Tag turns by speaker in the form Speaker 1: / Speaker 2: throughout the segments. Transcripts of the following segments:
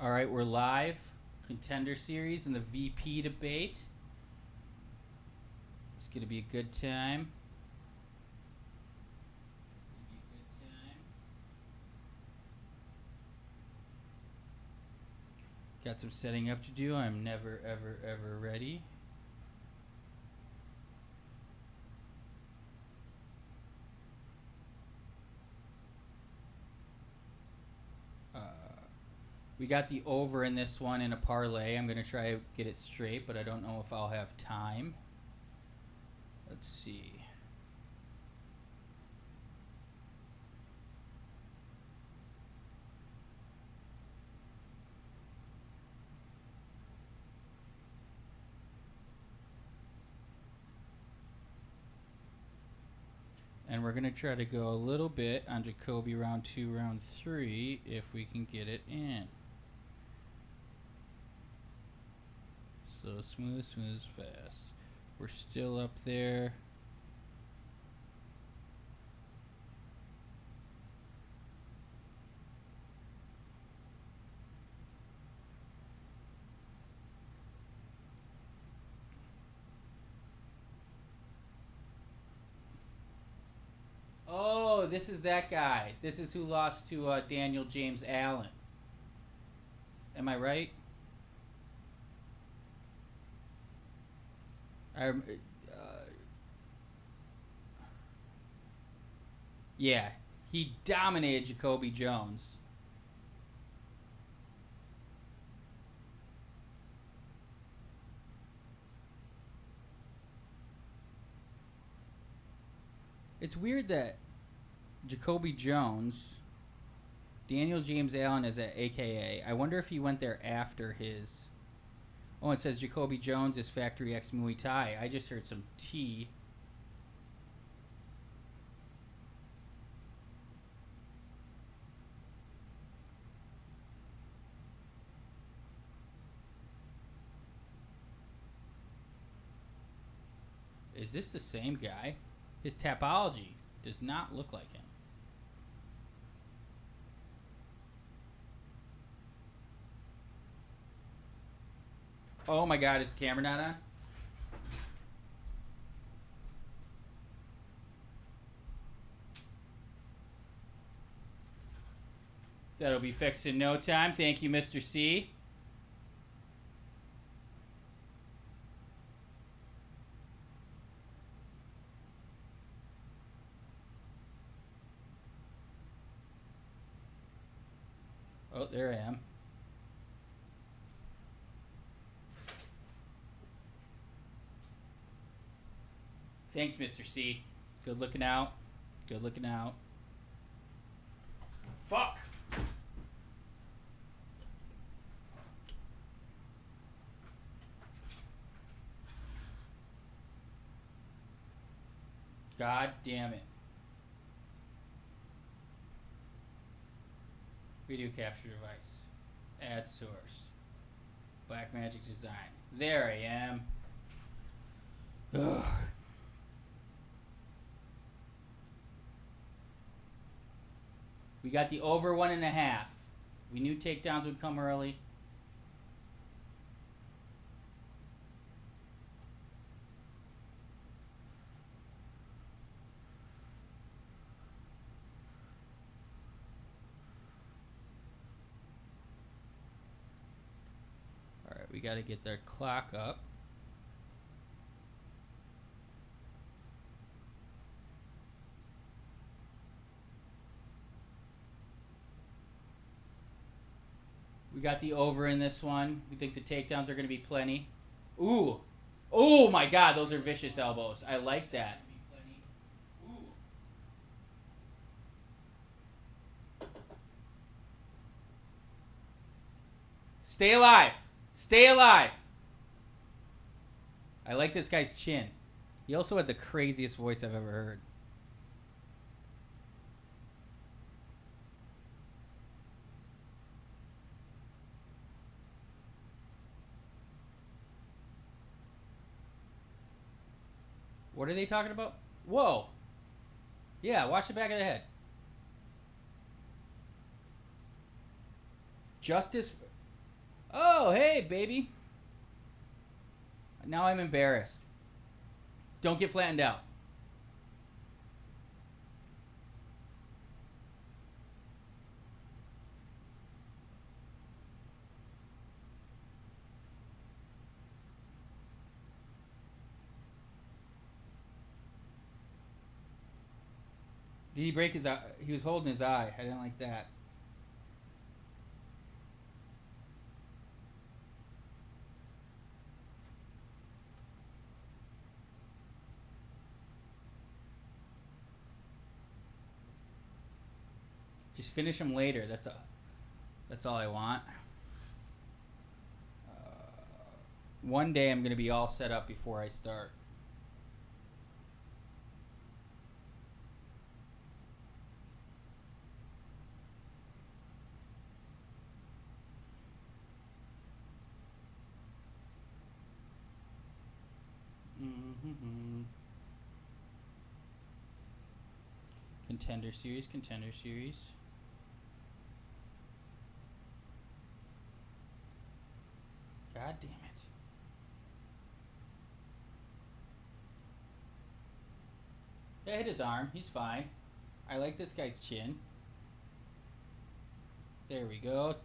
Speaker 1: All right, we're live. Contender series and the VP debate. It's going to be a good time. Got some setting up to do. I'm never, ever, ever ready. We got the over in this one in a parlay. I'm going to try to get it straight, but I don't know if I'll have time. Let's see. And we're going to try to go a little bit on Jacoby round 2, round 3 if we can get it in. So smooth, smooth, fast. We're still up there. Oh, this is that guy. This is who lost to Daniel James Allen. Am I right? Yeah, he dominated Jacoby Jones. It's weird that Jacoby Jones, Daniel James Allen is at AKA. I wonder if he went there after his... Oh, it says Jacoby Jones is Factory X Muay Thai. I just heard some T. Is this the same guy? His Tapology does not look like him. Oh my God, is the camera not on? That'll be fixed in no time. Thank you, Mr. C. Oh, there I am. Thanks, Mr. C. Good looking out. Good looking out. Fuck! God damn it. Video capture device. Add source. Blackmagic design. There I am. Ugh. We got the over 1.5. We knew takedowns would come early. All right, we got to get their clock up. We got the over in this one. We think the takedowns are going to be plenty. Ooh. Oh, my God. Those are vicious elbows. I like that. Stay alive. Stay alive. I like this guy's chin. He also had the craziest voice I've ever heard. What are they talking about? Whoa. Yeah, watch the back of the head. Justice Oh, hey, baby. Now I'm embarrassed. Don't get flattened out. Did he break his eye? He was holding his eye. I didn't like that. Just finish him later. That's all I want. One day I'm going to be all set up before I start. Mm-hmm. Contender series, contender series. God damn it. That hit his arm. He's fine. I like this guy's chin. There we go.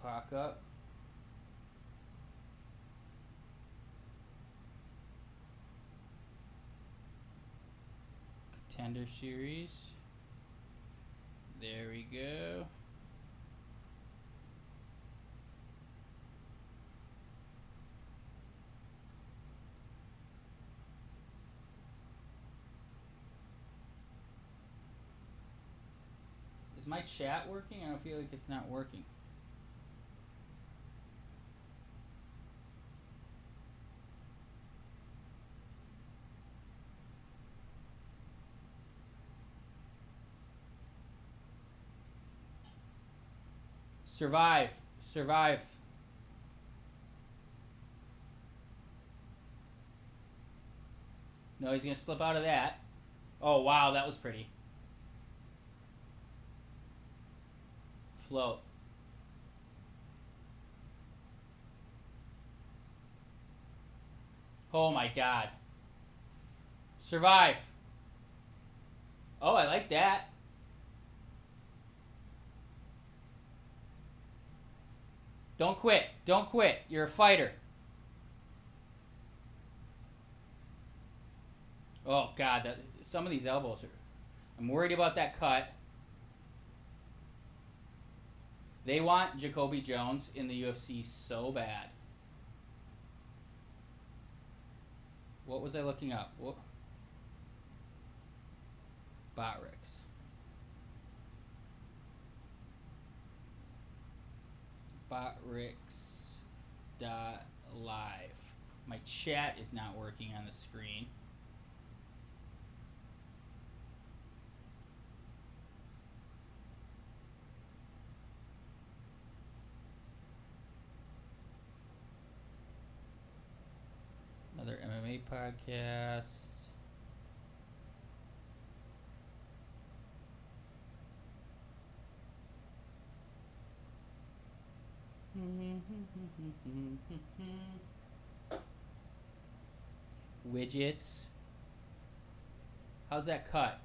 Speaker 1: Clock up. Contender series. There we go. Is my chat working? I don't feel like it's not working. Survive. Survive. No, he's going to slip out of that. Oh, wow, that was pretty. Float. Oh, my God. Survive. Oh, I like that. Don't quit. Don't quit. You're a fighter. Oh, God. Some of these elbows are... I'm worried about that cut. They want Jacoby Jones in the UFC so bad. What was I looking up? What? Botrix. Botrix.live. My chat is not working on the screen. Another MMA podcast. Widgets. How's that cut?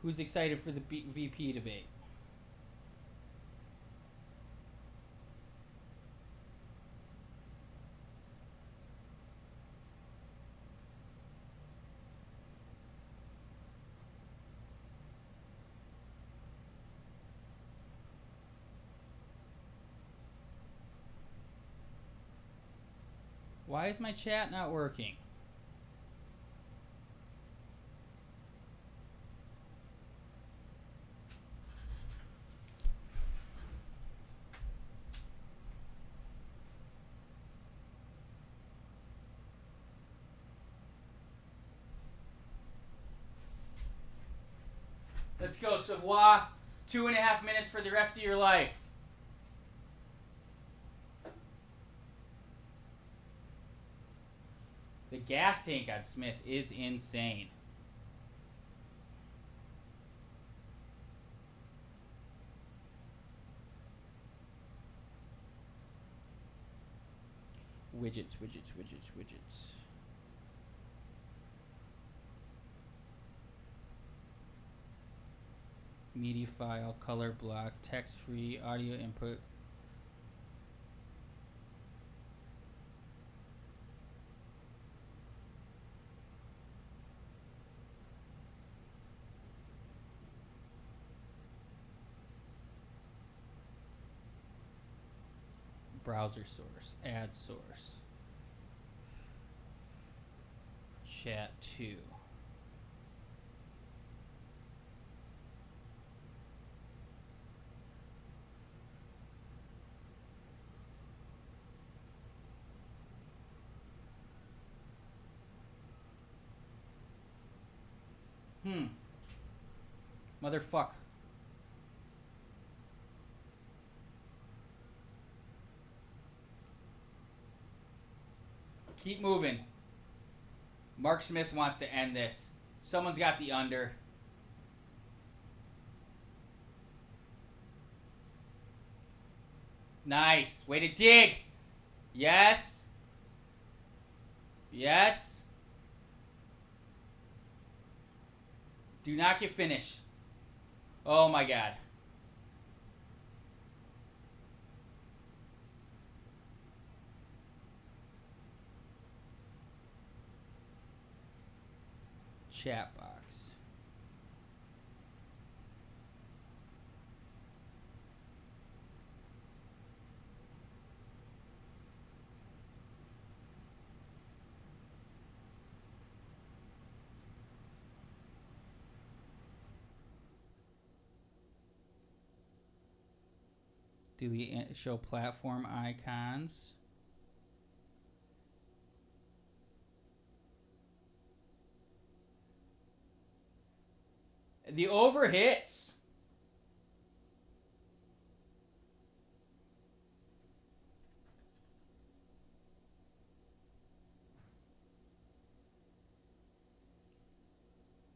Speaker 1: Who's excited for the VP debate? Why is my chat not working? Let's go, Savoy. 2.5 minutes for the rest of your life. The gas tank on Smith is insane. Widgets, widgets, widgets, widgets. Media file, color block, text free, audio input. Browser source, ad source. Chat 2. Motherfuck. Keep moving. Mark Smith wants to end this. Someone's got the under. Nice. Way to dig. Yes. Yes. Do not get finished. Oh my God. Chat box. Do we show platform icons? The over hits.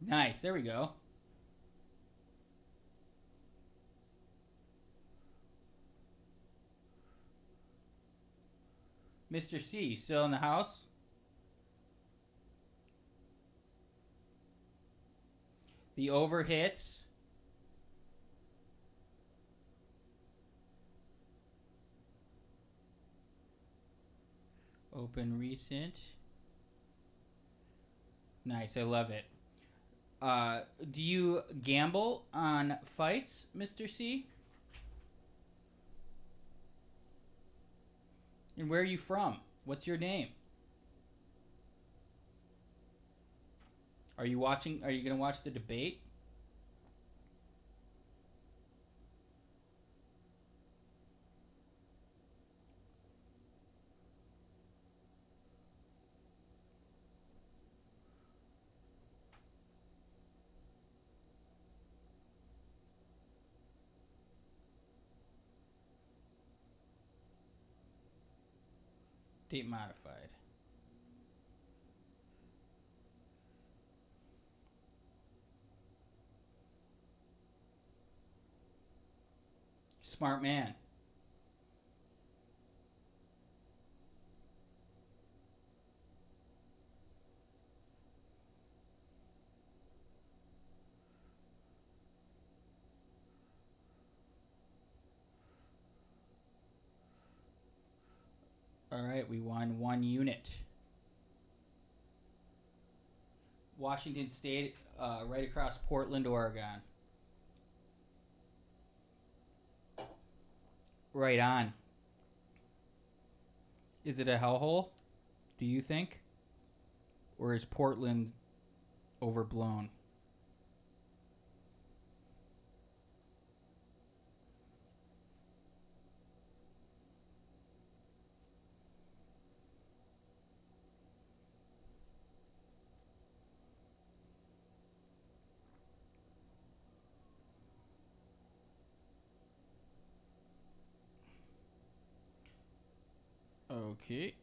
Speaker 1: Nice. There we go. Mr. C, still in the house? The over hits. Open recent. Nice, I love it. Do you gamble on fights, Mr. C? And where are you from? What's your name? Are you watching? Are you going to watch the debate? Date modified. Smart man. All right, we won 1 unit. Washington State, right across Portland, Oregon. Right on. Is it a hellhole, do you think? Or is Portland overblown? Okay.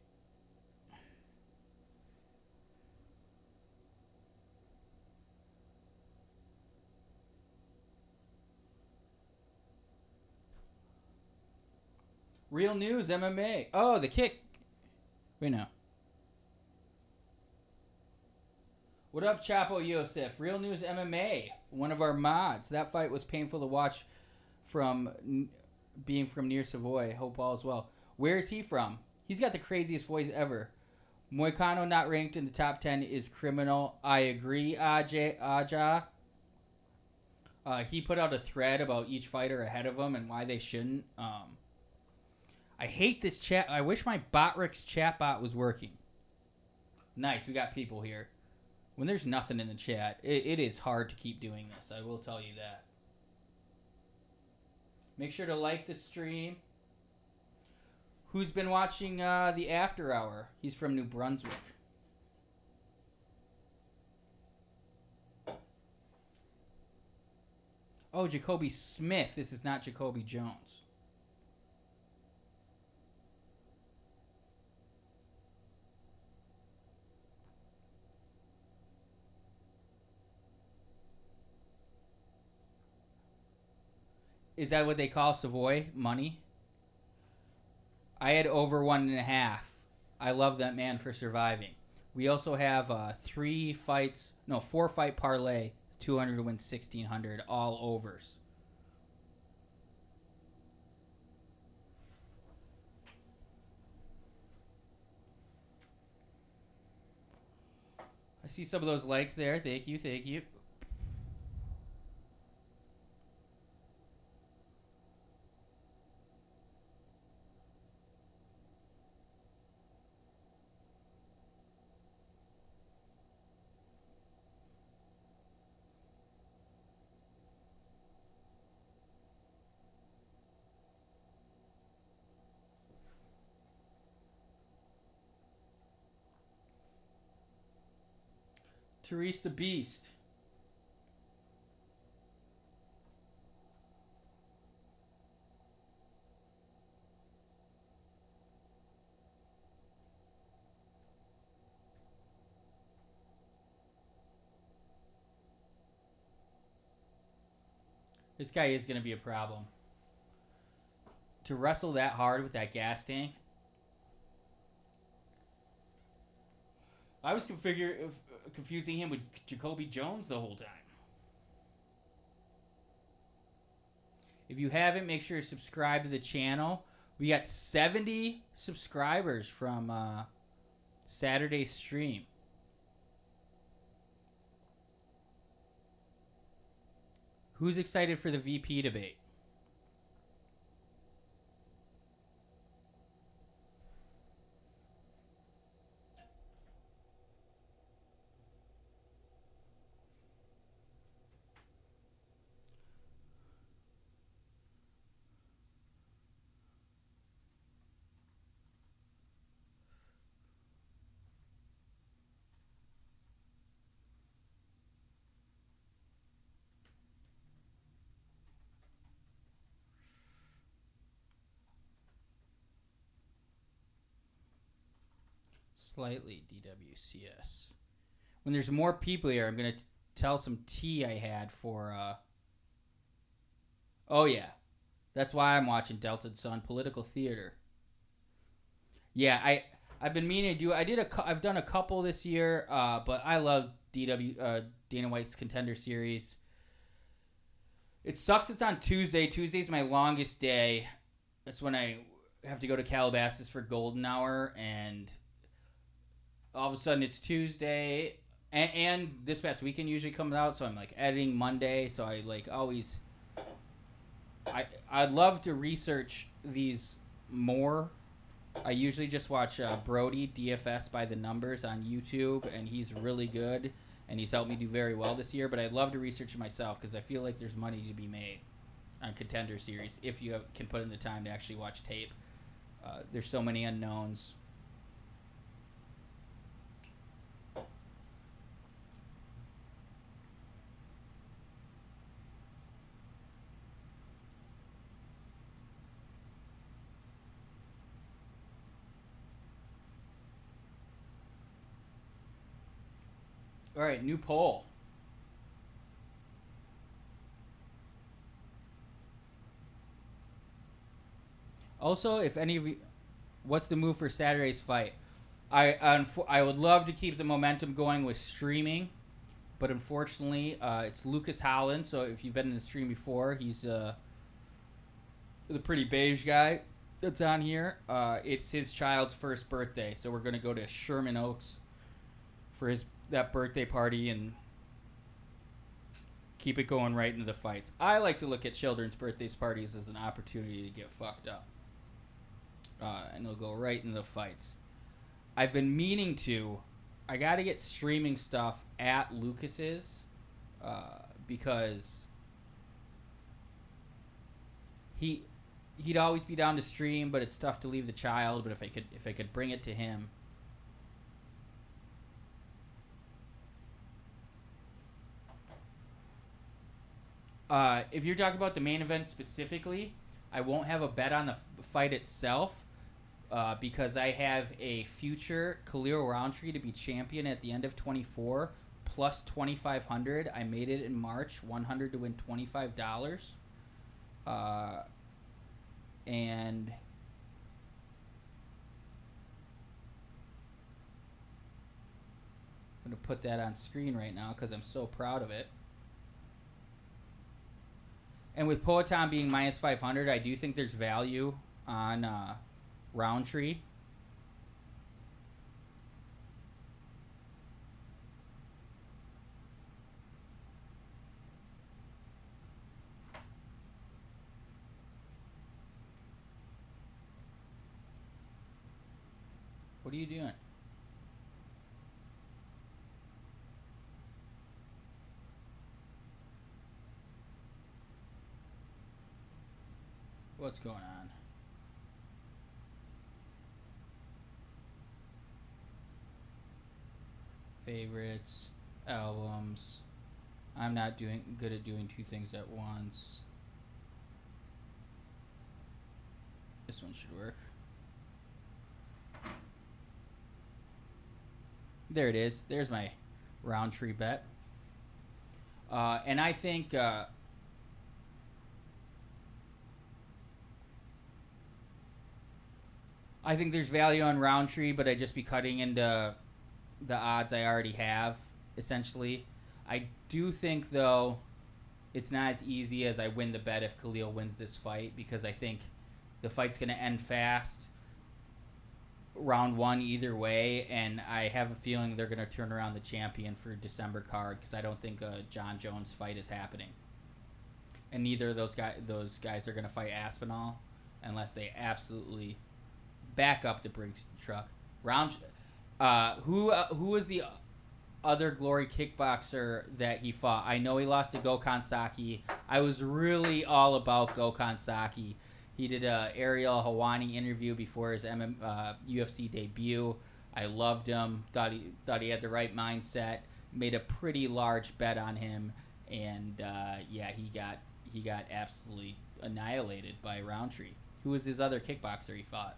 Speaker 1: Real news, MMA. Oh, the kick. Wait, no. What up, Chapo Yosef? Real News MMA, one of our mods. That fight was painful to watch from being from near Savoy. Hope all is well. Where is he from? He's got the craziest voice ever. Moicano not ranked in the top 10 is criminal. I agree, Aja. He put out a thread about each fighter ahead of him and why they shouldn't. I hate this chat. I wish my Botrix chatbot was working. Nice, we got people here. When there's nothing in the chat, it is hard to keep doing this. I will tell you that. Make sure to like the stream. Who's been watching the After Hour? He's from New Brunswick. Oh, Jacoby Smith. This is not Jacoby Jones. Is that what they call Savoy money? I had over 1.5. I love that man for surviving. We also have 4 fight parlay, 200 to win 1,600, all overs. I see some of those likes there. Thank you, thank you. Therese the Beast. This guy is going to be a problem. To wrestle that hard with that gas tank. I was confusing him with Jacoby Jones the whole time. If you haven't, make sure to subscribe to the channel. We got 70 subscribers from Saturday's stream. Who's excited for the VP debate? Slightly DWCS. When there's more people here, I'm going to tell some tea I had for... Oh, yeah. That's why I'm watching Delta Sun Political Theater. Yeah, I've been meaning to do... I've done a couple this year, but I love Dana White's Contender Series. It sucks it's on Tuesday. Tuesday's my longest day. That's when I have to go to Calabasas for Golden Hour, and... all of a sudden it's Tuesday, and this past weekend usually comes out, so I'm like editing Monday, so I like always I'd love to research these more. I usually just watch Brody DFS by the numbers on YouTube, and he's really good, and he's helped me do very well this year, but I'd love to research it myself because I feel like there's money to be made on Contender Series if you can put in the time to actually watch tape. There's so many unknowns. All right, new poll. Also, if any of you, what's the move for Saturday's fight? I would love to keep the momentum going with streaming, but unfortunately, it's Lucas Holland. So if you've been in the stream before, he's the pretty beige guy that's on here. It's his child's first birthday, so we're gonna go to Sherman Oaks for that birthday party and keep it going right into the fights. I like to look at children's birthday parties as an opportunity to get fucked up, and it'll go right into the fights. I've been meaning to. I got to get streaming stuff at Lucas's because he'd always be down to stream, but it's tough to leave the child. But if I could bring it to him. If you're talking about the main event specifically, I won't have a bet on the fight itself because I have a future Khalil Roundtree to be champion at the end of 24 plus 2,500. I made it in March, 100 to win $25. And I'm going to put that on screen right now because I'm so proud of it. And with Poatan being minus 500, I do think there's value on Roundtree. What are you doing? What's going on? Favorites, albums. I'm not good at doing two things at once. This one should work. There it is. There's my Roundtree bet. And I think there's value on Roundtree, but I'd just be cutting into the odds I already have, essentially. I do think, though, it's not as easy as I win the bet if Khalil wins this fight, because I think the fight's going to end fast, round one either way, and I have a feeling they're going to turn around the champion for December card, because I don't think a John Jones fight is happening. And neither of those guys are going to fight Aspinall unless they absolutely back up the Briggs truck. Who was the other Glory kickboxer that he fought? I know he lost to Gokhan Saki. I was really all about Gokhan Saki. He did a Ariel Hawani interview before his UFC debut. I loved him. Thought he had the right mindset. Made a pretty large bet on him, and he got absolutely annihilated by Roundtree. Who was his other kickboxer he fought?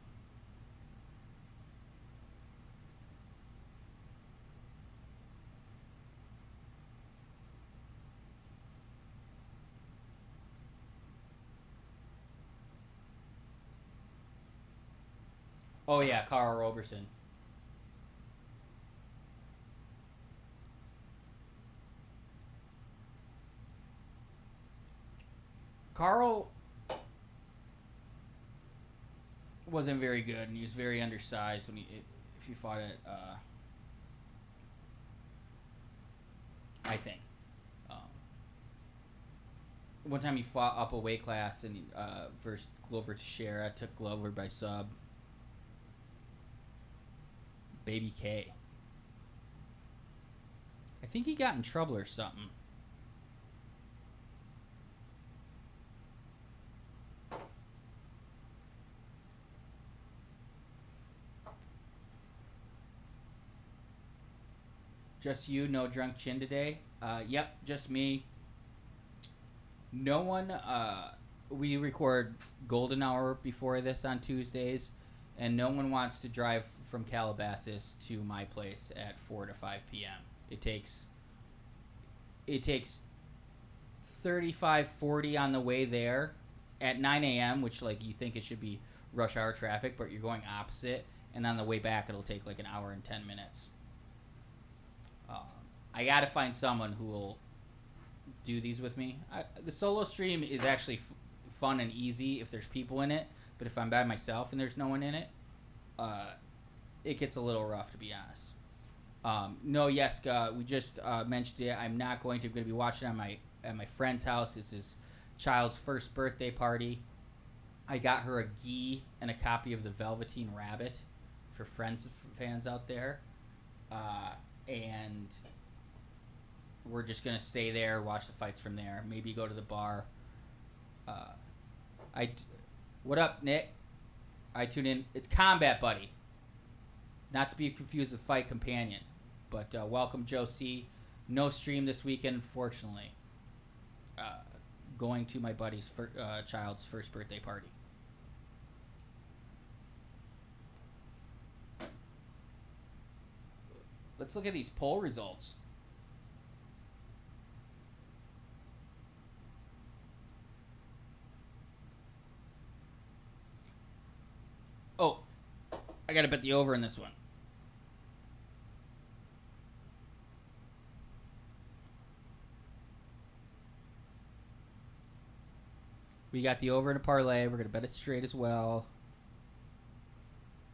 Speaker 1: Oh yeah, Carl Roberson. Carl wasn't very good, and he was very undersized if he fought it. I think. One time he fought up a weight class and versus Glover Teixeira, took Glover by sub. Baby K. I think he got in trouble or something. Just you, no drunk chin today? Yep, just me. No one, we record golden hour before this on Tuesdays, and no one wants to drive from Calabasas to my place at 4 to 5 p.m. It takes 35, 40 on the way there at 9 a.m., which, like, you think it should be rush hour traffic, but you're going opposite, and on the way back it'll take like an hour and 10 minutes. I gotta find someone who will do these with me. The solo stream is actually fun and easy if there's people in it, but if I'm by myself and there's no one in it, it gets a little rough, to be honest. No, Yeska, we just mentioned it. I'm not going to. I'm going to be watching at my friend's house. It's his child's first birthday party. I got her a gi and a copy of the Velveteen Rabbit for fans out there, and we're just gonna stay there, watch the fights from there. Maybe go to the bar. What up, Nick? I tune in. It's Combat Buddy, not to be confused with Fight Companion. But welcome, Joe C. No stream this weekend, unfortunately. Going to my buddy's child's first birthday party. Let's look at these poll results. Oh, I gotta bet the over in this one. We got the over in a parlay. We're gonna bet it straight as well.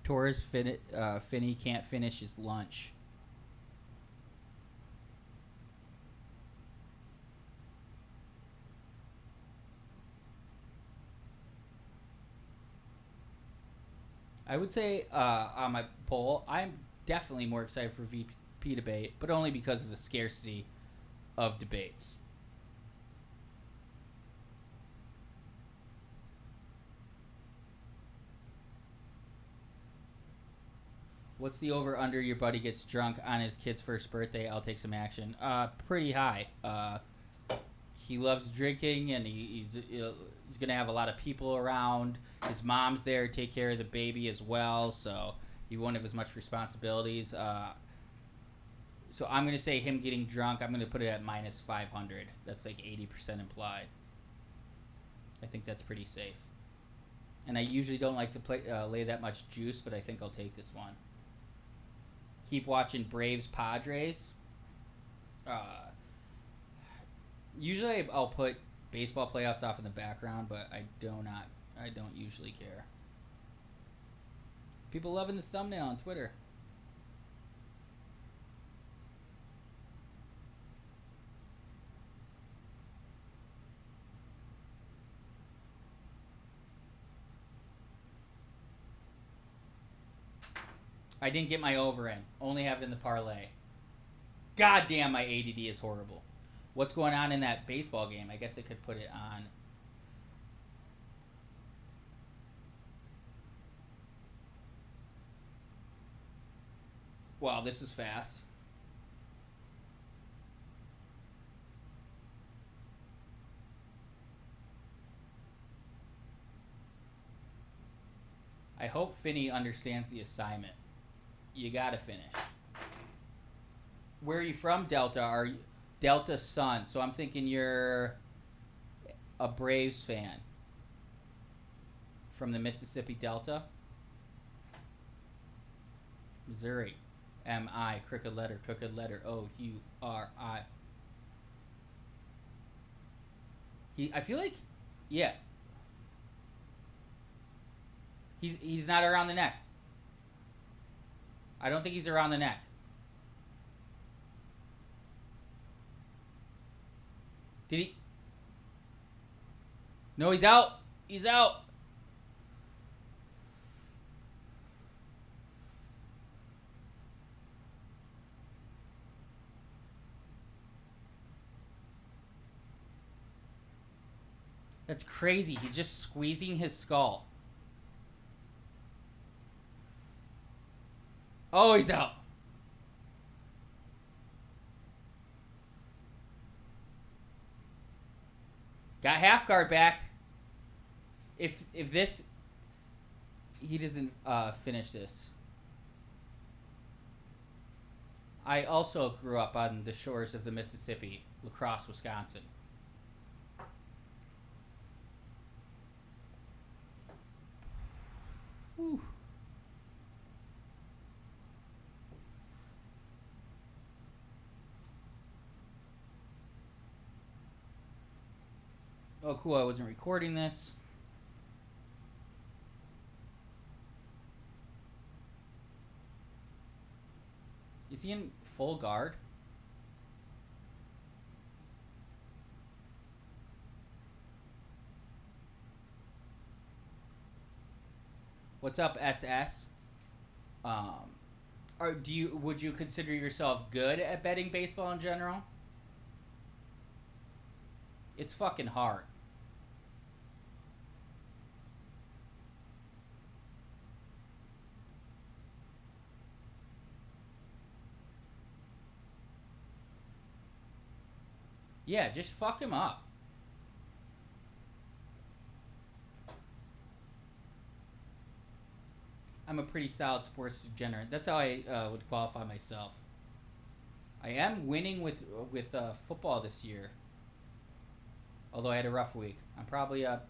Speaker 1: Torres Finney can't finish his lunch. I would say on my poll, I'm definitely more excited for VP debate, but only because of the scarcity of debates. What's the over under your buddy gets drunk on his kid's first birthday? I'll take some action. Pretty high. He loves drinking, and he's going to have a lot of people around. His mom's there to take care of the baby as well, so he won't have as much responsibilities. So I'm going to say him getting drunk, I'm going to put it at minus 500. That's like 80% implied. I think that's pretty safe. And I usually don't like to lay that much juice, but I think I'll take this one. Keep watching Braves Padres. Usually I'll put baseball playoffs off in the background, but I don't usually care. People loving the thumbnail on Twitter. I didn't get my over in. Only have it in the parlay. God damn, my ADD is horrible. What's going on in that baseball game? I guess I could put it on. Wow, this is fast. I hope Finney understands the assignment. You gotta finish. Where are you from, Delta? Are you Delta Sun? So I'm thinking you're a Braves fan from the Mississippi Delta. Missouri. M-I, crooked letter, O-U-R-I. I feel like, yeah. He's not around the neck. I don't think he's around the neck. Did he? No, he's out. He's out. That's crazy. He's just squeezing his skull. Oh, he's out. Got half guard back. If this, he doesn't finish this. I also grew up on the shores of the Mississippi, La Crosse, Wisconsin. Whew. Oh, cool. I wasn't recording this. Is he in full guard? What's up, SS? Would you consider yourself good at betting baseball in general? It's fucking hard. Yeah, just fuck him up. I'm a pretty solid sports degenerate. That's how I would qualify myself. I am winning with football this year. Although I had a rough week. I'm probably up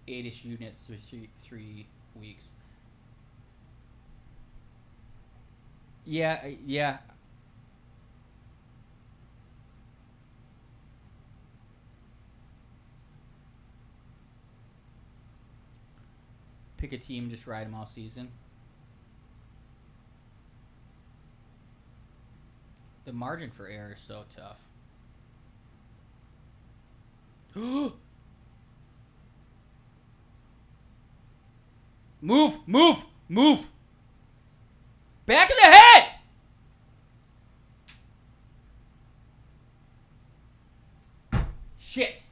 Speaker 1: 8-ish units through three weeks. Yeah. Pick a team, just ride them all season. The margin for error is so tough. Move! Back of the head! Shit.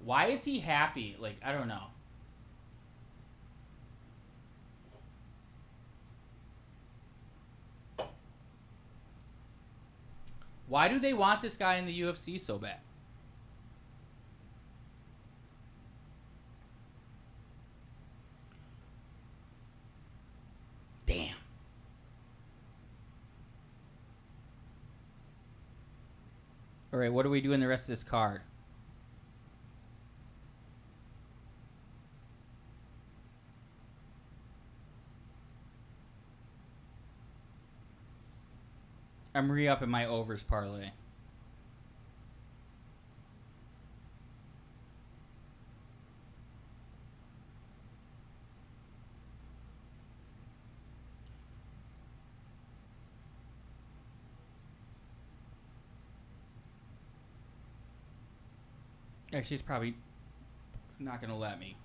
Speaker 1: Why is he happy? Like, I don't know. Why do they want this guy in the UFC so bad? Damn. All right, what do we do in the rest of this card? I'm re-upping my overs parlay. Actually, she's probably not going to let me.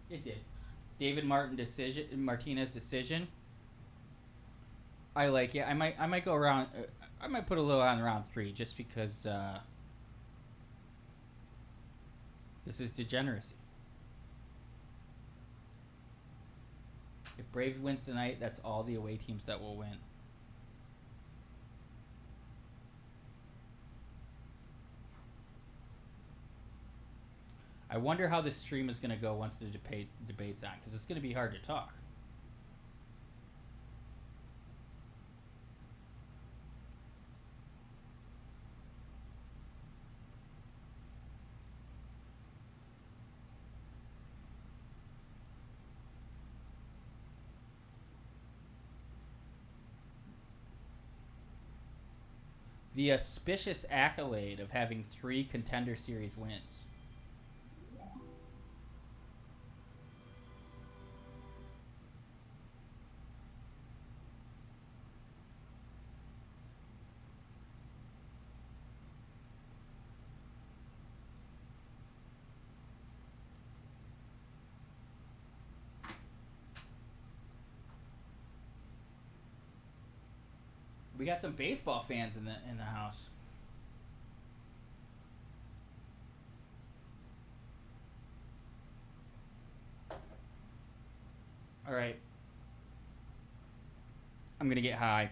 Speaker 1: It did. David Martinez decision. I like it. I might go around. I might put a little on round 3 just because this is degeneracy. If Braves wins tonight, that's all the away teams that will win. I wonder how this stream is going to go once the debate's on, because it's going to be hard to talk. The auspicious accolade of having 3 Contender Series wins. We got some baseball fans in the house. All right. I'm going to get high.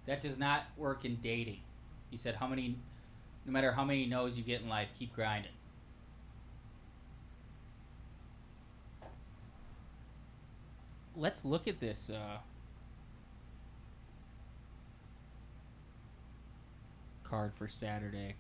Speaker 1: That does not work in dating. He said, no matter how many no's you get in life, keep grinding. Let's look at this. Card for Saturday.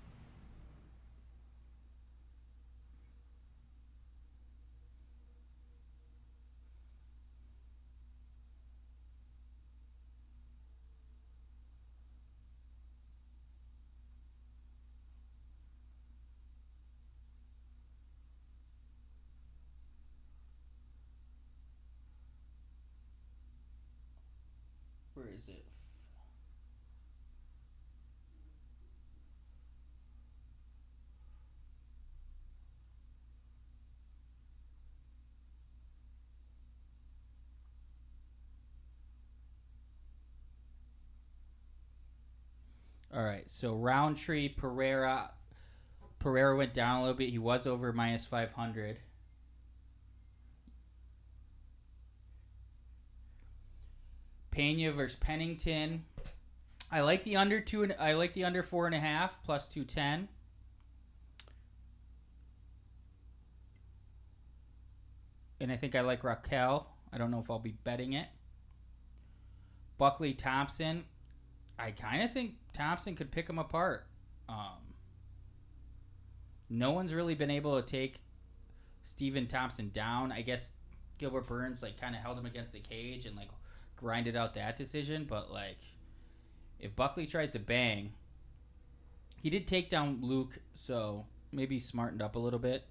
Speaker 1: Where is it? All right, so Roundtree, Pereira. Pereira went down a little bit. He was over minus 500. Pena versus Pennington. I like the under two. I like the under 4.5 plus 210. And I think I like Raquel. I don't know if I'll be betting it. Buckley Thompson. I kind of think Thompson could pick him apart. No one's really been able to take Steven Thompson down. I guess Gilbert Burns like kind of held him against the cage and like grinded out that decision. But like, if Buckley tries to bang, he did take down Luke, so maybe he smartened up a little bit.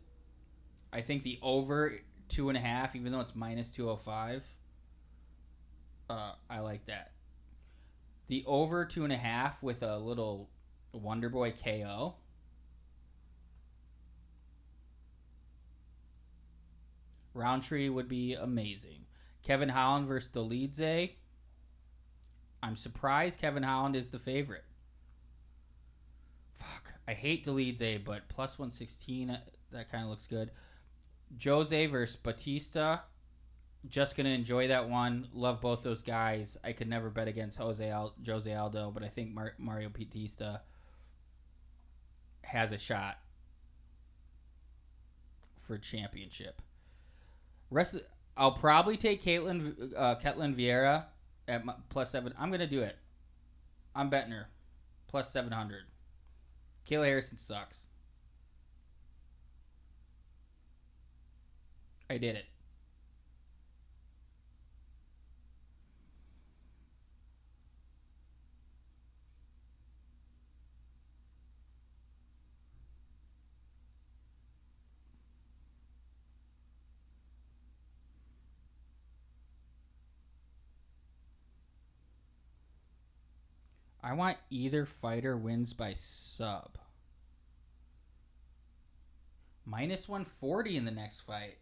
Speaker 1: I think the over 2.5, even though it's minus 205. I like that. The over 2.5 with a little Wonder Boy KO. Roundtree would be amazing. Kevin Holland versus Dolidze. I'm surprised Kevin Holland is the favorite. Fuck. I hate Dolidze, but plus 116, that kind of looks good. Jose versus Batista. Just going to enjoy that one. Love both those guys. I could never bet against Jose Aldo, but I think Mario Batista has a shot for championship. I'll probably take Ketlin Vieira at plus 7. I'm going to do it. I'm betting her. Plus 700. Kayla Harrison sucks. I did it. I want either fighter wins by sub. Minus 140 in the next fight.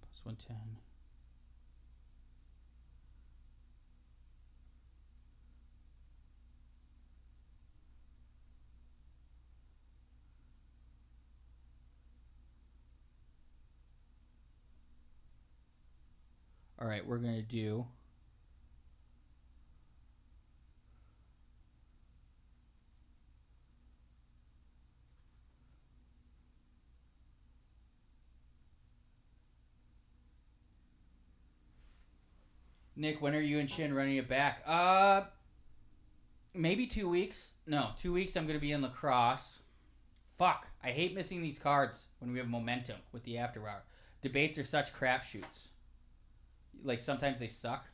Speaker 1: Plus 110. All right, we're going to do Nick, when are you and Shin running it back? Maybe 2 weeks. No, 2 weeks I'm going to be in lacrosse. Fuck, I hate missing these cards when we have momentum with the after hour. Debates are such crapshoots. Like, sometimes they suck.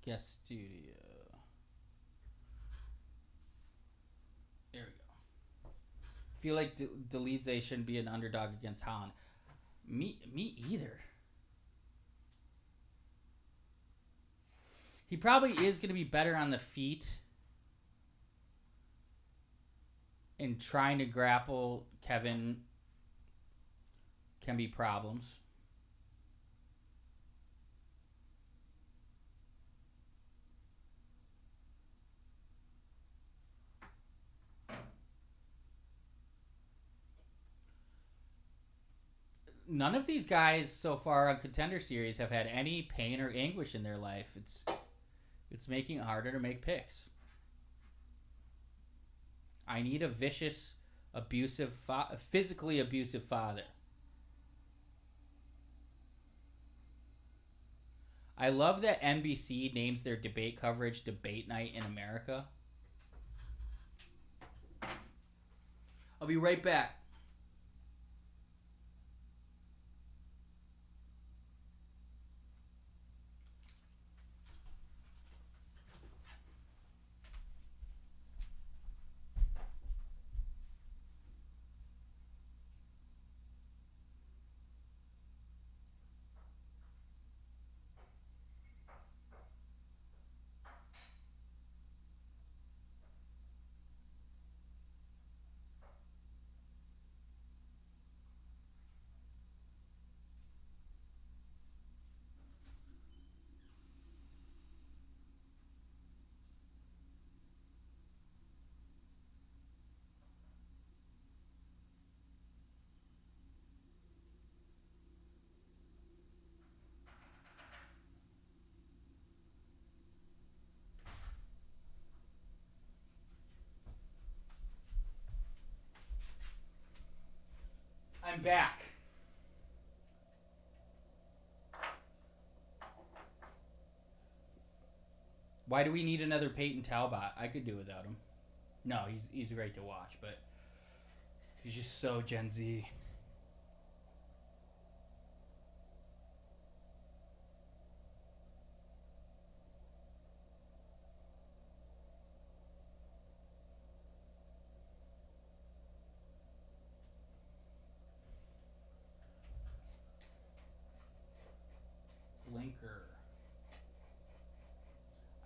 Speaker 1: Guest studio. There we go. Feel like Dolidze shouldn't be an underdog against Holland. Me either. He probably is going to be better on the feet. And trying to grapple Kevin can be problems. None of these guys so far on Contender Series have had any pain or anguish in their life. It's making it harder to make picks. I need a vicious, abusive, physically abusive father. I love that NBC names their debate coverage Debate Night in America. I'll be right back. I'm back. Why do we need another Peyton Talbot? I could do without him. No, he's great to watch, but he's just so Gen Z. Blinker.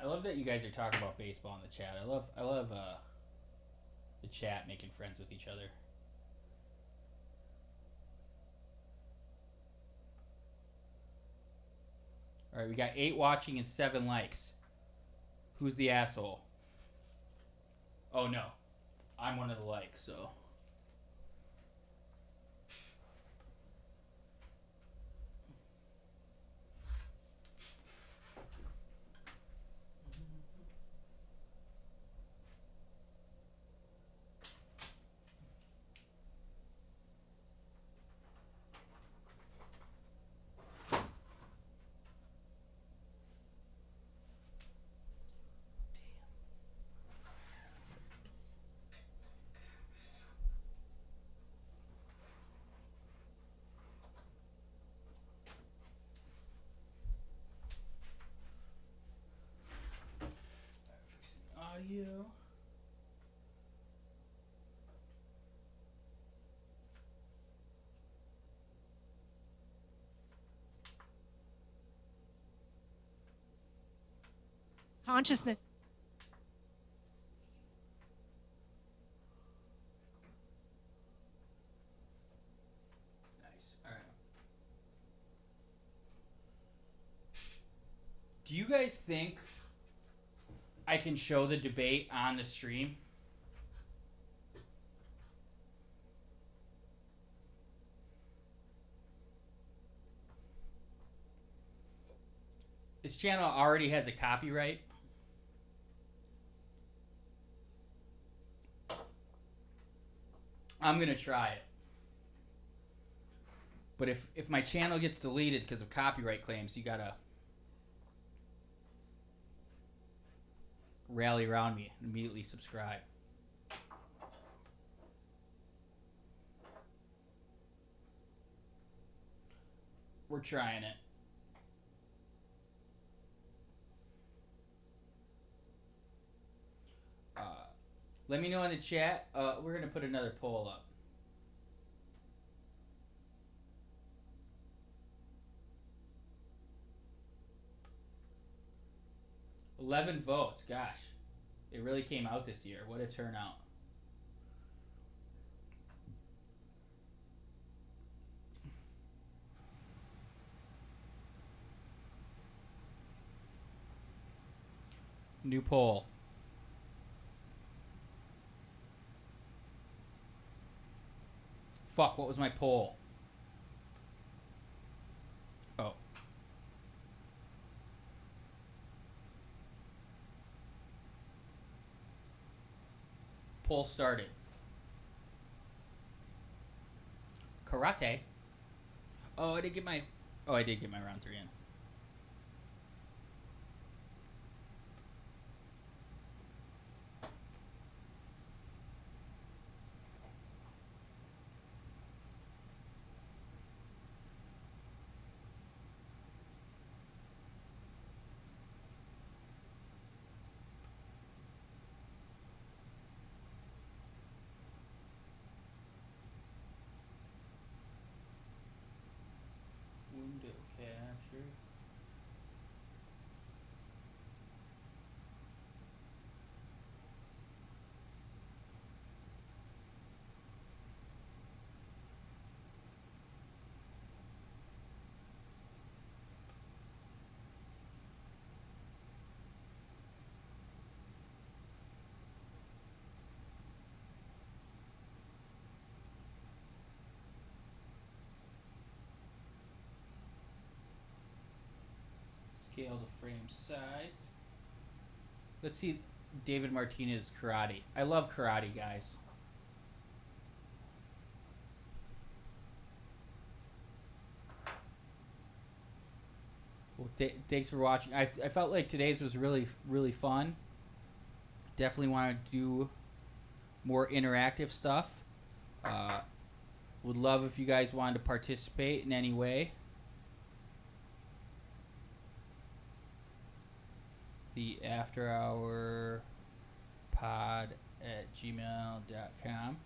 Speaker 1: I love that you guys are talking about baseball in the chat. I love the chat making friends with each other. All right, we got 8 watching and 7 likes. Who's the asshole? Oh no, I'm one of the likes. So. Audio.
Speaker 2: Consciousness.
Speaker 1: Nice. All right. Do you guys think I can show the debate on the stream? This channel already has a copyright. I'm gonna try it. But if my channel gets deleted because of copyright claims, you gotta rally around me and immediately subscribe. We're trying it. Let me know in the chat. We're gonna put another poll up. 11 votes. Gosh, it really came out this year. What a turnout. New poll. Fuck, what was my poll? Oh. Poll started. Karate. Oh, I did get my round 3 in. Window capture. Scale the frame size. Let's see David Martinez karate. I love karate, guys. Well, thanks for watching. I felt like today's was really, really fun. Definitely want to do more interactive stuff. Would love if you guys wanted to participate in any way. The after hour pod at gmail.com.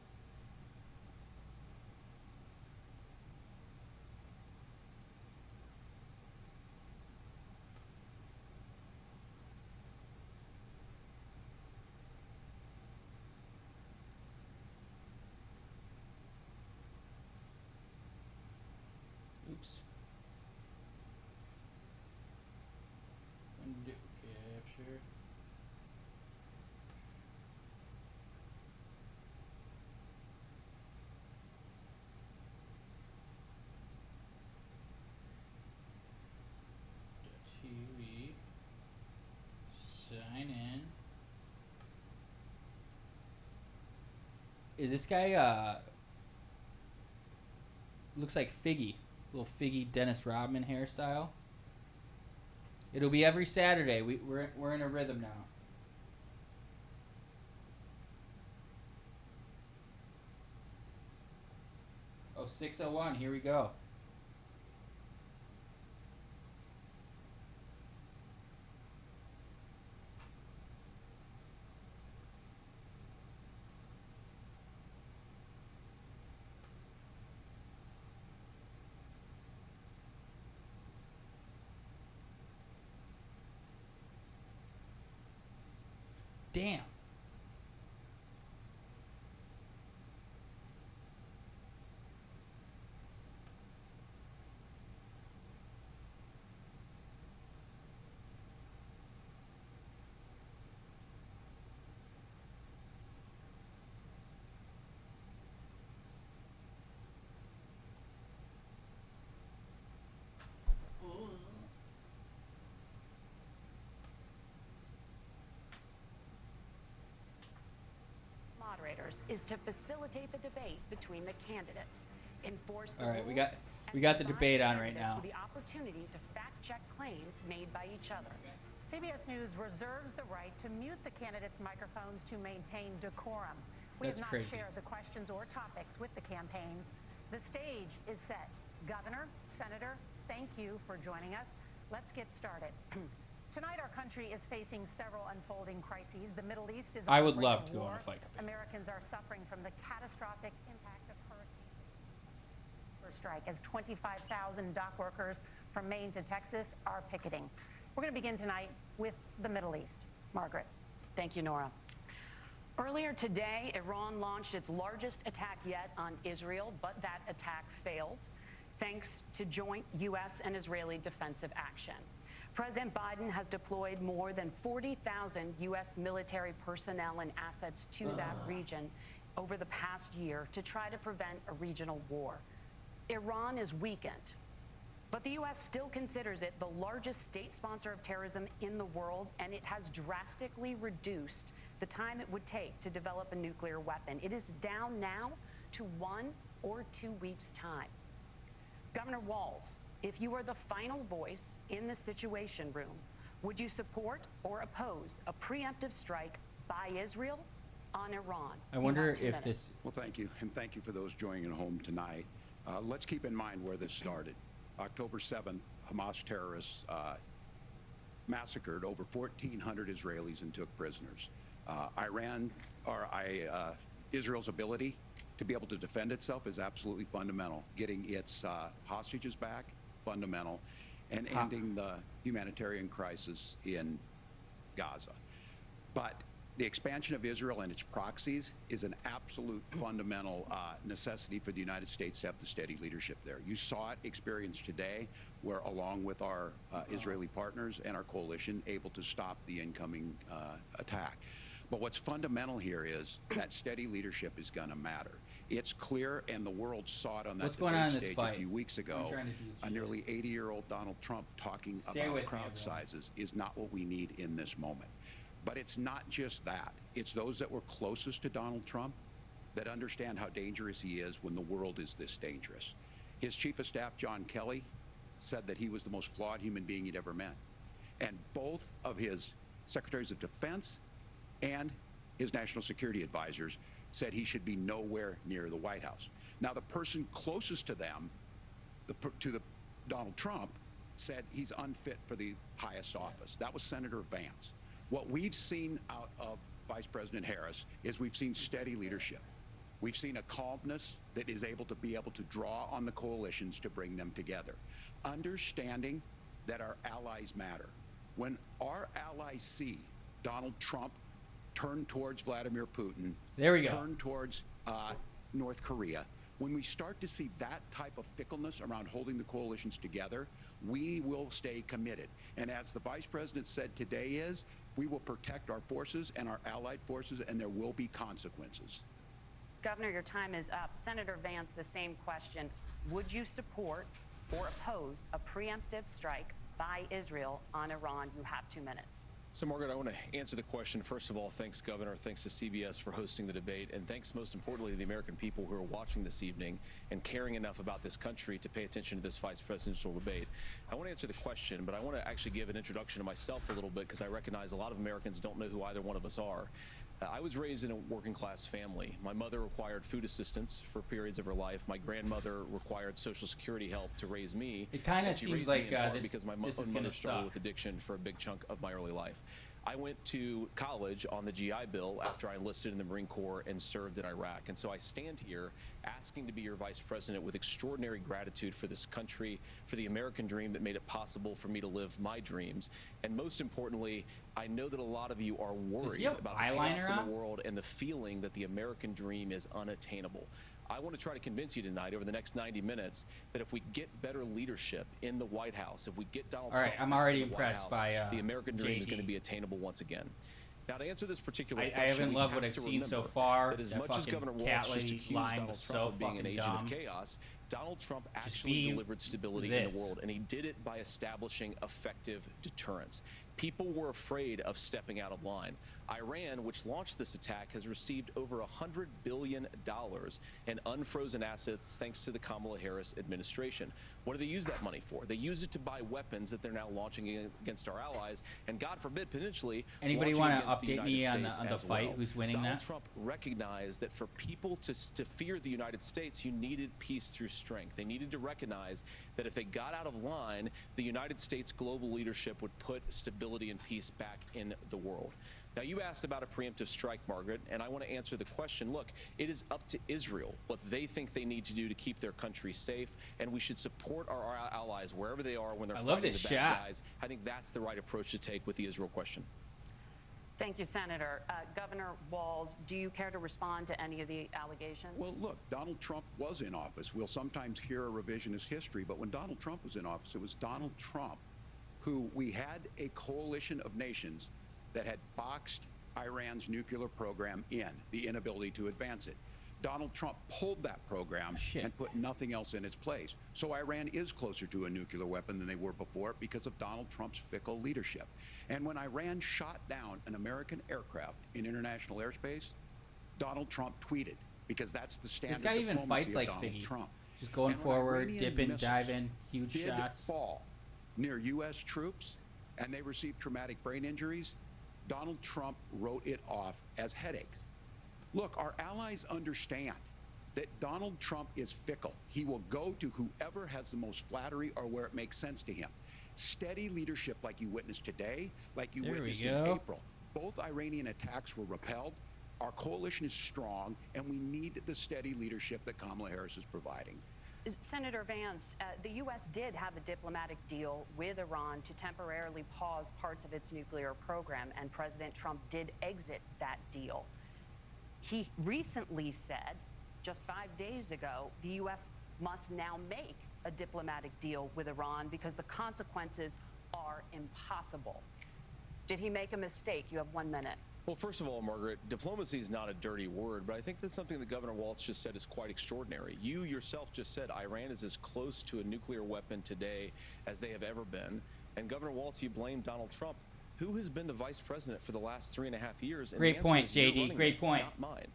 Speaker 1: Oops. Window capture. TV. Sign in. Is this guy looks like Figgy, little Figgy Dennis Rodman hairstyle. It'll be every Saturday. We're in a rhythm now. Oh, 601. Here we go. Damn.
Speaker 2: Moderators is to facilitate the debate between the candidates, enforce the
Speaker 1: All right,
Speaker 2: rules,
Speaker 1: we got the
Speaker 2: and
Speaker 1: debate
Speaker 2: provide
Speaker 1: on right
Speaker 2: candidates
Speaker 1: now.
Speaker 2: with the opportunity to fact-check claims made by each other.
Speaker 3: CBS News reserves the right to mute the candidates' microphones to maintain decorum. We
Speaker 1: That's
Speaker 3: have not
Speaker 1: crazy.
Speaker 3: shared the questions or topics with the campaigns. The stage is set. Governor, Senator, thank you for joining us. Let's get started. Tonight, our country is facing several unfolding crises. The Middle East is
Speaker 1: I
Speaker 3: on
Speaker 1: would
Speaker 3: the brink
Speaker 1: love
Speaker 3: of
Speaker 1: to go on
Speaker 3: war.
Speaker 1: a fight campaign.
Speaker 3: Americans are suffering from the catastrophic impact of hurricane strike as 25,000 dock workers from Maine to Texas are picketing. We're going to begin tonight with the Middle East. Margaret.
Speaker 2: Thank you, Nora. Earlier today, Iran launched its largest attack yet on Israel, but that attack failed thanks to joint U.S. and Israeli defensive action. President Biden has deployed more than 40,000 U.S. military personnel and assets to that region over the past year to try to prevent a regional war. Iran is weakened, but the U.S. still considers it the largest state sponsor of terrorism in the world, and it has drastically reduced the time it would take to develop a nuclear weapon. It is down now to 1 or 2 weeks' time. Governor Walz, if you are the final voice in the Situation Room, would you support or oppose a preemptive strike by Israel on Iran?
Speaker 1: I wonder if this...
Speaker 4: Well, thank you, and thank you for those joining at home tonight. Let's keep in mind where this started. October 7th, Hamas terrorists massacred over 1,400 Israelis and took prisoners. Israel's ability to be able to defend itself is absolutely fundamental. Getting its hostages back, fundamental, and ending the humanitarian crisis in Gaza. But the expansion of Israel and its proxies is an absolute fundamental necessity for the United States to have the steady leadership there. You saw it experienced today, where along with our Israeli partners and our coalition, able to stop the incoming attack. But what's fundamental here is that steady leadership is going to matter. It's clear, and the world saw it on that debate stage a few weeks ago. A nearly 80-year-old Donald Trump talking about crowd sizes is not what we need in this moment. But it's not just that. It's those that were closest to Donald Trump that understand how dangerous he is when the world is this dangerous. His chief of staff, John Kelly, said that he was the most flawed human being he'd ever met. And both of his secretaries of defense and his national security advisors said he should be nowhere near the White House. Now, the person closest to them, Donald Trump, said he's unfit for the highest office. That was Senator Vance. What we've seen out of Vice President Harris is we've seen steady leadership. We've seen a calmness that is able to draw on the coalitions to bring them together. Understanding that our allies matter. When our allies see Donald Trump turn towards Vladimir Putin, turn towards North Korea, when we start to see that type of fickleness around holding the coalitions together, we will stay committed. And as the Vice President said today we will protect our forces and our allied forces, and there will be consequences.
Speaker 2: Governor, your time is up. Senator Vance, the same question. Would you support or oppose a preemptive strike by Israel on Iran? You have 2 minutes.
Speaker 5: So, Margaret, I want to answer the question. First of all, thanks, Governor. Thanks to CBS for hosting the debate. And thanks, most importantly, to the American people who are watching this evening and caring enough about this country to pay attention to this vice presidential debate. I want to answer the question, but I want to actually give an introduction to myself a little bit, because I recognize a lot of Americans don't know who either one of us are. I was raised in a working-class family. My mother required food assistance for periods of her life. My grandmother required Social Security help to raise me.
Speaker 1: It kind of seems like
Speaker 5: because my mother struggled with addiction for a big chunk of my early life. I went to college on the GI Bill after I enlisted in the Marine Corps and served in Iraq. And so I stand here asking to be your vice president with extraordinary gratitude for this country, for the American dream that made it possible for me to live my dreams. And most importantly, I know that a lot of you are worried about the chaos in the world and the feeling that the American dream is unattainable. I want to try to convince you tonight over the next 90 minutes that if we get better leadership in the White House, if we get Donald Trump
Speaker 1: I'm already impressed by
Speaker 5: the American dream is going to be attainable once again. Now, to answer this particular question,
Speaker 1: I haven't loved what I've seen so far.
Speaker 5: That as much as Governor Walz just accused Donald Trump of being an agent of chaos, Donald Trump actually delivered stability in the world, and he did it by establishing effective deterrence. People were afraid of stepping out of line. Iran, which launched this attack, has received over $100 billion in unfrozen assets thanks to the Kamala Harris administration. What do they use that money for? They use it to buy weapons that they're now launching against our allies, and God forbid, potentially,
Speaker 1: anybody want to update me on the fight? Who's winning
Speaker 5: Donald
Speaker 1: that?
Speaker 5: Trump recognized that for people to fear the United States, you needed peace through strength. They needed to recognize that if they got out of line, the United States global leadership would put stability and peace back in the world. Now, you asked about a preemptive strike, Margaret, and I want to answer the question. Look, it is up to Israel what they think they need to do to keep their country safe, and we should support our allies wherever they are when they're fighting the bad guys. I think that's the right approach to take with the Israel question.
Speaker 2: Thank you, Senator. Governor Walz, do you care to respond to any of the allegations?
Speaker 4: Well, look, Donald Trump was in office. We'll sometimes hear a revisionist history, but when Donald Trump was in office, it was Donald Trump who we had a coalition of nations that had boxed Iran's nuclear program in, the inability to advance it. Donald Trump pulled that program and put nothing else in its place. So Iran is closer to a nuclear weapon than they were before because of Donald Trump's fickle leadership. And when Iran shot down an American aircraft in international airspace, Donald Trump tweeted, because that's the standard
Speaker 1: This guy even
Speaker 4: diplomacy
Speaker 1: fights
Speaker 4: of
Speaker 1: like
Speaker 4: Donald
Speaker 1: Figgy.
Speaker 4: Trump.
Speaker 1: Just going
Speaker 4: And when
Speaker 1: forward,
Speaker 4: Iranian
Speaker 1: dipping,
Speaker 4: missiles
Speaker 1: diving, huge
Speaker 4: did
Speaker 1: shots.
Speaker 4: fall near U.S. troops and they received traumatic brain injuries, Donald Trump wrote it off as headaches. Look, our allies understand that Donald Trump is fickle. He will go to whoever has the most flattery or where it makes sense to him. Steady leadership like you witnessed today, like you witnessed in April. Both Iranian attacks were repelled. Our coalition is strong, and we need the steady leadership that Kamala Harris is providing.
Speaker 2: Senator Vance, the U.S. did have a diplomatic deal with Iran to temporarily pause parts of its nuclear program, and President Trump did exit that deal. He recently said, just 5 days ago, the U.S. must now make a diplomatic deal with Iran because the consequences are impossible. Did he make a mistake? You have 1 minute.
Speaker 5: Well, first of all, Margaret, diplomacy is not a dirty word, but I think that's something that Governor Walz just said is quite extraordinary. You yourself just said Iran is as close to a nuclear weapon today as they have ever been. And Governor Walz, you blame Donald Trump. Who has been the vice president for the last 3.5 years? And
Speaker 1: Great point, JD. Great point.
Speaker 5: Not mine.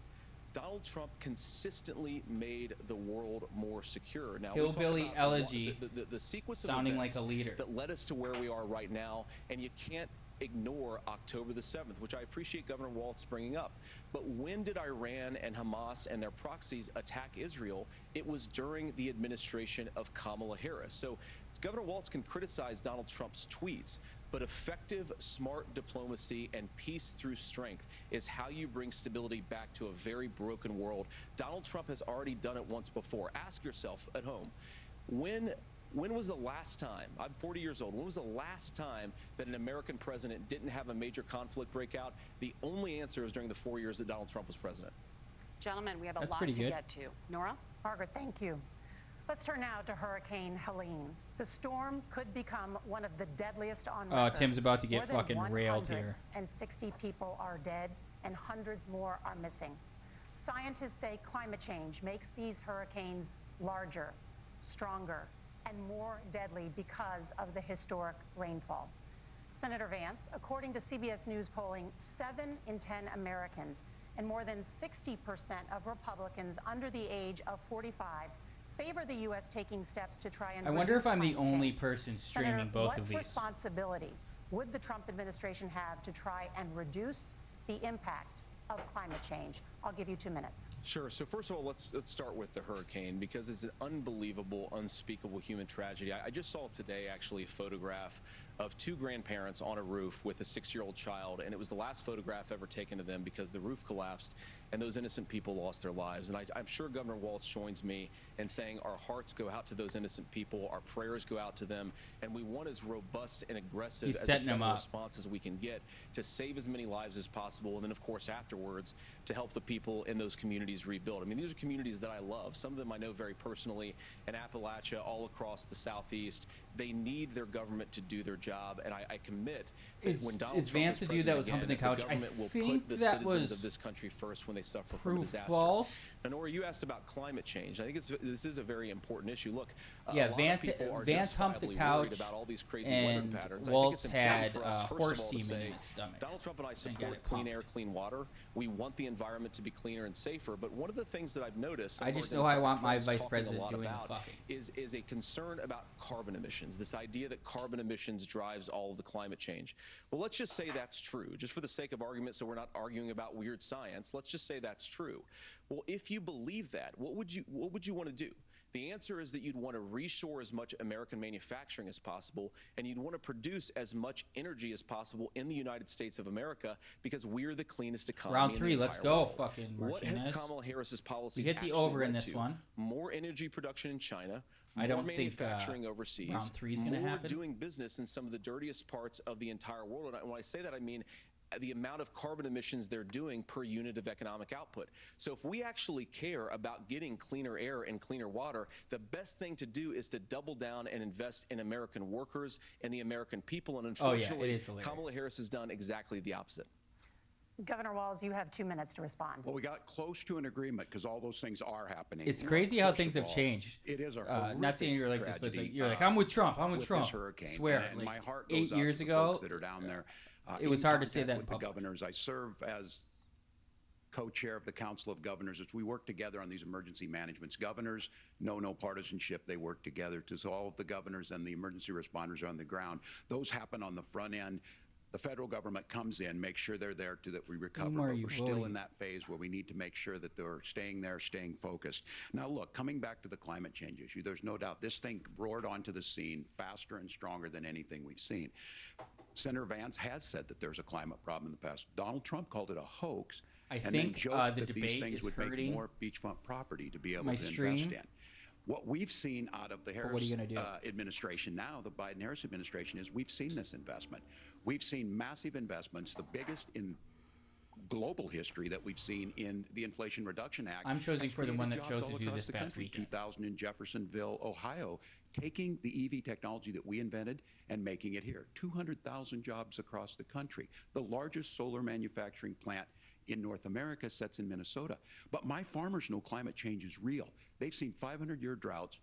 Speaker 5: Donald Trump consistently made the world more secure. Now,
Speaker 1: hillbilly elegy,
Speaker 5: the sequence of
Speaker 1: sounding
Speaker 5: events
Speaker 1: like a leader
Speaker 5: that led us to where we are right now, and you can't ignore October the 7th, which I appreciate Governor Walz bringing up. But when did Iran and Hamas and their proxies attack Israel? It was during the administration of Kamala Harris. So Governor Walz can criticize Donald Trump's tweets, but effective, smart diplomacy and peace through strength is how you bring stability back to a very broken world. Donald Trump has already done it once before. Ask yourself at home, when was the last time, I'm 40 years old, when was the last time that an American president didn't have a major conflict break out? The only answer is during the 4 years that Donald Trump was president.
Speaker 2: Gentlemen, we have a lot to get to. Nora?
Speaker 3: Margaret, thank you. Let's turn now to Hurricane Helene. The storm could become one of the deadliest on record.
Speaker 1: Oh, Tim's about to get fucking railed here.
Speaker 3: And 60 people are dead and hundreds more are missing. Scientists say climate change makes these hurricanes larger, stronger, and more deadly because of the historic rainfall. Senator Vance, according to CBS News polling, 7 in 10 Americans and more than 60% of Republicans under the age of 45 favor the U.S. taking steps to try and
Speaker 1: I wonder if I'm the
Speaker 3: climate
Speaker 1: only
Speaker 3: change.
Speaker 1: person streaming
Speaker 3: Senator,
Speaker 1: both of these.
Speaker 3: what responsibility would the Trump administration have to try and reduce the impact of climate change? I'll give you 2 minutes.
Speaker 5: Sure. So first of all, let's start with the hurricane, because it's an unbelievable, unspeakable human tragedy. I just saw today actually a photograph of 2 grandparents on a roof with a 6-year-old child, and it was the last photograph ever taken of them because the roof collapsed and those innocent people lost their lives. And I'm sure Governor Walz joins me in saying our hearts go out to those innocent people, our prayers go out to them, and we want as robust and aggressive as a federal response as we can get to save as many lives as possible, and then of course afterwards to help the people in those communities rebuild. I mean, these are communities that I love. Some of them I know very personally in Appalachia, all across the Southeast. They need their government to do their job, and I commit that when Donald Trump is president again,
Speaker 1: humping the
Speaker 5: the
Speaker 1: couch?
Speaker 5: government will put the citizens of this country first when they suffer from a disaster.
Speaker 1: False.
Speaker 5: And Nora, you asked about climate change. I think this is a very important issue. Look,
Speaker 1: yeah,
Speaker 5: a lot
Speaker 1: Vance,
Speaker 5: of people are
Speaker 1: Vance humped the couch
Speaker 5: about all these crazy weather patterns.
Speaker 1: Waltz
Speaker 5: I think it's important
Speaker 1: had
Speaker 5: for us, first of
Speaker 1: horse
Speaker 5: all, to
Speaker 1: semen
Speaker 5: say
Speaker 1: in his stomach.
Speaker 5: Donald Trump and I support clean air, clean water. We want the environment to be cleaner and safer. But one of the things that I've noticed,
Speaker 1: I just know I want my vice president doing the fucking,
Speaker 5: is a concern about carbon emissions. This idea that carbon emissions drives all of the climate change. Well, let's just say that's true, just for the sake of argument, so we're not arguing about weird science. Let's just say that's true. Well, if you believe that, what would you want to do? The answer is that you'd want to reshore as much American manufacturing as possible, and you'd want to produce as much energy as possible in the United States of America, because we're the cleanest economy
Speaker 1: Round 3,
Speaker 5: in the
Speaker 1: let's
Speaker 5: entire
Speaker 1: go,
Speaker 5: world.
Speaker 1: fucking
Speaker 5: What
Speaker 1: Martinez.
Speaker 5: have Kamala Harris's policies
Speaker 1: We hit the
Speaker 5: actually
Speaker 1: over in
Speaker 5: led
Speaker 1: this
Speaker 5: to?
Speaker 1: one.
Speaker 5: More energy production in China,
Speaker 1: I don't
Speaker 5: more
Speaker 1: think
Speaker 5: manufacturing overseas,
Speaker 1: round 3 is going to
Speaker 5: more
Speaker 1: happen.
Speaker 5: doing business in some of the dirtiest parts of the entire world. And when I say that, I mean the amount of carbon emissions they're doing per unit of economic output. So if we actually care about getting cleaner air and cleaner water, the best thing to do is to double down and invest in American workers and the American people. And unfortunately, Kamala Harris has done exactly the opposite.
Speaker 3: Governor Walz, you have 2 minutes to respond.
Speaker 4: Well, we got close to an agreement because all those things are happening.
Speaker 1: It's crazy how things have changed.
Speaker 4: It is a
Speaker 1: not saying you're like this,
Speaker 4: tragedy,
Speaker 1: but like, you're like, I'm with Trump. I'm with Trump.
Speaker 4: This hurricane.
Speaker 1: Swear,
Speaker 4: and
Speaker 1: like,
Speaker 4: my heart goes
Speaker 1: 8
Speaker 4: out
Speaker 1: years
Speaker 4: to the
Speaker 1: ago,
Speaker 4: folks that are down there.
Speaker 1: it was hard to say that in
Speaker 4: with the
Speaker 1: public.
Speaker 4: governors. I serve as co-chair of the Council of Governors as we work together on these emergency managements. Governors know no partisanship. They work together to all of the governors and the emergency responders are on the ground. Those happen on the front end. The federal government comes in, makes sure they're there to that we recover. But we're still in that phase where we need to make sure that they're staying there, staying focused. Now, look, coming back to the climate change issue, there's no doubt this thing roared onto the scene faster and stronger than anything we've seen. Senator Vance has said that there's a climate problem in the past. Donald Trump called it a hoax.
Speaker 1: I
Speaker 4: and
Speaker 1: think
Speaker 4: then joked
Speaker 1: the
Speaker 4: that these
Speaker 1: debate
Speaker 4: things
Speaker 1: is
Speaker 4: would make
Speaker 1: hurting
Speaker 4: more beachfront property to be able
Speaker 1: my
Speaker 4: to
Speaker 1: stream.
Speaker 4: invest in. What we've seen out of the
Speaker 1: But what are
Speaker 4: Harris
Speaker 1: you gonna do?
Speaker 4: administration now, the Biden-Harris administration, is we've seen this investment. We've seen massive investments, the biggest in global history that we've seen in the Inflation Reduction Act.
Speaker 1: I'm choosing
Speaker 4: has
Speaker 1: for the one
Speaker 4: created
Speaker 1: that
Speaker 4: jobs
Speaker 1: chose to
Speaker 4: all
Speaker 1: do
Speaker 4: across
Speaker 1: this
Speaker 4: the
Speaker 1: past
Speaker 4: country.
Speaker 1: weekend.
Speaker 4: 2000 in Jeffersonville, Ohio, taking the EV technology that we invented and making it here. 200,000 jobs across the country. The largest solar manufacturing plant in North America sits in Minnesota. But my farmers know climate change is real. They've seen 500-year droughts,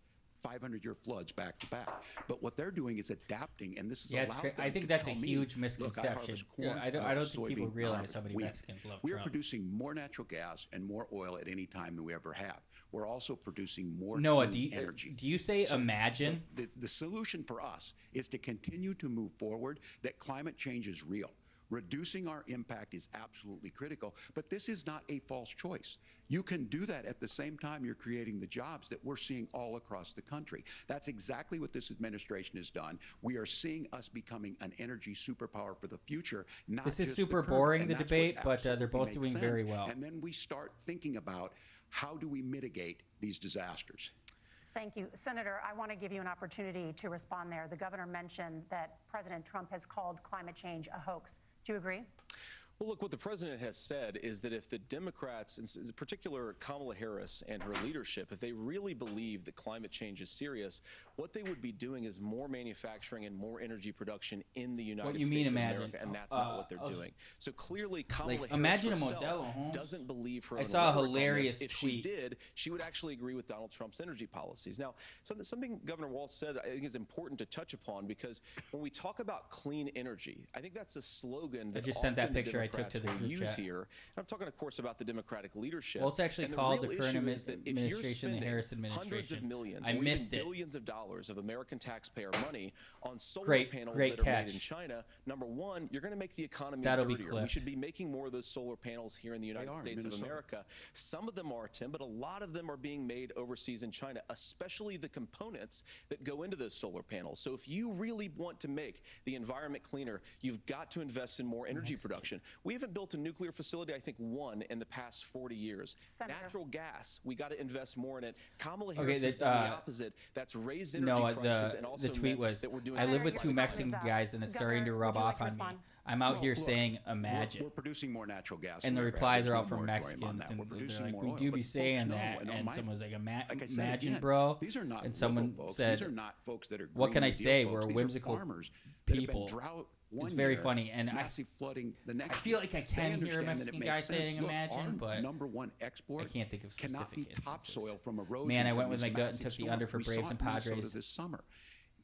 Speaker 4: 500-year floods back to back. But what they're doing is adapting, and this is allowed them
Speaker 1: I think
Speaker 4: to
Speaker 1: that's a
Speaker 4: tell me,
Speaker 1: huge
Speaker 4: "Look, I
Speaker 1: misconception.
Speaker 4: harvest corn,
Speaker 1: I don't think people
Speaker 4: soybean,
Speaker 1: realize how
Speaker 4: harvest
Speaker 1: many
Speaker 4: wheat."
Speaker 1: Mexicans love
Speaker 4: We are
Speaker 1: Trump.
Speaker 4: producing more natural gas and more oil at any time than we ever have. We're also producing more
Speaker 1: Noah,
Speaker 4: clean
Speaker 1: do you,
Speaker 4: energy.
Speaker 1: do you say
Speaker 4: So
Speaker 1: imagine?
Speaker 4: The solution for us is to continue to move forward, that climate change is real. Reducing our impact is absolutely critical, but this is not a false choice. You can do that at the same time you're creating the jobs that we're seeing all across the country. That's exactly what this administration has done. We are seeing us becoming an energy superpower for the future, not
Speaker 1: This is
Speaker 4: just the
Speaker 1: super
Speaker 4: current,
Speaker 1: boring,
Speaker 4: and
Speaker 1: the
Speaker 4: that's what
Speaker 1: debate, but they're
Speaker 4: absolutely
Speaker 1: both
Speaker 4: makes
Speaker 1: doing very well.
Speaker 4: And then we start thinking about how do we mitigate these disasters.
Speaker 3: Thank you. Senator, I want to give you an opportunity to respond there. The governor mentioned that President Trump has called climate change a hoax. Do you agree?
Speaker 5: Well, look, what the president has said is that if the Democrats, in particular Kamala Harris and her leadership, if they really believe that climate change is serious, what they would be doing is more manufacturing and more energy production in the United
Speaker 1: you mean
Speaker 5: States of
Speaker 1: imagine?
Speaker 5: America, and that's not what they're doing. So clearly, Kamala Harris
Speaker 1: imagine a
Speaker 5: herself
Speaker 1: Modelo, Holmes.
Speaker 5: doesn't believe her
Speaker 1: I
Speaker 5: own
Speaker 1: saw a
Speaker 5: rhetoric on
Speaker 1: hilarious
Speaker 5: this. If she
Speaker 1: tweet.
Speaker 5: did, she would actually agree with Donald Trump's energy policies. Now, something Governor Walz said I think is important to touch upon, because when we talk about clean energy, I think that's a slogan that
Speaker 1: I just sent that
Speaker 5: often the
Speaker 1: picture I took
Speaker 5: Democrats
Speaker 1: to the
Speaker 5: will
Speaker 1: group
Speaker 5: use
Speaker 1: chat.
Speaker 5: here. And I'm talking, of course, about the Democratic leadership.
Speaker 1: Well, it's actually
Speaker 5: And
Speaker 1: called
Speaker 5: real
Speaker 1: the current
Speaker 5: issue is that if you're
Speaker 1: administration, the
Speaker 5: spending
Speaker 1: Harris
Speaker 5: hundreds
Speaker 1: administration.
Speaker 5: of millions,
Speaker 1: I
Speaker 5: or even
Speaker 1: missed it.
Speaker 5: billions of dollars of American taxpayer money on solar
Speaker 1: Great
Speaker 5: panels that are
Speaker 1: catch.
Speaker 5: made in China, number one, you're going to make the economy
Speaker 1: That'll be
Speaker 5: dirtier. We
Speaker 1: clipped.
Speaker 5: should be making more of those solar panels here in the United
Speaker 4: are in
Speaker 5: States of
Speaker 4: Minnesota.
Speaker 5: America. Some of them are, Tim, but a lot of them are being made overseas in China, especially the components that go into those solar panels. So if you really want to make the environment cleaner, you've got to invest in more energy production. We haven't built a nuclear facility, I think, one in the past 40 years.
Speaker 3: Senator.
Speaker 5: Natural gas, we got to invest more in it. Kamala
Speaker 1: Okay,
Speaker 5: Harris has
Speaker 1: that,
Speaker 5: done the opposite. That's raised energy
Speaker 1: No,
Speaker 5: prices and also
Speaker 1: the tweet
Speaker 5: meant
Speaker 1: was,
Speaker 5: that we're doing
Speaker 1: I live with
Speaker 3: Senator,
Speaker 1: two
Speaker 3: your time
Speaker 1: Mexican
Speaker 3: is up.
Speaker 1: guys and it's starting to
Speaker 3: Governor,
Speaker 1: rub
Speaker 3: would you like
Speaker 1: off
Speaker 3: to
Speaker 1: on
Speaker 3: respond?
Speaker 1: me. I'm out
Speaker 4: Well,
Speaker 1: here
Speaker 4: look,
Speaker 1: saying imagine.
Speaker 4: We're producing more natural gas.
Speaker 1: And the
Speaker 4: than we ever
Speaker 1: replies
Speaker 4: had.
Speaker 1: are all
Speaker 4: There's no
Speaker 1: from
Speaker 4: moratorium on
Speaker 1: Mexicans,
Speaker 4: that.
Speaker 1: and
Speaker 4: We're
Speaker 1: they're
Speaker 4: producing
Speaker 1: like,
Speaker 4: more
Speaker 1: we
Speaker 4: oil.
Speaker 1: do
Speaker 4: But
Speaker 1: be
Speaker 4: folks
Speaker 1: saying
Speaker 4: know,
Speaker 1: that, and
Speaker 4: my-
Speaker 1: someone was like,
Speaker 4: like I said
Speaker 1: imagine,
Speaker 4: again,
Speaker 1: bro.
Speaker 4: These are not
Speaker 1: And someone
Speaker 4: liberal folks.
Speaker 1: said,
Speaker 4: These are not folks that are
Speaker 1: what can
Speaker 4: Green
Speaker 1: I
Speaker 4: New Deal
Speaker 1: say?
Speaker 4: folks.
Speaker 1: We're
Speaker 4: These are
Speaker 1: whimsical
Speaker 4: farmers that have been
Speaker 1: people.
Speaker 4: drought one
Speaker 1: It's very
Speaker 4: year,
Speaker 1: funny, and
Speaker 4: massive flooding the next
Speaker 1: I feel
Speaker 4: year.
Speaker 1: like I
Speaker 4: They
Speaker 1: can hear a
Speaker 4: understand that it
Speaker 1: Mexican
Speaker 4: makes
Speaker 1: guy
Speaker 4: sense.
Speaker 1: saying
Speaker 4: Look,
Speaker 1: imagine,
Speaker 4: our
Speaker 1: but
Speaker 4: number one export
Speaker 1: I can't think of
Speaker 4: cannot be
Speaker 1: specific
Speaker 4: topsoil
Speaker 1: instances.
Speaker 4: from erosion.
Speaker 1: Man, I
Speaker 4: from
Speaker 1: went with
Speaker 4: this
Speaker 1: my gut and
Speaker 4: massive
Speaker 1: took the
Speaker 4: storm.
Speaker 1: under for
Speaker 4: We
Speaker 1: Braves
Speaker 4: saw
Speaker 1: and
Speaker 4: it in Minnesota
Speaker 1: Padres.
Speaker 4: this summer.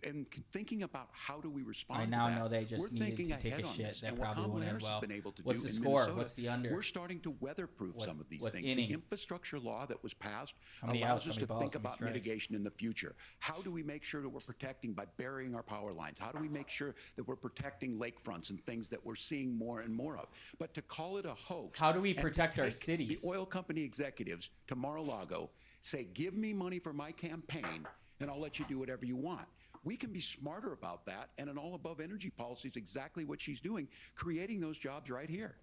Speaker 4: And thinking about how do we respond
Speaker 1: I
Speaker 4: to
Speaker 1: now
Speaker 4: that,
Speaker 1: know they just
Speaker 4: we're
Speaker 1: needed
Speaker 4: thinking
Speaker 1: to take
Speaker 4: ahead
Speaker 1: a
Speaker 4: on
Speaker 1: shit.
Speaker 4: this.
Speaker 1: That
Speaker 4: And what
Speaker 1: probably
Speaker 4: Kamala
Speaker 1: won't end
Speaker 4: Harris has
Speaker 1: well.
Speaker 4: been able to
Speaker 1: What's
Speaker 4: do
Speaker 1: the
Speaker 4: in
Speaker 1: score?
Speaker 4: Minnesota,
Speaker 1: What's the under?
Speaker 4: we're starting to weatherproof some of these
Speaker 1: what
Speaker 4: things.
Speaker 1: inning?
Speaker 4: The infrastructure law that was passed
Speaker 1: How many
Speaker 4: allows
Speaker 1: outs, how
Speaker 4: us
Speaker 1: many
Speaker 4: to
Speaker 1: balls,
Speaker 4: think
Speaker 1: how many
Speaker 4: about
Speaker 1: strikes?
Speaker 4: mitigation in the future. How do we make sure that we're protecting by burying our power lines? How do we make sure that we're protecting lakefronts and things that we're seeing more and more of? But to call it a hoax.
Speaker 1: How do we
Speaker 4: and to
Speaker 1: protect our
Speaker 4: take
Speaker 1: cities?
Speaker 4: The oil company executives to Mar-a-Lago say, give me money for my campaign and I'll let you do whatever you want. We can be smarter about that, and an all-above energy policy is exactly what she's doing, creating those jobs right here.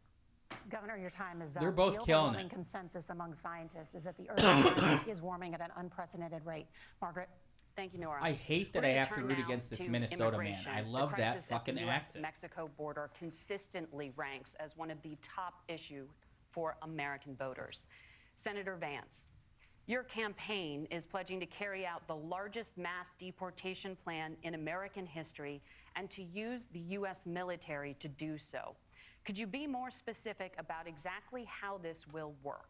Speaker 3: Governor, your time is up.
Speaker 1: They're both
Speaker 3: the
Speaker 1: killing
Speaker 3: overwhelming
Speaker 1: it.
Speaker 3: consensus among scientists is that the Earth is warming at an unprecedented rate. Margaret?
Speaker 2: Thank you, Nora.
Speaker 1: I hate that
Speaker 2: We're
Speaker 1: I
Speaker 2: gonna
Speaker 1: have to
Speaker 2: turn
Speaker 1: root
Speaker 2: now
Speaker 1: against this
Speaker 2: to
Speaker 1: Minnesota man.
Speaker 2: immigration.
Speaker 1: I
Speaker 2: The
Speaker 1: love that
Speaker 2: crisis at
Speaker 1: fucking
Speaker 2: the
Speaker 1: accent.
Speaker 2: US-Mexico border consistently ranks as one of the top issue for American voters. Senator Vance, your campaign is pledging to carry out the largest mass deportation plan in American history and to use the U.S. military to do so. Could you be more specific about exactly how this will work?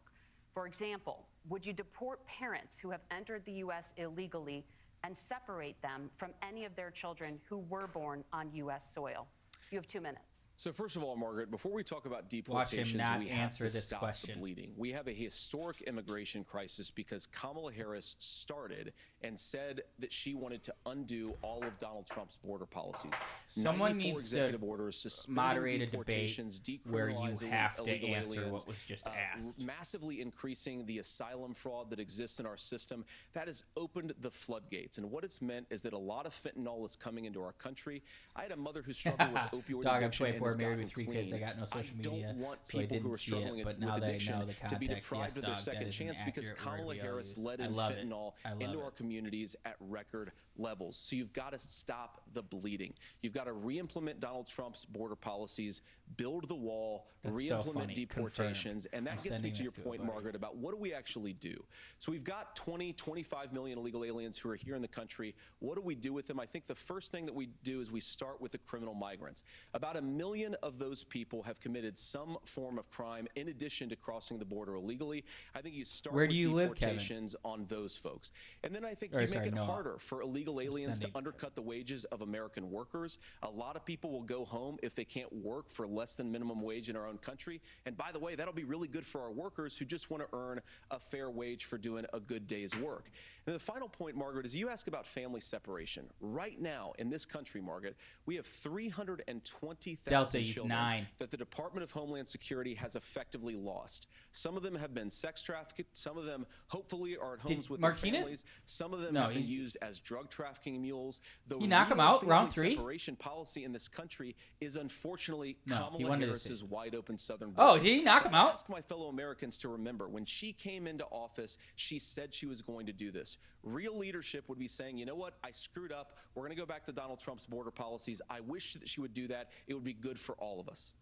Speaker 2: For example, would you deport parents who have entered the U.S. illegally and separate them from any of their children who were born on U.S. soil? You have 2 minutes.
Speaker 5: So first of all, Margaret, before we talk about
Speaker 1: Watch him
Speaker 5: deportations,
Speaker 1: not
Speaker 5: we have
Speaker 1: answer
Speaker 5: to
Speaker 1: this
Speaker 5: stop
Speaker 1: question.
Speaker 5: the bleeding. We have a historic immigration crisis because Kamala Harris started and said that she wanted to undo all of Donald Trump's border policies.
Speaker 1: Someone
Speaker 5: 94
Speaker 1: needs
Speaker 5: executive
Speaker 1: to
Speaker 5: orders, suspending
Speaker 1: moderate a debate
Speaker 5: deportations,
Speaker 1: where you
Speaker 5: decriminalizing
Speaker 1: have to
Speaker 5: illegal
Speaker 1: answer
Speaker 5: aliens,
Speaker 1: what was just asked.
Speaker 5: massively increasing the asylum fraud that exists in our system. That has opened the floodgates. And what it's meant is that a lot of fentanyl is coming into our country. I had a mother who struggled with opioid
Speaker 1: Dog, I'm
Speaker 5: addiction and
Speaker 1: 24,
Speaker 5: has
Speaker 1: married
Speaker 5: gotten
Speaker 1: with 3
Speaker 5: clean.
Speaker 1: kids. I got no social media,
Speaker 5: I don't want
Speaker 1: so I
Speaker 5: people who
Speaker 1: didn't
Speaker 5: are
Speaker 1: see
Speaker 5: struggling
Speaker 1: it. But now
Speaker 5: with
Speaker 1: that I
Speaker 5: addiction
Speaker 1: know the
Speaker 5: to be
Speaker 1: context,
Speaker 5: deprived
Speaker 1: yes,
Speaker 5: of their
Speaker 1: dog, that
Speaker 5: second
Speaker 1: is an
Speaker 5: chance because
Speaker 1: accurate word
Speaker 5: Kamala
Speaker 1: we all
Speaker 5: Harris
Speaker 1: use.
Speaker 5: let
Speaker 1: I
Speaker 5: in
Speaker 1: love it.
Speaker 5: fentanyl
Speaker 1: I love
Speaker 5: into
Speaker 1: it.
Speaker 5: our communities at record levels. So you've got to stop the bleeding. You've got to re-implement Donald Trump's border policies, build the wall,
Speaker 1: That's so
Speaker 5: re-implement
Speaker 1: funny.
Speaker 5: deportations.
Speaker 1: Confirm.
Speaker 5: And that
Speaker 1: I'm
Speaker 5: gets me
Speaker 1: sending
Speaker 5: to your
Speaker 1: this to a
Speaker 5: point,
Speaker 1: buddy.
Speaker 5: Margaret, about what do we actually do? So we've got 25 million illegal aliens who are here in the country. What do we do with them? I think the first thing that we do is we start with the criminal migrants. About 1 million of those people have committed some form of crime in addition to crossing the border illegally. I think you start
Speaker 1: Where
Speaker 5: with
Speaker 1: do you live, Kevin?
Speaker 5: deportations on those folks. And then I think
Speaker 1: Or,
Speaker 5: you
Speaker 1: sorry,
Speaker 5: make it
Speaker 1: Noah.
Speaker 5: harder for illegal aliens to
Speaker 1: sending-
Speaker 5: undercut the wages of American workers. A lot of people will go home if they can't work for less than minimum wage in our own country. And by the way, that'll be really good for our workers who just want to earn a fair wage for doing a good day's work. And the final point, Margaret, is you ask about family separation. Right now in this country, Margaret, we have 320,000
Speaker 1: Delta, he's
Speaker 5: children
Speaker 1: 9.
Speaker 5: that the Department of Homeland Security has effectively lost. Some of them have been sex trafficked. Some of them hopefully are at homes with
Speaker 1: Martinez?
Speaker 5: their families. Some of them
Speaker 1: No,
Speaker 5: have been
Speaker 1: he's-
Speaker 5: used as drug trafficking mules. The
Speaker 1: He knock him
Speaker 5: real
Speaker 1: out,
Speaker 5: family
Speaker 1: round 3?
Speaker 5: separation policy in this country is unfortunately
Speaker 1: No, he
Speaker 5: Kamala
Speaker 1: wanted to
Speaker 5: Harris's
Speaker 1: say-
Speaker 5: wide open southern
Speaker 1: Oh,
Speaker 5: border.
Speaker 1: did he knock him
Speaker 5: I
Speaker 1: out?
Speaker 5: ask my fellow Americans to remember when she came into office, she said she was going to do this. Real leadership would be saying, you know what, I screwed up. We're going to go back to Donald Trump's border policies. I wish that she would do that. It would be good for all of us.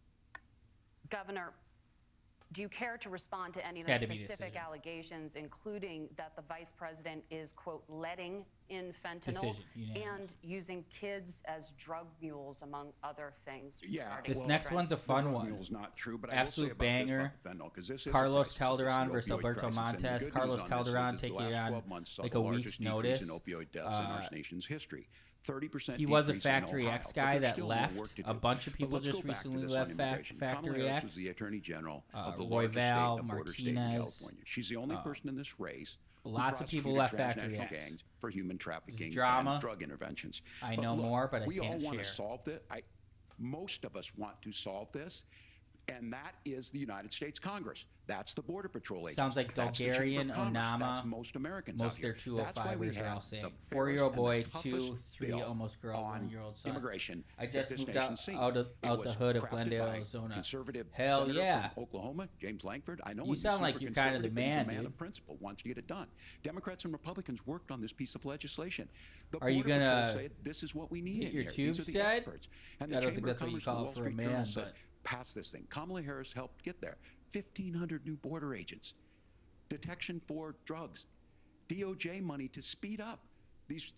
Speaker 2: Governor, do you care to respond to any of the
Speaker 1: Had to be
Speaker 2: specific
Speaker 1: decision.
Speaker 2: allegations, including that the vice president is, quote, letting in fentanyl
Speaker 1: Decision, unanimous.
Speaker 2: and using kids as drug mules, among other things?
Speaker 4: Yeah,
Speaker 2: regarding
Speaker 1: This
Speaker 4: well,
Speaker 1: next
Speaker 2: children?
Speaker 1: one's a fun
Speaker 4: The drug
Speaker 1: one.
Speaker 4: mule's not true, but
Speaker 1: Absolute
Speaker 4: I will say about
Speaker 1: banger.
Speaker 4: this about the fentanyl, 'cause this is a
Speaker 1: Carlos
Speaker 4: crisis. It's
Speaker 1: Calderon
Speaker 4: the
Speaker 1: versus
Speaker 4: opioid
Speaker 1: Alberto
Speaker 4: crisis, and the
Speaker 1: Montes.
Speaker 4: good news
Speaker 1: Carlos
Speaker 4: on this
Speaker 1: Calderon
Speaker 4: is the
Speaker 1: taking it
Speaker 4: last
Speaker 1: on
Speaker 4: 12 months saw
Speaker 1: like
Speaker 4: the
Speaker 1: a
Speaker 4: largest
Speaker 1: week's
Speaker 4: decrease
Speaker 1: notice.
Speaker 4: in opioid deaths in our nation's history. 30%
Speaker 1: He was a
Speaker 4: decrease in
Speaker 1: Factory
Speaker 4: Ohio,
Speaker 1: X
Speaker 4: but
Speaker 1: guy
Speaker 4: there's
Speaker 1: that
Speaker 4: still more
Speaker 1: left.
Speaker 4: work to
Speaker 1: A
Speaker 4: do.
Speaker 1: bunch of
Speaker 4: But
Speaker 1: people
Speaker 4: let's
Speaker 1: just
Speaker 4: go back to
Speaker 1: recently
Speaker 4: this on
Speaker 1: left
Speaker 4: immigration.
Speaker 1: Factory
Speaker 4: Kamala Harris
Speaker 1: X.
Speaker 4: was the Attorney General of the
Speaker 1: Royval,
Speaker 4: largest state, the border state in
Speaker 1: Martinez.
Speaker 4: California. She's the only person in this race who
Speaker 1: Lots of people
Speaker 4: prosecuted
Speaker 1: left Factory
Speaker 4: transnational
Speaker 1: X.
Speaker 4: gangs for human trafficking
Speaker 1: drama.
Speaker 4: and drug interventions.
Speaker 1: I know
Speaker 4: look,
Speaker 1: more, but I
Speaker 4: we all
Speaker 1: can't
Speaker 4: want to
Speaker 1: share.
Speaker 4: solve this. Most of us want to solve this, and that is the United States Congress. That's the Border Patrol agents.
Speaker 1: Sounds like
Speaker 4: That's the Chamber of
Speaker 1: Bulgarian,
Speaker 4: Commerce.
Speaker 1: Onama.
Speaker 4: That's most Americans
Speaker 1: Most
Speaker 4: out
Speaker 1: of
Speaker 4: here.
Speaker 1: their
Speaker 4: That's why we
Speaker 1: 205ers are all
Speaker 4: have
Speaker 1: saying.
Speaker 4: the
Speaker 1: 4-year-old
Speaker 4: fairest
Speaker 1: boy,
Speaker 4: and the toughest
Speaker 1: 2, 3
Speaker 4: bill
Speaker 1: almost girl,
Speaker 4: on
Speaker 1: 1-year-old son.
Speaker 4: immigration
Speaker 1: I
Speaker 4: that
Speaker 1: just
Speaker 4: this
Speaker 1: moved
Speaker 4: nation's seen.
Speaker 1: out
Speaker 4: It
Speaker 1: the
Speaker 4: was
Speaker 1: hood of
Speaker 4: crafted
Speaker 1: Glendale,
Speaker 4: by
Speaker 1: Arizona.
Speaker 4: Conservative
Speaker 1: Hell
Speaker 4: senator
Speaker 1: yeah.
Speaker 4: from Oklahoma, James Lankford. I know
Speaker 1: You
Speaker 4: he's
Speaker 1: sound like
Speaker 4: super
Speaker 1: you're kind of the
Speaker 4: conservative, but he's
Speaker 1: man,
Speaker 4: a man
Speaker 1: dude.
Speaker 4: of principle, wants to get it done. Democrats and Republicans worked on this piece of legislation. The
Speaker 1: Are you
Speaker 4: Border Patrol
Speaker 1: gonna
Speaker 4: said this is what we need
Speaker 1: get
Speaker 4: in
Speaker 1: your
Speaker 4: here.
Speaker 1: tubes
Speaker 4: These are the
Speaker 1: tied?
Speaker 4: experts. And the
Speaker 1: I don't think
Speaker 4: Chamber of
Speaker 1: that's what you
Speaker 4: Commerce and the
Speaker 1: call
Speaker 4: Wall
Speaker 1: it for a
Speaker 4: Street Journal
Speaker 1: man,
Speaker 4: said,
Speaker 1: but-
Speaker 4: pass this thing. Kamala Harris helped get there. 1,500 new border agents. Detection for drugs. DOJ money to speed up these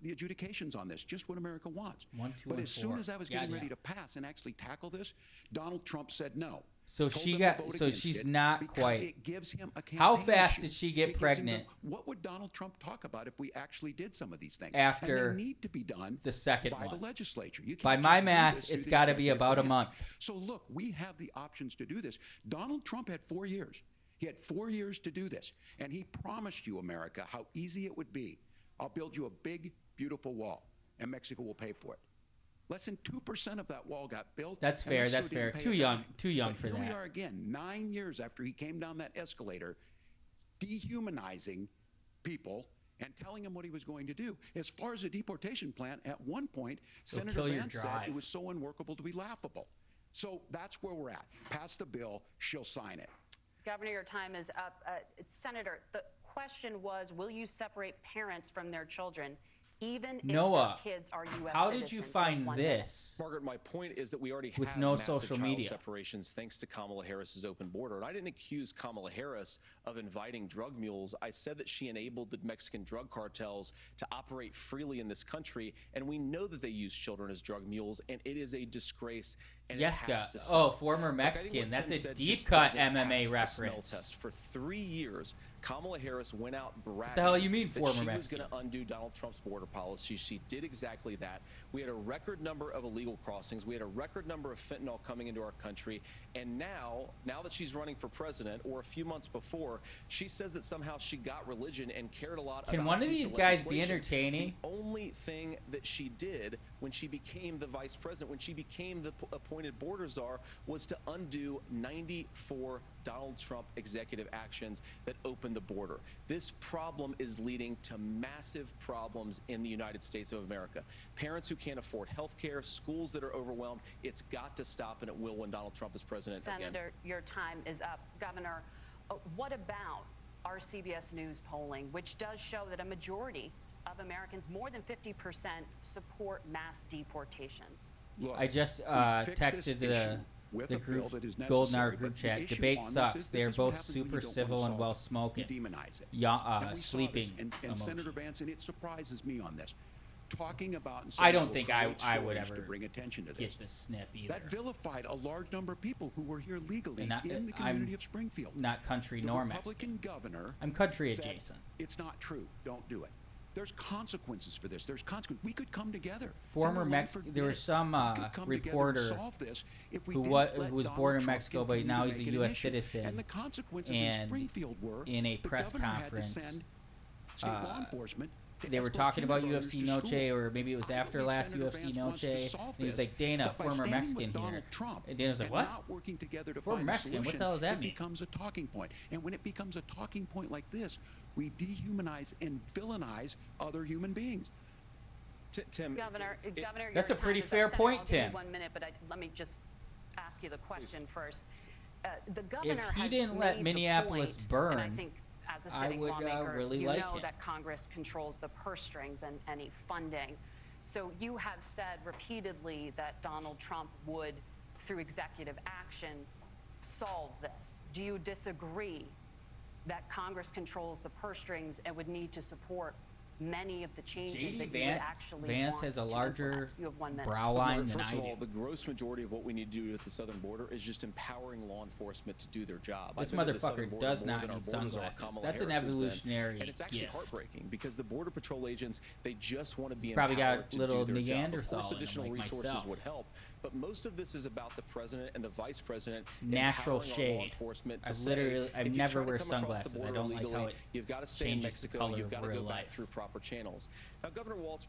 Speaker 4: the adjudications on this, just what America wants.
Speaker 1: 1, 2,
Speaker 4: but
Speaker 1: and
Speaker 4: as soon
Speaker 1: 4.
Speaker 4: as I was
Speaker 1: Yeah,
Speaker 4: getting
Speaker 1: yeah.
Speaker 4: ready to pass and actually tackle this, Donald Trump said no.
Speaker 1: So
Speaker 4: Told
Speaker 1: she
Speaker 4: them
Speaker 1: got-
Speaker 4: to vote
Speaker 1: so
Speaker 4: against
Speaker 1: she's
Speaker 4: it
Speaker 1: not
Speaker 4: because
Speaker 1: quite-
Speaker 4: It gives him a campaign
Speaker 1: How fast
Speaker 4: issue.
Speaker 1: did she get
Speaker 4: It gives him the-
Speaker 1: pregnant?
Speaker 4: what would Donald Trump talk about if we actually did some of these things?
Speaker 1: After
Speaker 4: and they need to be done
Speaker 1: the second
Speaker 4: by
Speaker 1: one?
Speaker 4: the legislature. You
Speaker 1: By
Speaker 4: can't
Speaker 1: my
Speaker 4: just do
Speaker 1: math,
Speaker 4: this through
Speaker 1: it's
Speaker 4: the
Speaker 1: gotta be
Speaker 4: executive
Speaker 1: about a
Speaker 4: branch.
Speaker 1: month.
Speaker 4: So look, we have the options to do this. Donald Trump had 4 years. He had 4 years to do this, and he promised you, America, how easy it would be. I'll build you a big, beautiful wall, and Mexico will pay for it. Less than 2% of that wall got built.
Speaker 1: That's
Speaker 4: and
Speaker 1: fair,
Speaker 4: Mexico
Speaker 1: that's
Speaker 4: didn't
Speaker 1: fair.
Speaker 4: pay
Speaker 1: Too
Speaker 4: a
Speaker 1: young-
Speaker 4: dime.
Speaker 1: too young
Speaker 4: But
Speaker 1: for
Speaker 4: here
Speaker 1: that.
Speaker 4: we are again, 9 years after he came down that escalator, dehumanizing people and telling them what he was going to do. As far as the deportation plan, at one point, Senator
Speaker 1: kill your
Speaker 4: Vance said
Speaker 1: drive.
Speaker 4: it was so unworkable to be laughable. So that's where we're at. Pass the bill, she'll sign it.
Speaker 2: Governor, your time is up. Senator, the question was, will you separate parents from their children, even
Speaker 1: Noah,
Speaker 2: if their kids are U.S.
Speaker 1: how
Speaker 2: citizens?
Speaker 1: did you find
Speaker 2: 1 minute.
Speaker 1: this?
Speaker 5: Margaret, my point is that we already
Speaker 1: With
Speaker 5: have
Speaker 1: no
Speaker 5: massive
Speaker 1: social
Speaker 5: child
Speaker 1: media.
Speaker 5: separations thanks to Kamala Harris's open border. And I didn't accuse Kamala Harris of inviting drug mules. I said that she enabled the Mexican drug cartels to operate freely in this country. And we know that they use children as drug mules, and it is a disgrace. And it has to stop.
Speaker 1: Oh, former
Speaker 5: Look, I think
Speaker 1: Mexican.
Speaker 5: what
Speaker 1: That's
Speaker 5: Tim
Speaker 1: a
Speaker 5: said
Speaker 1: deep
Speaker 5: just
Speaker 1: cut
Speaker 5: doesn't
Speaker 1: MMA
Speaker 5: pass the smell
Speaker 1: reference.
Speaker 5: test. For 3 years, Kamala Harris went out bragging
Speaker 1: the hell you mean,
Speaker 5: that
Speaker 1: former
Speaker 5: she was
Speaker 1: Mexican?
Speaker 5: going to undo Donald Trump's border policy. She did exactly that. We had a record number of illegal crossings. We had a record number of fentanyl coming into our country. And now that she's running for president, or a few months before, she says that somehow she got religion and cared a lot about
Speaker 1: Can one of
Speaker 5: a piece
Speaker 1: these guys be
Speaker 5: legislation.
Speaker 1: entertaining?
Speaker 5: The only thing that she did when she became the vice president, when she became the appointed border czar, was to undo 94 Donald Trump executive actions that opened the border. This problem is leading to massive problems in the United States of America. Parents who can't afford health care, schools that are overwhelmed. It's got to stop, and it will when Donald Trump is president again.
Speaker 2: Senator, your time is up. Governor, what about our CBS News polling, which does show that a majority of Americans, more than 50%, support mass deportations?
Speaker 4: Look,
Speaker 1: I just
Speaker 4: we fixed this
Speaker 1: texted
Speaker 4: issue with
Speaker 1: the
Speaker 4: a bill
Speaker 1: group,
Speaker 4: that is
Speaker 1: Golden Hour
Speaker 4: necessary,
Speaker 1: group
Speaker 4: but the
Speaker 1: chat.
Speaker 4: issue
Speaker 1: Debate
Speaker 4: on this
Speaker 1: sucks.
Speaker 4: is
Speaker 1: They
Speaker 4: this
Speaker 1: are
Speaker 4: is what
Speaker 1: both
Speaker 4: happens when you
Speaker 1: super
Speaker 4: don't wanna
Speaker 1: civil and
Speaker 4: solve
Speaker 1: well
Speaker 4: it.
Speaker 1: smoking.
Speaker 4: You demonize it.
Speaker 1: Yeah,
Speaker 4: And we saw
Speaker 1: sleeping
Speaker 4: this, and
Speaker 1: emoji.
Speaker 4: Senator Vance, and it surprises me on this, talking about and
Speaker 1: I
Speaker 4: saying,
Speaker 1: don't
Speaker 4: "We'll
Speaker 1: think
Speaker 4: create
Speaker 1: I would
Speaker 4: stories
Speaker 1: ever
Speaker 4: to bring attention to this."
Speaker 1: get the snip either.
Speaker 4: That vilified a large number of people who were here legally
Speaker 1: And
Speaker 4: in the community of Springfield.
Speaker 1: Not country
Speaker 4: The
Speaker 1: nor
Speaker 4: Republican
Speaker 1: Mexican.
Speaker 4: governor
Speaker 1: I'm country
Speaker 4: said,
Speaker 1: adjacent.
Speaker 4: it's not true. Don't do it. There's consequences for this. There's consequences. We could come together.
Speaker 1: Former
Speaker 4: Senator
Speaker 1: Mexican.
Speaker 4: Langford
Speaker 1: There
Speaker 4: did
Speaker 1: was
Speaker 4: it.
Speaker 1: some
Speaker 4: We could come together and
Speaker 1: reporter
Speaker 4: solve this if we
Speaker 1: who
Speaker 4: didn't
Speaker 1: was
Speaker 4: let
Speaker 1: born
Speaker 4: Donald
Speaker 1: in
Speaker 4: Trump
Speaker 1: Mexico, but
Speaker 4: continue
Speaker 1: now
Speaker 4: to
Speaker 1: he's a
Speaker 4: make it an
Speaker 1: U.S.
Speaker 4: issue.
Speaker 1: citizen.
Speaker 4: And the consequences in
Speaker 1: And
Speaker 4: Springfield were
Speaker 1: in a
Speaker 4: the
Speaker 1: press
Speaker 4: governor
Speaker 1: conference,
Speaker 4: had to send state law enforcement to
Speaker 1: they were
Speaker 4: escort
Speaker 1: talking about
Speaker 4: kindergartners
Speaker 1: UFC
Speaker 4: to
Speaker 1: Noche,
Speaker 4: school.
Speaker 1: or maybe it was
Speaker 4: I
Speaker 1: after
Speaker 4: believe
Speaker 1: last
Speaker 4: Senator
Speaker 1: UFC
Speaker 4: Vance wants to
Speaker 1: Noche.
Speaker 4: solve
Speaker 1: And he was
Speaker 4: this,
Speaker 1: like, Dana,
Speaker 4: but by
Speaker 1: former
Speaker 4: standing
Speaker 1: Mexican
Speaker 4: with Donald
Speaker 1: here.
Speaker 4: Trump
Speaker 1: And Dana's like,
Speaker 4: and
Speaker 1: what?
Speaker 4: not working together to
Speaker 1: Former
Speaker 4: find
Speaker 1: Mexican?
Speaker 4: a
Speaker 1: What
Speaker 4: solution,
Speaker 1: the hell does that
Speaker 4: it
Speaker 1: mean?
Speaker 4: becomes a talking point. And when it becomes a talking point like this, we dehumanize and villainize other human beings.
Speaker 5: Tim,
Speaker 2: Governor, Governor,
Speaker 1: That's
Speaker 2: your
Speaker 1: a pretty
Speaker 2: time is up.
Speaker 1: fair
Speaker 2: Senator,
Speaker 1: point,
Speaker 2: I'll give you
Speaker 1: Tim.
Speaker 2: 1 minute, but let me just ask you the question first. The governor
Speaker 1: If he
Speaker 2: has
Speaker 1: didn't let
Speaker 2: made the
Speaker 1: Minneapolis
Speaker 2: point,
Speaker 1: burn,
Speaker 2: and I think as a
Speaker 1: I
Speaker 2: sitting
Speaker 1: would,
Speaker 2: lawmaker,
Speaker 1: really
Speaker 2: you
Speaker 1: like
Speaker 2: know
Speaker 1: him.
Speaker 2: that Congress controls the purse strings and any funding. So you have said repeatedly that Donald Trump would, through executive action, solve this. Do you disagree that Congress controls the purse strings and would need to support many of the changes
Speaker 1: JD
Speaker 2: that you would actually
Speaker 1: Vance
Speaker 2: want
Speaker 1: has a
Speaker 2: to
Speaker 1: larger
Speaker 2: implement? You have 1 minute.
Speaker 1: brow line than
Speaker 5: First
Speaker 1: I
Speaker 5: of all,
Speaker 1: do.
Speaker 5: the gross majority of what we need to do at the southern border is just empowering law enforcement to do their job.
Speaker 1: This
Speaker 5: I've been to the southern
Speaker 1: motherfucker
Speaker 5: border
Speaker 1: does
Speaker 5: more
Speaker 1: not
Speaker 5: than our
Speaker 1: need
Speaker 5: border czar,
Speaker 1: sunglasses.
Speaker 5: Kamala
Speaker 1: That's an
Speaker 5: Harris has been.
Speaker 1: evolutionary
Speaker 5: And it's actually
Speaker 1: gift.
Speaker 5: heartbreaking because the Border Patrol agents, they just want to be
Speaker 1: He's probably got
Speaker 5: empowered to
Speaker 1: little
Speaker 5: do their job. Of
Speaker 1: Neanderthal
Speaker 5: course,
Speaker 1: in him,
Speaker 5: additional
Speaker 1: like
Speaker 5: resources
Speaker 1: myself.
Speaker 5: would help, but most of this is about the president and the vice president
Speaker 1: Natural
Speaker 5: empowering our
Speaker 1: shade.
Speaker 5: law enforcement to
Speaker 1: I've
Speaker 5: say,
Speaker 1: literally- I've
Speaker 5: if you
Speaker 1: never
Speaker 5: try to
Speaker 1: wear
Speaker 5: come across the
Speaker 1: sunglasses. I
Speaker 5: border
Speaker 1: don't like how
Speaker 5: illegally,
Speaker 1: it
Speaker 5: you've got to stay in
Speaker 1: changes the
Speaker 5: Mexico.
Speaker 1: color
Speaker 5: You've
Speaker 1: of
Speaker 5: got to
Speaker 1: real
Speaker 5: go back
Speaker 1: life.
Speaker 5: through proper channels. Now, Governor Walz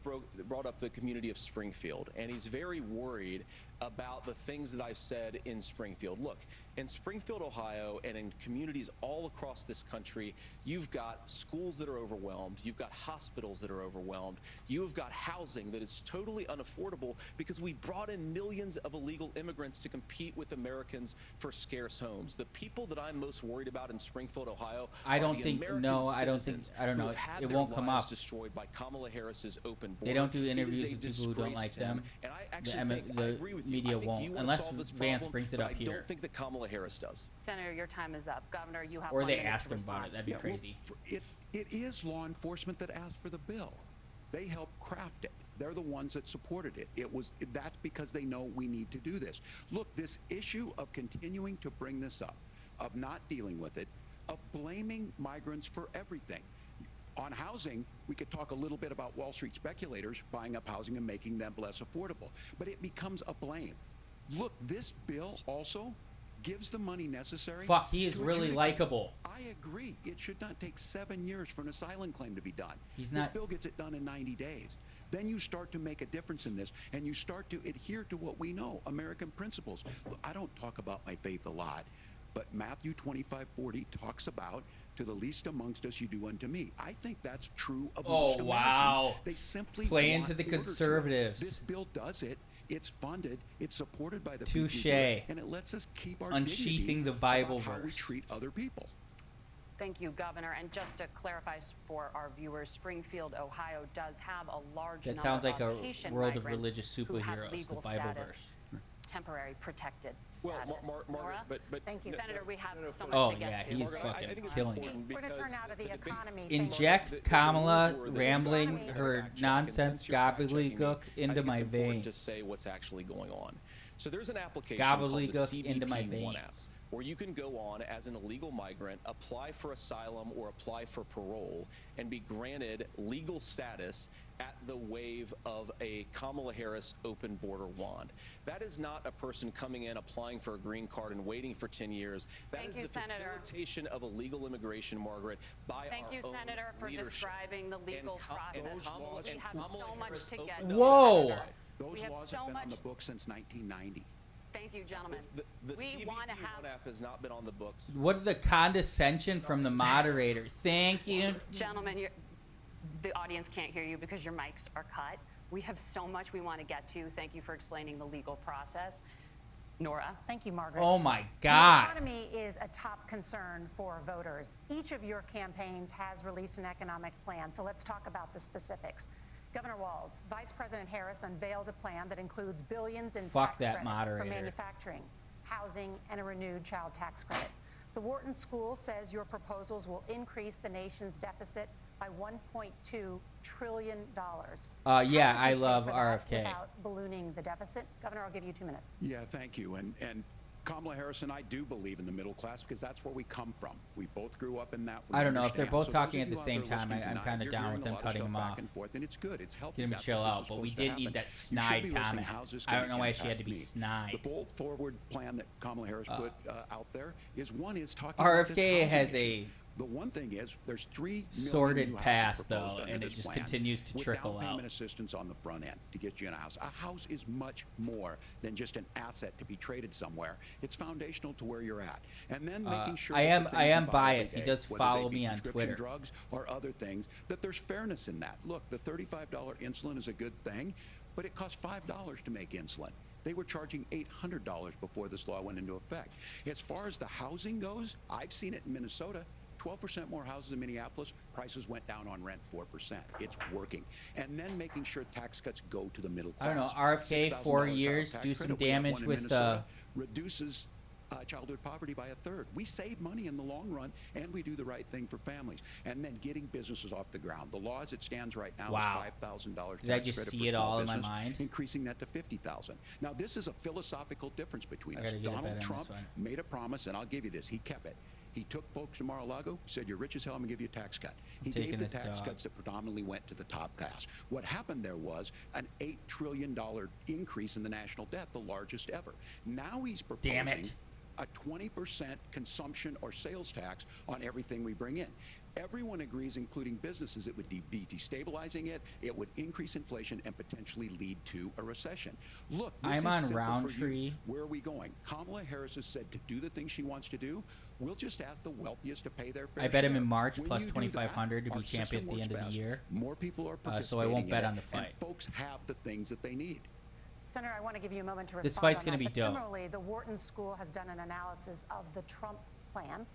Speaker 5: brought up the community of Springfield, and he's very worried about the things that I've said in Springfield. Look, in Springfield, Ohio, and in communities all across this country, you've got schools that are overwhelmed. You've got hospitals that are overwhelmed. You've got housing that is totally unaffordable because we brought in millions of illegal immigrants to compete with Americans for scarce homes. The people that I'm most worried about in Springfield, Ohio,
Speaker 1: I
Speaker 5: are
Speaker 1: don't
Speaker 5: the
Speaker 1: think-
Speaker 5: American
Speaker 1: no, I don't think-
Speaker 5: citizens
Speaker 1: I don't
Speaker 5: who
Speaker 1: know.
Speaker 5: have had
Speaker 1: It
Speaker 5: their
Speaker 1: won't come
Speaker 5: lives
Speaker 1: up.
Speaker 5: destroyed by Kamala Harris's open border.
Speaker 1: They don't do
Speaker 5: It is
Speaker 1: interviews
Speaker 5: a
Speaker 1: with people who don't
Speaker 5: disgrace,
Speaker 1: like
Speaker 5: Tim,
Speaker 1: them.
Speaker 5: and I actually
Speaker 1: The
Speaker 5: think I agree with you.
Speaker 1: media
Speaker 5: I think
Speaker 1: won't,
Speaker 5: you wanna
Speaker 1: unless
Speaker 5: solve this
Speaker 1: Vance
Speaker 5: problem,
Speaker 1: brings it
Speaker 5: but
Speaker 1: up
Speaker 5: I
Speaker 1: here.
Speaker 5: don't think that Kamala Harris does.
Speaker 2: Senator, your time is up. Governor, you have
Speaker 1: Or
Speaker 2: 1
Speaker 1: they
Speaker 2: minute
Speaker 1: ask
Speaker 2: to
Speaker 1: him
Speaker 2: respond.
Speaker 1: about it. That'd be crazy.
Speaker 4: Well, it is law enforcement that asked for the bill. They helped craft it. They're the ones that supported it. That's because they know we need to do this. Look, this issue of continuing to bring this up, of not dealing with it, of blaming migrants for everything. On housing, we could talk a little bit about Wall Street speculators buying up housing and making them less affordable, but it becomes a blame. Look, this bill also gives the money necessary.
Speaker 1: Fuck, he is
Speaker 4: to
Speaker 1: really
Speaker 4: adjudicate.
Speaker 1: likable.
Speaker 4: I agree. It should not take 7 years for an asylum claim to be done.
Speaker 1: He's
Speaker 4: this
Speaker 1: not-
Speaker 4: bill gets it done in 90 days. Then you start to make a difference in this, and you start to adhere to what we know, American principles. Look, I don't talk about my faith a lot, but Matthew 25:40 talks about, to the least amongst us you do unto me. I think that's true of
Speaker 1: Oh,
Speaker 4: most Americans.
Speaker 1: wow.
Speaker 4: They simply
Speaker 1: Play
Speaker 4: want
Speaker 1: into the
Speaker 4: order to it.
Speaker 1: conservatives.
Speaker 4: This bill does it. It's funded. It's supported by the
Speaker 1: Touche.
Speaker 4: people, who do it, and it lets us keep our dignity
Speaker 1: Unsheathing the Bible
Speaker 4: about how we
Speaker 1: verse.
Speaker 4: treat other people.
Speaker 2: Thank you, Governor. And just to clarify for our viewers, Springfield, Ohio does have a large
Speaker 1: That
Speaker 2: number
Speaker 1: sounds like
Speaker 2: of
Speaker 1: a
Speaker 2: Haitian
Speaker 1: world of
Speaker 2: migrants
Speaker 1: religious
Speaker 2: who have
Speaker 1: superheroes, the
Speaker 2: legal
Speaker 1: Bibleverse.
Speaker 2: status, temporary protected
Speaker 5: Well,
Speaker 2: status.
Speaker 5: Margaret,
Speaker 2: Nora?
Speaker 5: but
Speaker 3: Thank you.
Speaker 2: Senator, we have so
Speaker 5: for-
Speaker 2: much
Speaker 1: Oh,
Speaker 2: to get
Speaker 1: yeah,
Speaker 2: to.
Speaker 1: he's
Speaker 5: Margaret, I
Speaker 1: fucking
Speaker 5: think it's
Speaker 1: killing it.
Speaker 5: important
Speaker 3: We're going to
Speaker 5: because
Speaker 3: turn out of the
Speaker 5: big-
Speaker 3: economy.
Speaker 1: Inject
Speaker 5: The
Speaker 1: Kamala
Speaker 5: big word that
Speaker 1: rambling
Speaker 5: you're
Speaker 1: her
Speaker 5: fact check, and
Speaker 1: nonsense
Speaker 5: since you're fact checking me,
Speaker 1: gobbledygook
Speaker 5: I
Speaker 1: into
Speaker 5: think
Speaker 1: my
Speaker 5: it's important
Speaker 1: veins.
Speaker 5: to say what's actually going on. So there's an application called the
Speaker 1: Gobbledygook into my
Speaker 5: CBP One app,
Speaker 1: veins.
Speaker 5: where you can go on as an illegal migrant, apply for asylum or apply for parole, and be granted legal status at the wave of a Kamala Harris open border wand. That is not a person coming in, applying for a green card and waiting for 10 years. That
Speaker 2: Thank
Speaker 5: is
Speaker 2: you,
Speaker 5: the
Speaker 2: Senator.
Speaker 5: facilitation of illegal immigration, Margaret, by
Speaker 2: Thank
Speaker 5: our
Speaker 2: you,
Speaker 5: own
Speaker 2: Senator, for
Speaker 5: leadership.
Speaker 2: describing the legal process.
Speaker 5: Kamala-
Speaker 2: We
Speaker 5: and
Speaker 2: have
Speaker 5: Kamala
Speaker 2: so much
Speaker 5: Harris
Speaker 2: to get
Speaker 5: opened
Speaker 2: to.
Speaker 5: up-
Speaker 1: Whoa.
Speaker 2: Senator.
Speaker 4: Those
Speaker 2: We have
Speaker 4: laws
Speaker 2: so
Speaker 4: have been on
Speaker 2: much.
Speaker 4: the books since 1990.
Speaker 2: Thank you, gentlemen.
Speaker 5: The
Speaker 2: We
Speaker 5: CBP
Speaker 2: want to
Speaker 5: One
Speaker 2: have,
Speaker 5: app has not been on the books.
Speaker 1: What is the condescension from the moderator? Thank you.
Speaker 2: gentlemen, the audience can't hear you because your mics are cut. We have so much we want to get to. Thank you for explaining the legal process. Nora?
Speaker 3: Thank you, Margaret.
Speaker 1: Oh my
Speaker 3: The
Speaker 1: God.
Speaker 3: economy is a top concern for voters. Each of your campaigns has released an economic plan, so let's talk about the specifics. Governor Walz, Vice President Harris unveiled a plan that includes billions in
Speaker 1: Fuck
Speaker 3: tax
Speaker 1: that
Speaker 3: credits
Speaker 1: moderator.
Speaker 3: for manufacturing, housing, and a renewed child tax credit. The Wharton School says your proposals will increase the nation's deficit by $1.2 trillion.
Speaker 1: Yeah,
Speaker 3: How
Speaker 1: I
Speaker 3: would you pay
Speaker 1: love
Speaker 3: for that
Speaker 1: RFK.
Speaker 3: without ballooning the deficit? Governor, I'll give you 2 minutes.
Speaker 4: Yeah, thank you. And Kamala Harris and I do believe in the middle class because that's where we come from. We both grew up in that. We
Speaker 1: I don't know if they're
Speaker 4: understand.
Speaker 1: both
Speaker 4: So those
Speaker 1: talking
Speaker 4: of
Speaker 1: at the
Speaker 4: you out
Speaker 1: same
Speaker 4: there
Speaker 1: time.
Speaker 4: listening
Speaker 1: I'm
Speaker 4: tonight,
Speaker 1: kind of
Speaker 4: you're
Speaker 1: down
Speaker 4: hearing
Speaker 1: with
Speaker 4: a
Speaker 1: them
Speaker 4: lot of
Speaker 1: cutting
Speaker 4: stuff
Speaker 1: him
Speaker 4: back
Speaker 1: off.
Speaker 4: and forth, and it's good. It's healthy.
Speaker 1: Get him to
Speaker 4: That's
Speaker 1: chill
Speaker 4: what this
Speaker 1: out,
Speaker 4: is
Speaker 1: but we
Speaker 4: supposed to
Speaker 1: did need
Speaker 4: happen.
Speaker 1: that
Speaker 4: You
Speaker 1: snide
Speaker 4: should be listing
Speaker 1: comment.
Speaker 4: houses
Speaker 1: I
Speaker 4: that
Speaker 1: don't know why she had
Speaker 4: impact
Speaker 1: to be
Speaker 4: me.
Speaker 1: snide.
Speaker 4: The bold forward plan that Kamala Harris put out there is talking about this
Speaker 1: RFK
Speaker 4: housing
Speaker 1: has
Speaker 4: issue.
Speaker 1: a
Speaker 4: The one thing is, there's 3 million
Speaker 1: sordid
Speaker 4: new houses
Speaker 1: past,
Speaker 4: proposed
Speaker 1: though,
Speaker 4: under
Speaker 1: and it
Speaker 4: this
Speaker 1: just
Speaker 4: plan
Speaker 1: continues to
Speaker 4: with
Speaker 1: trickle
Speaker 4: down payment
Speaker 1: out.
Speaker 4: assistance on the front end to get you in a house. A house is much more than just an asset to be traded somewhere. It's foundational to where you're at, and then making sure
Speaker 1: I
Speaker 4: that
Speaker 1: am-
Speaker 4: the
Speaker 1: I
Speaker 4: things
Speaker 1: am
Speaker 4: you buy every
Speaker 1: biased. He
Speaker 4: day,
Speaker 1: does
Speaker 4: whether
Speaker 1: follow
Speaker 4: they be
Speaker 1: me on
Speaker 4: prescription
Speaker 1: Twitter.
Speaker 4: drugs or other things, that there's fairness in that. Look, the $35 insulin is a good thing, but it costs $5 to make insulin. They were charging $800 before this law went into effect. As far as the housing goes, I've seen it in Minnesota. 12% more houses in Minneapolis, prices went down on rent 4%. It's working. And then making sure tax cuts go to the middle
Speaker 1: I don't
Speaker 4: class.
Speaker 1: know, RFK,
Speaker 4: $6,000
Speaker 1: 4
Speaker 4: child
Speaker 1: years,
Speaker 4: tax
Speaker 1: do some
Speaker 4: credit, we have
Speaker 1: damage
Speaker 4: one in
Speaker 1: with,
Speaker 4: Minnesota, reduces childhood poverty by 1/3. We save money in the long run, and we do the right thing for families. And then getting businesses off the ground. The law as it stands right now
Speaker 1: Wow.
Speaker 4: is $5,000
Speaker 1: Did I
Speaker 4: tax
Speaker 1: just
Speaker 4: credit
Speaker 1: see
Speaker 4: for
Speaker 1: it
Speaker 4: small
Speaker 1: all in my
Speaker 4: business,
Speaker 1: mind?
Speaker 4: increasing that to $50,000. Now, this is a philosophical difference between
Speaker 1: I
Speaker 4: us.
Speaker 1: gotta get a bet on
Speaker 4: Donald
Speaker 1: this
Speaker 4: Trump
Speaker 1: one.
Speaker 4: made a promise, and I'll give you this. He kept it. He took folks to Mar-a-Lago, said, "You're rich as hell, I'm going to give you a tax cut." He
Speaker 1: taking
Speaker 4: gave the
Speaker 1: this
Speaker 4: tax
Speaker 1: dog.
Speaker 4: cuts that predominantly went to the top class. What happened there was an $8 trillion increase in the national debt, the largest ever. Now he's
Speaker 1: Damn
Speaker 4: proposing
Speaker 1: it.
Speaker 4: a 20% consumption or sales tax on everything we bring in. Everyone agrees, including businesses, it would be destabilizing it would increase inflation and potentially lead to a recession. Look, this
Speaker 1: I'm
Speaker 4: is
Speaker 1: on
Speaker 4: simple for you.
Speaker 1: Roundtree.
Speaker 4: Where are we going? Kamala Harris has said to do the things she wants to do. We'll just ask the wealthiest to pay their fair
Speaker 1: I bet him
Speaker 4: share.
Speaker 1: in March
Speaker 4: When
Speaker 1: plus
Speaker 4: you do
Speaker 1: 2,500 to
Speaker 4: that,
Speaker 1: be
Speaker 4: our
Speaker 1: champion
Speaker 4: system
Speaker 1: at the
Speaker 4: works
Speaker 1: end of the
Speaker 4: best.
Speaker 1: year.
Speaker 4: More people are
Speaker 1: So
Speaker 4: participating
Speaker 1: I won't bet
Speaker 4: in
Speaker 1: on
Speaker 4: it,
Speaker 1: the fight.
Speaker 4: and folks have the things that they need.
Speaker 3: Senator, I want to give you a moment to respond.
Speaker 1: This fight's
Speaker 3: on
Speaker 1: gonna
Speaker 3: that,
Speaker 1: be
Speaker 3: but
Speaker 1: dope.
Speaker 3: Similarly, the Wharton School has done an analysis of the Trump plan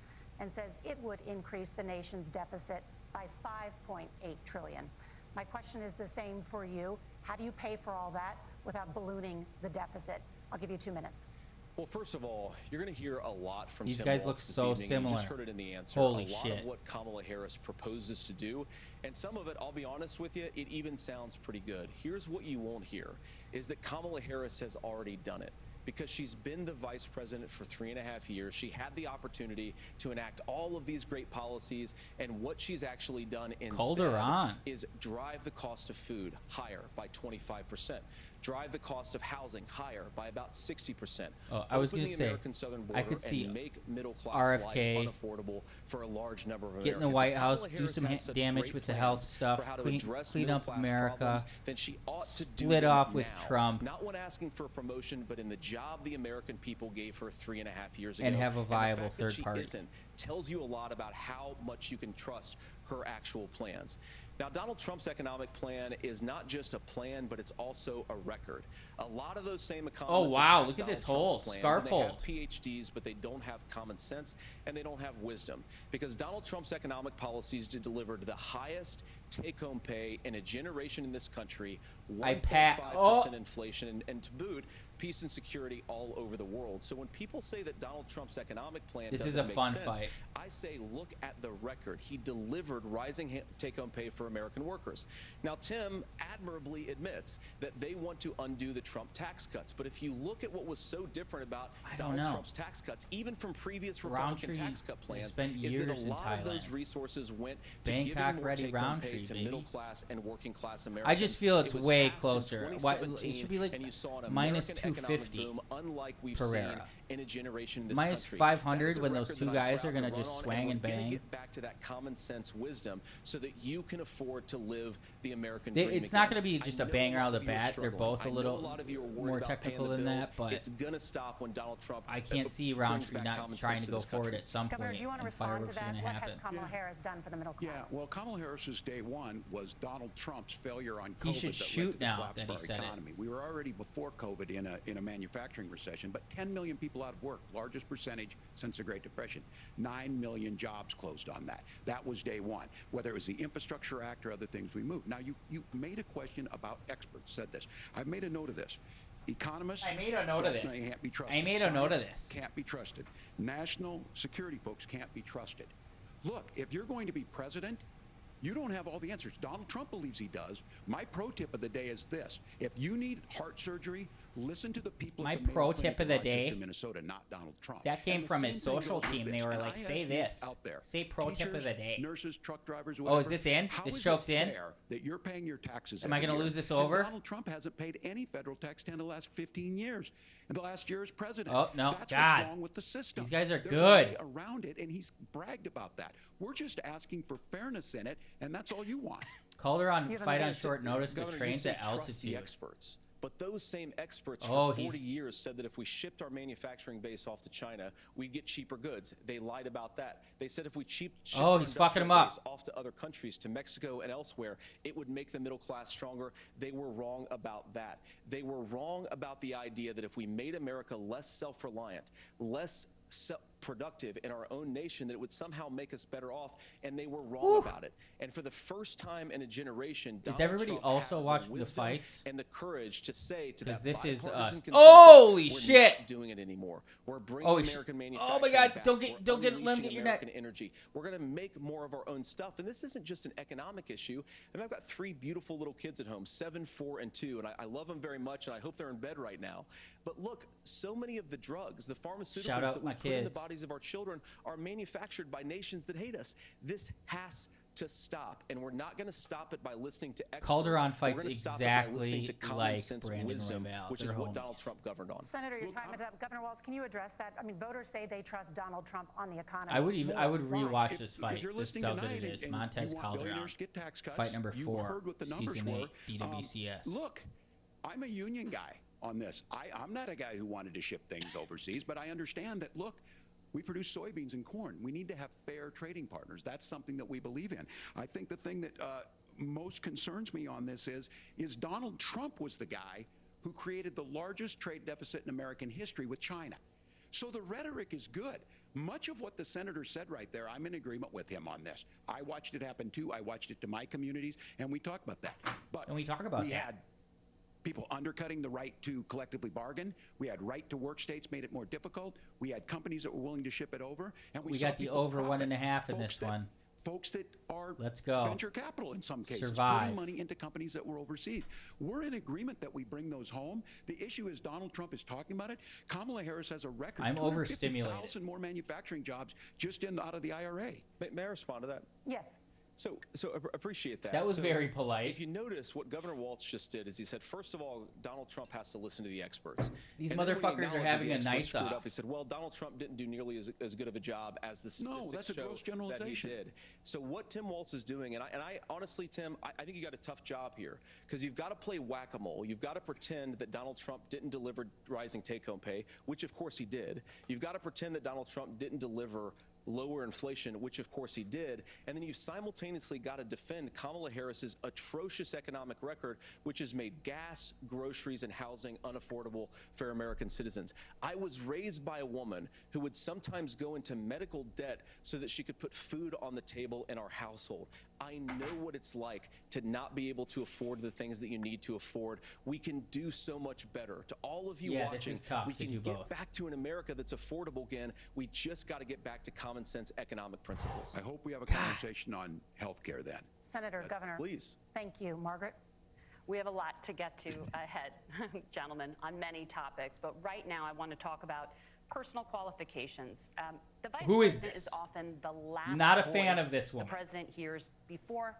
Speaker 3: and says it would increase the nation's deficit by $5.8 trillion. My question is the same for you. How do you pay for all that without ballooning the deficit? I'll give you 2 minutes.
Speaker 5: Well, first of all, you're going to hear a lot from
Speaker 1: These
Speaker 5: Tim
Speaker 1: guys
Speaker 5: Walz
Speaker 1: look
Speaker 5: this
Speaker 1: so
Speaker 5: evening. You just
Speaker 1: similar.
Speaker 5: heard it in the answer.
Speaker 1: Holy
Speaker 5: a lot
Speaker 1: shit.
Speaker 5: of what Kamala Harris proposes to do, and some of it, I'll be honest with you, it even sounds pretty good. Here's what you won't hear, is that Kamala Harris has already done it. Because she's been the vice president for 3.5 years. She had the opportunity to enact all of these great policies, and what she's actually done
Speaker 1: Called her
Speaker 5: instead
Speaker 1: on.
Speaker 5: is drive the cost of food higher by 25%, drive the cost of housing higher by about 60%.
Speaker 1: Oh, I was
Speaker 5: open
Speaker 1: gonna
Speaker 5: the
Speaker 1: say,
Speaker 5: American southern border
Speaker 1: I could see
Speaker 5: and make middle class
Speaker 1: RFK
Speaker 5: life unaffordable for a large number of Americans.
Speaker 1: get in the
Speaker 5: If
Speaker 1: White
Speaker 5: Kamala
Speaker 1: House, do
Speaker 5: Harris
Speaker 1: some
Speaker 5: has such
Speaker 1: damage
Speaker 5: great
Speaker 1: with the health
Speaker 5: plans
Speaker 1: stuff,
Speaker 5: for how to
Speaker 1: clean
Speaker 5: address
Speaker 1: up
Speaker 5: middle-class
Speaker 1: America,
Speaker 5: problems, then she ought to do
Speaker 1: split
Speaker 5: them
Speaker 1: off with
Speaker 5: now.
Speaker 1: Trump.
Speaker 5: Not one asking for a promotion, but in the job the American people gave her 3.5 years ago.
Speaker 1: And have a viable
Speaker 5: the fact that
Speaker 1: third
Speaker 5: she
Speaker 1: party.
Speaker 5: isn't tells you a lot about how much you can trust her actual plans. Now, Donald Trump's economic plan is not just a plan, but it's also a record. A lot of those same economists
Speaker 1: wow,
Speaker 5: attack
Speaker 1: look at this
Speaker 5: Donald
Speaker 1: hole,
Speaker 5: Trump's plans,
Speaker 1: scarf
Speaker 5: and they have
Speaker 1: hold.
Speaker 5: PhDs, but they don't have common sense and they don't have wisdom, because Donald Trump's economic policies delivered the highest take-home pay in a generation in this country, 1.5% inflation, and to boot, peace and security all over the world. So when people say that Donald Trump's economic plan doesn't make sense, I say look at the record. He delivered rising take-home pay for American workers. Now, Tim admirably admits that they want to undo the Trump tax cuts. But if you look at what was so different about Donald Trump's tax cuts, even from previous Republican tax cut plans, is that a lot of those resources went to giving more take-home pay to middle-class and working-class Americans.
Speaker 1: I just feel it's way closer. It should be like
Speaker 5: and you saw an
Speaker 1: minus
Speaker 5: American
Speaker 1: 250
Speaker 5: boom unlike we've
Speaker 1: Pereira.
Speaker 5: seen in a generation in this
Speaker 1: minus
Speaker 5: country.
Speaker 1: 500 when those two guys are going to just swang and bang.
Speaker 5: Get back to that common sense wisdom so that you can afford to live the American dream.
Speaker 1: It's not going to be just a banger out of the bat. They're both a little more technical than that, but
Speaker 5: it's going to stop when Donald Trump.
Speaker 1: I can't see Roundtree not trying to go forward at some
Speaker 3: Governor,
Speaker 1: point.
Speaker 3: do you want to respond to that? What has Kamala Harris done for the middle class?
Speaker 4: Yeah, well, Kamala Harris's day one was Donald Trump's failure on COVID
Speaker 1: he should
Speaker 4: that
Speaker 1: shoot
Speaker 4: led to the
Speaker 1: now
Speaker 4: collapse
Speaker 1: that
Speaker 4: of
Speaker 1: he
Speaker 4: our
Speaker 1: said
Speaker 4: economy. We were already before COVID in a manufacturing recession, but 10 million people out of work, largest percentage since the Great Depression. 9 million jobs closed on that. That was day one. Whether it was the Infrastructure Act or other things we moved. Now, you made a question about experts, said this. I've made a note of this. Economists
Speaker 1: I made a note of this.
Speaker 4: Can't be trusted.
Speaker 1: I made a note of this.
Speaker 4: Can't be trusted. National security folks can't be trusted. Look, if you're going to be president, you don't have all the answers. Donald Trump believes he does. My pro tip of the day is this. If you need heart surgery, listen to the people
Speaker 1: My
Speaker 4: at the Mayo
Speaker 1: pro
Speaker 4: Clinic
Speaker 1: tip of
Speaker 4: in
Speaker 1: the day,
Speaker 4: Rochester, Minnesota, not Donald Trump.
Speaker 1: that came
Speaker 4: And the
Speaker 1: from
Speaker 4: same
Speaker 1: his
Speaker 4: thing
Speaker 1: social
Speaker 4: goes with
Speaker 1: team. They
Speaker 4: this.
Speaker 1: were
Speaker 4: And
Speaker 1: like,
Speaker 4: I
Speaker 1: say
Speaker 4: ask
Speaker 1: this.
Speaker 4: you out there,
Speaker 1: Say pro tip
Speaker 4: teachers,
Speaker 1: of the day.
Speaker 4: nurses, truck drivers,
Speaker 1: Oh,
Speaker 4: whatever.
Speaker 1: is this in?
Speaker 4: How
Speaker 1: This
Speaker 4: is
Speaker 1: joke's
Speaker 4: it
Speaker 1: in?
Speaker 4: fair that you're paying your taxes
Speaker 1: Am I
Speaker 4: every
Speaker 1: gonna
Speaker 4: year,
Speaker 1: lose this
Speaker 4: and
Speaker 1: over?
Speaker 4: Donald Trump hasn't paid any federal tax in the last 15 years. In the last year as president.
Speaker 1: Oh, no.
Speaker 4: That's
Speaker 1: God.
Speaker 4: what's wrong with the system.
Speaker 1: These guys are
Speaker 4: There's
Speaker 1: good.
Speaker 4: a way around it, and he's bragged about that. We're just asking for fairness in it, and that's all you want.
Speaker 1: Calderon fight on short notice, but
Speaker 5: Governor,
Speaker 1: trains
Speaker 5: you
Speaker 1: at
Speaker 5: say trust the
Speaker 1: altitude.
Speaker 5: experts. But those same experts
Speaker 1: Oh,
Speaker 5: for 40 years said that if we shipped our manufacturing base off to China, we'd get cheaper goods. They lied about that. They said if we shipped our
Speaker 1: he's fucking
Speaker 5: industrial
Speaker 1: him up.
Speaker 5: base off to other countries, to Mexico and elsewhere, it would make the middle class stronger. They were wrong about that. They were wrong about the idea that if we made America less self-reliant, less productive in our own nation, that it would somehow make us better off, and they were wrong about it. And for the first time in a generation,
Speaker 1: Is
Speaker 5: Donald
Speaker 1: everybody
Speaker 5: Trump
Speaker 1: also
Speaker 5: had
Speaker 1: watching the
Speaker 5: wisdom
Speaker 1: fights?
Speaker 5: and the courage to say to that
Speaker 1: this is
Speaker 5: bipartisan
Speaker 1: us.
Speaker 5: consensus,
Speaker 1: Holy
Speaker 5: we're
Speaker 1: shit!
Speaker 5: not doing it anymore. We're bringing
Speaker 1: Oh,
Speaker 5: American manufacturing
Speaker 1: oh my God!
Speaker 5: back.
Speaker 1: Don't
Speaker 5: We're
Speaker 1: get let him
Speaker 5: unleashing
Speaker 1: get your neck.
Speaker 5: American energy. We're going to make more of our own stuff, and this isn't just an economic issue. I mean, I've got 3 beautiful little kids at home, 7, 4, and 2, and I love them very much, and I hope they're in bed right now. But look, so many of the drugs, the pharmaceuticals that we put in the bodies of our children are manufactured by nations that hate us. This has to stop, and we're not going to stop it by listening to experts.
Speaker 1: Calderon fights
Speaker 5: we're going to stop it by listening
Speaker 1: exactly
Speaker 5: to common
Speaker 1: like
Speaker 5: sense
Speaker 1: Brandon
Speaker 5: wisdom,
Speaker 1: Royval.
Speaker 5: which
Speaker 1: They're
Speaker 5: is what
Speaker 1: homies.
Speaker 5: Donald Trump governed on.
Speaker 3: Senator, your time is up. Governor Walz, can you address that? I mean, voters say they trust Donald Trump on the economy.
Speaker 1: I would
Speaker 3: Why?
Speaker 1: rewatch this fight.
Speaker 4: If you're
Speaker 1: Just
Speaker 4: listening
Speaker 1: how good
Speaker 4: tonight
Speaker 1: it is.
Speaker 4: and
Speaker 1: Montez
Speaker 4: you want
Speaker 1: Calderon.
Speaker 4: billionaires to get tax cuts,
Speaker 1: Fight number
Speaker 4: you
Speaker 1: 4,
Speaker 4: heard what the numbers
Speaker 1: season
Speaker 4: were.
Speaker 1: 8, DWCS.
Speaker 4: Look, I'm a union guy on this. I'm not a guy who wanted to ship things overseas, but I understand that, look, we produce soybeans and corn. We need to have fair trading partners. That's something that we believe in. I think the thing that most concerns me on this is Donald Trump was the guy who created the largest trade deficit in American history with China. So the rhetoric is good. Much of what the senator said right there, I'm in agreement with him on this. I watched it happen too. I watched it to my communities, and we talked about that. But
Speaker 1: And we talk about
Speaker 4: we
Speaker 1: that.
Speaker 4: had people undercutting the right to collectively bargain. We had right to work states made it more difficult. We had companies that were willing to ship it over. And
Speaker 1: We
Speaker 4: saw
Speaker 1: got the
Speaker 4: people
Speaker 1: over
Speaker 4: profit.
Speaker 1: 1.5 in
Speaker 4: Folks
Speaker 1: this
Speaker 4: that-
Speaker 1: one.
Speaker 4: Folks that are
Speaker 1: Let's go.
Speaker 4: venture capital in some cases,
Speaker 1: Survive.
Speaker 4: putting money into companies that were overseas. We're in agreement that we bring those home. The issue is Donald Trump is talking about it. Kamala Harris has a record.
Speaker 1: I'm
Speaker 4: 250,000
Speaker 1: overstimulated.
Speaker 4: more manufacturing jobs just out of the IRA.
Speaker 5: May I respond to that?
Speaker 3: Yes.
Speaker 5: So appreciate that.
Speaker 1: That was
Speaker 5: So
Speaker 1: very polite.
Speaker 5: If you notice, what Governor Walz just did is he said, first of all, Donald Trump has to listen to the experts.
Speaker 1: These
Speaker 5: And then when he
Speaker 1: motherfuckers are
Speaker 5: acknowledged that
Speaker 1: having
Speaker 5: the
Speaker 1: a
Speaker 5: experts
Speaker 1: nice
Speaker 5: screwed
Speaker 1: off.
Speaker 5: up, he said, well, Donald Trump didn't do nearly as good of a job as the statistics
Speaker 4: that's a
Speaker 5: show
Speaker 4: gross
Speaker 5: that he
Speaker 4: generalization.
Speaker 5: did. So what Tim Walz is doing, and I honestly, Tim, I think you got a tough job here, because you've got to play whack-a-mole. You've got to pretend that Donald Trump didn't deliver rising take-home pay, which of course he did. You've got to pretend that Donald Trump didn't deliver lower inflation, which of course he did, and then you simultaneously got to defend Kamala Harris's atrocious economic record, which has made gas, groceries, and housing unaffordable for American citizens. I was raised by a woman who would sometimes go into medical debt so that she could put food on the table in our household. I know what it's like to not be able to afford the things that you need to afford. We can do so much better. To all of you watching, we can get back to an America that's affordable again. We just got to get back to common sense economic principles.
Speaker 4: I hope we have a conversation on health care then.
Speaker 3: Senator, Governor.
Speaker 5: Please.
Speaker 3: Thank you. Margaret?
Speaker 2: We have a lot to get to ahead, gentlemen, on many topics. But right now, I want to talk about personal qualifications. The vice president is often the last
Speaker 1: Not a fan of this woman.
Speaker 2: The president hears before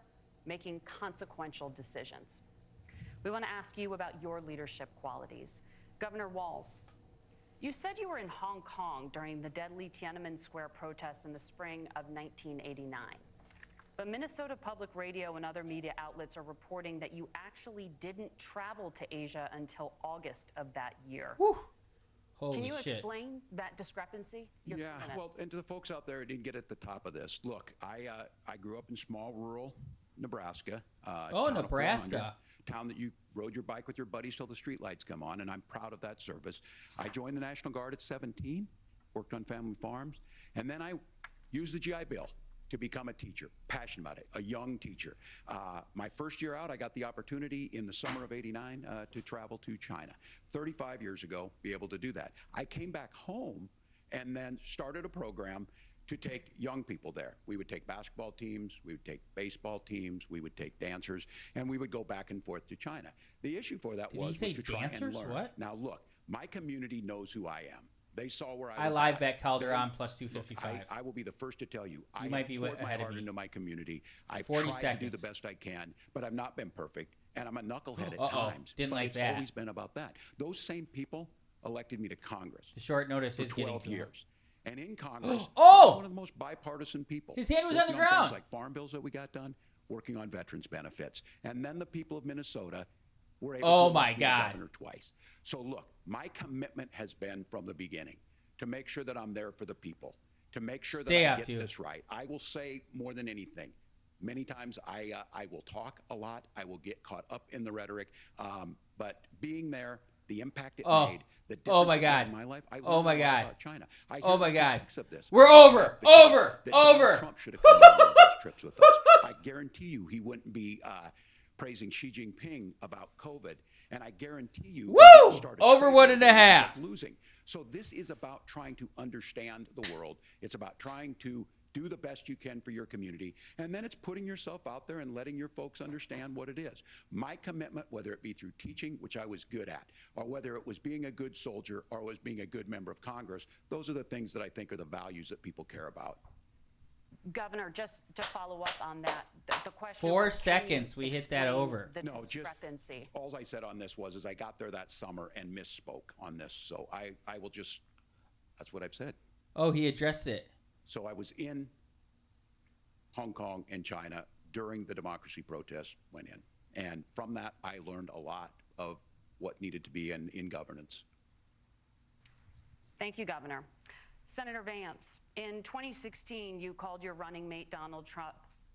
Speaker 2: making consequential decisions. We want to ask you about your leadership qualities. Governor Walz, you said you were in Hong Kong during the deadly Tiananmen Square protests in the spring of 1989. But Minnesota Public Radio and other media outlets are reporting that you actually didn't travel to Asia until August of that year.
Speaker 1: Whew. Holy
Speaker 2: Can you
Speaker 1: shit.
Speaker 2: explain that discrepancy? Your 2 minutes.
Speaker 4: Well, and to the folks out there who didn't get at the top of this, look, I grew up in small rural Nebraska. Town of
Speaker 1: Nebraska.
Speaker 4: 400, town that you rode your bike with your buddies till the streetlights come on, and I'm proud of that service. I joined the National Guard at 17, worked on family farms, and then I used the GI Bill to become a teacher, passionate about it, a young teacher. My first year out, I got the opportunity in the summer of '89 to travel to China. 35 years ago, be able to do that. I came back home and then started a program to take young people there. We would take basketball teams, we would take baseball teams, we would take dancers, and we would go back and forth to China. The issue for that was to try and learn.
Speaker 1: What?
Speaker 4: Now look, my community knows who I am. They saw where
Speaker 1: I
Speaker 4: was
Speaker 1: live
Speaker 4: at.
Speaker 1: bet Calderon plus 255.
Speaker 4: Look, I will be the first to tell you, I
Speaker 1: might be
Speaker 4: poured my
Speaker 1: ahead of
Speaker 4: heart
Speaker 1: me.
Speaker 4: into my community. I've
Speaker 1: 40
Speaker 4: tried to do the
Speaker 1: seconds.
Speaker 4: best I can, but I've not been perfect, and I'm a knucklehead at
Speaker 1: Uh-oh.
Speaker 4: times.
Speaker 1: Didn't
Speaker 4: but
Speaker 1: like
Speaker 4: it's
Speaker 1: that.
Speaker 4: always been about that. Those same people elected me to Congress
Speaker 1: The short notice
Speaker 4: for
Speaker 1: is getting
Speaker 4: 12
Speaker 1: to him.
Speaker 4: years. And in Congress,
Speaker 1: Oh!
Speaker 4: I was one of the most bipartisan people.
Speaker 1: His hand was on
Speaker 4: working
Speaker 1: the ground.
Speaker 4: Things like farm bills that we got done, working on veterans benefits. And then the people of Minnesota were able
Speaker 1: Oh
Speaker 4: to
Speaker 1: my
Speaker 4: elect me
Speaker 1: God.
Speaker 4: governor twice. So look, my commitment has been from the beginning to make sure that I'm there for the people, to make sure
Speaker 1: Stay
Speaker 4: that I
Speaker 1: up,
Speaker 4: get
Speaker 1: dude.
Speaker 4: this right. I will say more than anything. Many times I will talk a lot. I will get caught up in the rhetoric. But being there, the impact it made, the difference
Speaker 1: my
Speaker 4: it made
Speaker 1: God.
Speaker 4: in my life, I learned
Speaker 1: Oh my
Speaker 4: a lot
Speaker 1: God.
Speaker 4: about China. I
Speaker 1: Oh
Speaker 4: hear
Speaker 1: my
Speaker 4: the
Speaker 1: God.
Speaker 4: critiques of this.
Speaker 1: We're over.
Speaker 4: The case
Speaker 1: Over.
Speaker 4: that Donald
Speaker 1: Over.
Speaker 4: Trump should have come on one of those trips with us. I guarantee you he wouldn't be praising Xi Jinping about COVID. And I guarantee you,
Speaker 1: Woo!
Speaker 4: he didn't start a
Speaker 1: Over
Speaker 4: trade
Speaker 1: one
Speaker 4: war
Speaker 1: and a
Speaker 4: that he ends
Speaker 1: half.
Speaker 4: up losing. So this is about trying to understand the world. It's about trying to do the best you can for your community. And then it's putting yourself out there and letting your folks understand what it is. My commitment, whether it be through teaching, which I was good at, or whether it was being a good soldier or was being a good member of Congress, those are the things that I think are the values that people care about.
Speaker 2: Governor, just to follow up on that, the question
Speaker 1: 4
Speaker 2: was, can you
Speaker 1: seconds, we hit that
Speaker 2: explain
Speaker 1: over.
Speaker 2: The
Speaker 4: No, just
Speaker 2: discrepancy.
Speaker 4: all I said on this was I got there that summer and misspoke on this. So I will just, that's what I've said.
Speaker 1: Oh, he addressed it.
Speaker 4: So I was in Hong Kong and China during the democracy protests went in. And from that, I learned a lot of what needed to be in governance.
Speaker 2: Thank you, Governor. Senator Vance, in 2016, you called your running mate Donald Trump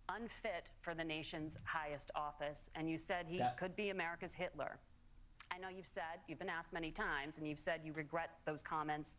Speaker 2: unfit for the nation's highest office, and you said he could be America's Hitler. I know you've been asked many times, and you've said you regret those comments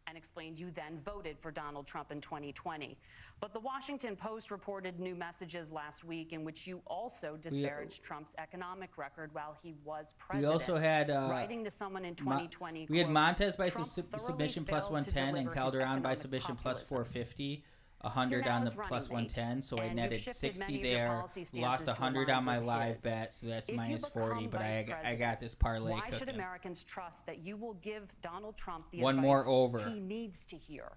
Speaker 2: and explained you then voted for Donald Trump in 2020. But the Washington Post reported new messages last week in which you also disparaged Trump's economic record while he was president.
Speaker 1: We also had
Speaker 2: writing to someone in 2020,
Speaker 1: we had
Speaker 2: quote,
Speaker 1: Montez by
Speaker 2: "Trump thoroughly
Speaker 1: submission plus
Speaker 2: failed to
Speaker 1: 110 and
Speaker 2: deliver his
Speaker 1: Calderon by
Speaker 2: economic
Speaker 1: submission plus
Speaker 2: populism."
Speaker 1: 450. 100
Speaker 2: You're
Speaker 1: on
Speaker 2: now
Speaker 1: the
Speaker 2: his running
Speaker 1: plus
Speaker 2: mate,
Speaker 1: 110, so I
Speaker 2: and
Speaker 1: netted
Speaker 2: you've shifted
Speaker 1: 60
Speaker 2: many of your
Speaker 1: there.
Speaker 2: policy stances
Speaker 1: Lost
Speaker 2: to
Speaker 1: 100
Speaker 2: align
Speaker 1: on my
Speaker 2: with
Speaker 1: live
Speaker 2: his.
Speaker 1: bet, so that's
Speaker 2: If you
Speaker 1: minus 40.
Speaker 2: become
Speaker 1: But
Speaker 2: vice
Speaker 1: I
Speaker 2: president,
Speaker 1: got this parlay
Speaker 2: why should
Speaker 1: cooking.
Speaker 2: Americans trust that you will give Donald Trump the
Speaker 1: One
Speaker 2: advice
Speaker 1: more over.
Speaker 2: he needs to hear,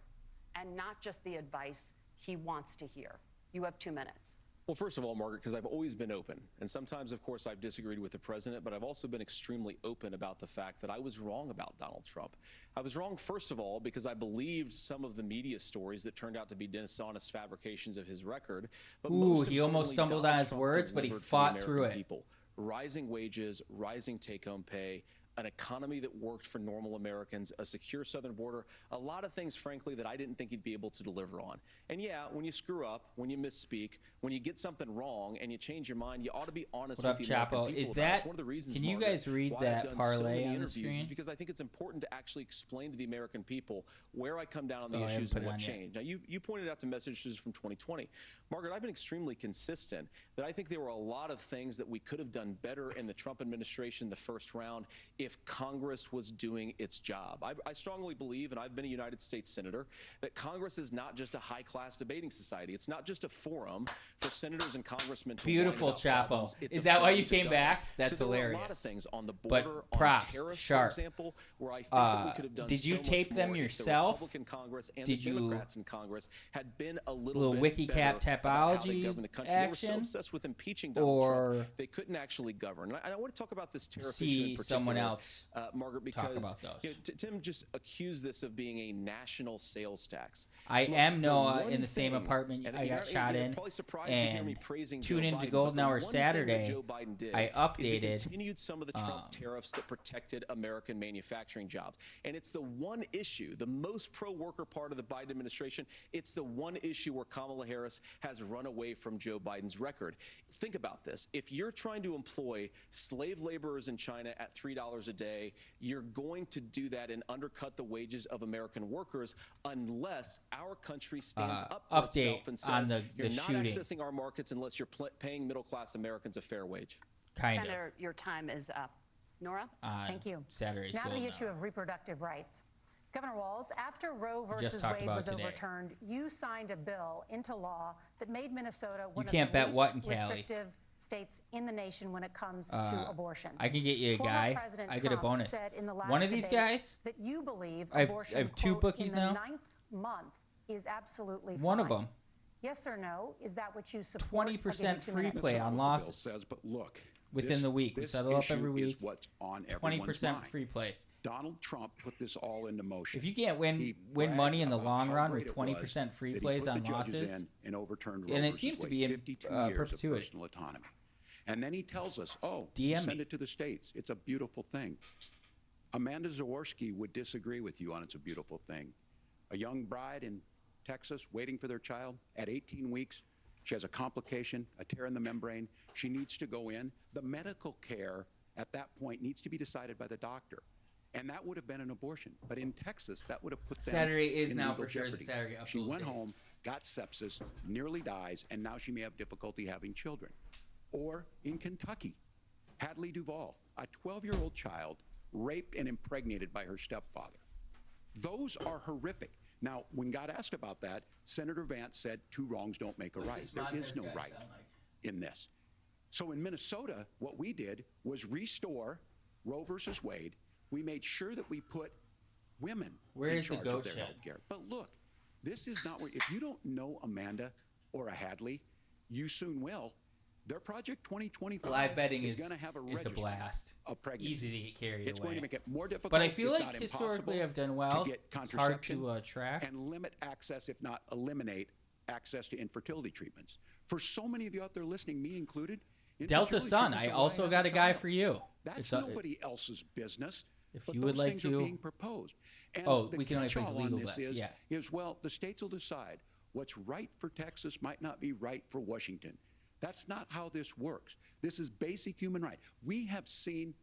Speaker 2: and not just the advice he wants to hear? You have 2 minutes.
Speaker 5: Well, first of all, Margaret, because I've always been open. And sometimes, of course, I've disagreed with the president, but I've also been extremely open about the fact that I was wrong about Donald Trump. I was wrong, first of all, because I believed some of the media stories that turned out to be dishonest fabrications of his record. But most
Speaker 1: he almost
Speaker 5: importantly,
Speaker 1: stumbled
Speaker 5: Donald
Speaker 1: on his
Speaker 5: Trump
Speaker 1: words, but he
Speaker 5: delivered for the
Speaker 1: fought through
Speaker 5: American
Speaker 1: it.
Speaker 5: people. Rising wages, rising take-home pay, an economy that worked for normal Americans, a secure southern border, a lot of things, frankly, that I didn't think he'd be able to deliver on. And yeah, when you screw up, when you misspeak, when you get something wrong and you change your mind, you ought to be honest
Speaker 1: What
Speaker 5: with
Speaker 1: up,
Speaker 5: the American
Speaker 1: Chapo?
Speaker 5: people
Speaker 1: Is
Speaker 5: about it.
Speaker 1: that?
Speaker 5: It's one of the reasons,
Speaker 1: Can you
Speaker 5: Margaret,
Speaker 1: guys read
Speaker 5: why I've
Speaker 1: that
Speaker 5: done so
Speaker 1: parlay
Speaker 5: many
Speaker 1: on the
Speaker 5: interviews
Speaker 1: screen?
Speaker 5: is because I think it's important to actually explain to the American people where I come down on the
Speaker 1: Oh, I haven't
Speaker 5: issues
Speaker 1: put
Speaker 5: and
Speaker 1: it
Speaker 5: what
Speaker 1: on yet.
Speaker 5: changed. Now, you pointed out to messages from 2020. Margaret, I've been extremely consistent that I think there were a lot of things that we could have done better in the Trump administration the first round if Congress was doing its job. I strongly believe, and I've been a United States Senator, that Congress is not just a high-class debating society. It's not just a forum for senators and congressmen to
Speaker 1: Beautiful,
Speaker 5: whine about
Speaker 1: Chapo.
Speaker 5: problems. It's
Speaker 1: Is
Speaker 5: a
Speaker 1: that why
Speaker 5: forum
Speaker 1: you
Speaker 5: to
Speaker 1: came
Speaker 5: govern.
Speaker 1: back? That's
Speaker 5: so there
Speaker 1: hilarious.
Speaker 5: Were a lot of things on the
Speaker 1: But
Speaker 5: border,
Speaker 1: props,
Speaker 5: on tariffs,
Speaker 1: sharp.
Speaker 5: for example, where I think that we could have done
Speaker 1: Did you
Speaker 5: so
Speaker 1: tape
Speaker 5: much
Speaker 1: them
Speaker 5: more
Speaker 1: yourself?
Speaker 5: if the Republican Congress and
Speaker 1: Did
Speaker 5: the
Speaker 1: you-
Speaker 5: Democrats in Congress had been a
Speaker 1: Little
Speaker 5: bit
Speaker 1: wiki cap
Speaker 5: better about how they
Speaker 1: topology
Speaker 5: govern the country. They were so
Speaker 1: action?
Speaker 5: obsessed with impeaching Donald
Speaker 1: Or
Speaker 5: Trump, they couldn't actually govern. And I want to talk about this tariff issue
Speaker 1: see
Speaker 5: in particular,
Speaker 1: someone else
Speaker 5: Margaret,
Speaker 1: talk
Speaker 5: because
Speaker 1: about those.
Speaker 5: you know, Tim just accused this of being a national sales tax.
Speaker 1: I
Speaker 5: Look,
Speaker 1: am
Speaker 5: the
Speaker 1: Noah
Speaker 5: one
Speaker 1: in the same
Speaker 5: thing-
Speaker 1: apartment
Speaker 5: and
Speaker 1: I
Speaker 5: you're
Speaker 1: got
Speaker 5: not-
Speaker 1: shot
Speaker 5: you're
Speaker 1: in,
Speaker 5: probably surprised to hear me
Speaker 1: and
Speaker 5: praising
Speaker 1: tune
Speaker 5: Joe
Speaker 1: into
Speaker 5: Biden,
Speaker 1: Golden
Speaker 5: but the
Speaker 1: Hour
Speaker 5: one thing that
Speaker 1: Saturday,
Speaker 5: Joe Biden did
Speaker 1: I
Speaker 5: is he
Speaker 1: updated,
Speaker 5: continued some of the Trump tariffs that protected American manufacturing jobs. And it's the one issue, the most pro-worker part of the Biden administration, it's the one issue where Kamala Harris has run away from Joe Biden's record. Think about this. If you're trying to employ slave laborers in China at $3 a day, you're going to do that and undercut the wages of American workers unless our country stands up for
Speaker 1: update
Speaker 5: itself and
Speaker 1: on
Speaker 5: says,
Speaker 1: the
Speaker 5: you're not
Speaker 1: shooting.
Speaker 5: accessing our markets unless you're paying middle-class Americans a fair wage.
Speaker 1: kind
Speaker 2: Senator, your time is up. Nora?
Speaker 1: of. On
Speaker 3: Thank you.
Speaker 1: Saturday's
Speaker 3: Now to the
Speaker 1: Golden
Speaker 3: issue
Speaker 1: Hour.
Speaker 3: of reproductive rights. Governor Walz, after Roe
Speaker 1: just
Speaker 3: versus
Speaker 1: talked
Speaker 3: Wade
Speaker 1: about
Speaker 3: was
Speaker 1: today.
Speaker 3: overturned, you signed a bill into law that made Minnesota one of
Speaker 1: can't
Speaker 3: the
Speaker 1: bet
Speaker 3: least
Speaker 1: what in Cali.
Speaker 3: restrictive states in the nation when it comes to abortion.
Speaker 1: I can get you a
Speaker 3: Former
Speaker 1: guy.
Speaker 3: President
Speaker 1: I get a
Speaker 3: Trump
Speaker 1: bonus.
Speaker 3: said in the last
Speaker 1: One of these
Speaker 3: debate
Speaker 1: guys.
Speaker 3: that you believe
Speaker 1: I have
Speaker 3: abortion,
Speaker 1: two
Speaker 3: quote,
Speaker 1: bookies
Speaker 3: in the
Speaker 1: now.
Speaker 3: 9th month is absolutely fine.
Speaker 1: One of them.
Speaker 3: Yes or no? Is that what you support?
Speaker 1: 20% free
Speaker 3: minutes.
Speaker 1: play
Speaker 4: That's
Speaker 1: on
Speaker 4: not what the bill
Speaker 1: losses.
Speaker 4: says, but look,
Speaker 1: Within
Speaker 4: this-
Speaker 1: the week. We
Speaker 4: this
Speaker 1: settle up
Speaker 4: issue
Speaker 1: every week.
Speaker 4: is what's on everyone's
Speaker 1: 20%
Speaker 4: mind.
Speaker 1: free plays.
Speaker 4: Donald Trump put this all into motion.
Speaker 1: If you can't
Speaker 4: He
Speaker 1: win money
Speaker 4: brags
Speaker 1: in the
Speaker 4: about
Speaker 1: long
Speaker 4: how
Speaker 1: run
Speaker 4: great
Speaker 1: with
Speaker 4: it was
Speaker 1: 20% free
Speaker 4: that he
Speaker 1: plays
Speaker 4: put
Speaker 1: on
Speaker 4: the judges
Speaker 1: losses,
Speaker 4: in and overturned Roe
Speaker 1: and it
Speaker 4: versus
Speaker 1: seems to
Speaker 4: Wade,
Speaker 1: be in
Speaker 4: 52 years
Speaker 1: perpetuity.
Speaker 4: of personal autonomy. And then he tells us, oh,
Speaker 1: DM
Speaker 4: send
Speaker 1: me.
Speaker 4: it to the states. It's a beautiful thing. Amanda Zaworski would disagree with you on it's a beautiful thing. A young bride in Texas waiting for their child at 18 weeks. She has a complication, a tear in the membrane. She needs to go in. The medical care at that point needs to be decided by the doctor. And that would have been an abortion. But in Texas, that would have put them
Speaker 1: Saturday is
Speaker 4: in
Speaker 1: now
Speaker 4: legal
Speaker 1: for sure the
Speaker 4: jeopardy.
Speaker 1: Saturday
Speaker 4: She
Speaker 1: upload
Speaker 4: went
Speaker 1: date.
Speaker 4: home, got sepsis, nearly dies, and now she may have difficulty having children. Or in Kentucky, Hadley Duvall, a 12-year-old child raped and impregnated by her stepfather. Those are horrific. Now, when God asked about that, Senator Vance said, two wrongs don't make a right. There is no right in this. So in Minnesota, what we did was restore Roe versus Wade. We made sure that we put women
Speaker 1: Where
Speaker 4: in
Speaker 1: is the
Speaker 4: charge
Speaker 1: goat
Speaker 4: of their
Speaker 1: shed?
Speaker 4: health care. But look, this is not where, if you don't know Amanda or a Hadley, you soon will. Their Project 2025
Speaker 1: Live betting
Speaker 4: is
Speaker 1: is
Speaker 4: going to have a
Speaker 1: it's a
Speaker 4: registry
Speaker 1: blast.
Speaker 4: of pregnancies.
Speaker 1: Easy to get carried
Speaker 4: It's
Speaker 1: away.
Speaker 4: going to make it more difficult,
Speaker 1: But I feel
Speaker 4: if
Speaker 1: like
Speaker 4: not
Speaker 1: historically
Speaker 4: impossible,
Speaker 1: I've done well.
Speaker 4: to get
Speaker 1: It's hard
Speaker 4: contraception
Speaker 1: to track.
Speaker 4: and limit access, if not eliminate access to infertility treatments. For so many of you out there listening, me included,
Speaker 1: Delta
Speaker 4: infertility
Speaker 1: Sun,
Speaker 4: treatments
Speaker 1: I
Speaker 4: are why
Speaker 1: also
Speaker 4: have
Speaker 1: got a guy
Speaker 4: child.
Speaker 1: for you.
Speaker 4: That's
Speaker 1: It's a-
Speaker 4: nobody else's business.
Speaker 1: If
Speaker 4: but
Speaker 1: you would
Speaker 4: those
Speaker 1: like
Speaker 4: things
Speaker 1: to-
Speaker 4: are being proposed. And
Speaker 1: Oh,
Speaker 4: the
Speaker 1: we can only place
Speaker 4: catch-all on
Speaker 1: legal
Speaker 4: this
Speaker 1: bets, yeah.
Speaker 4: is, well, the states will decide what's right for Texas might not be right for Washington. That's not how this works. This is basic human right. We have seen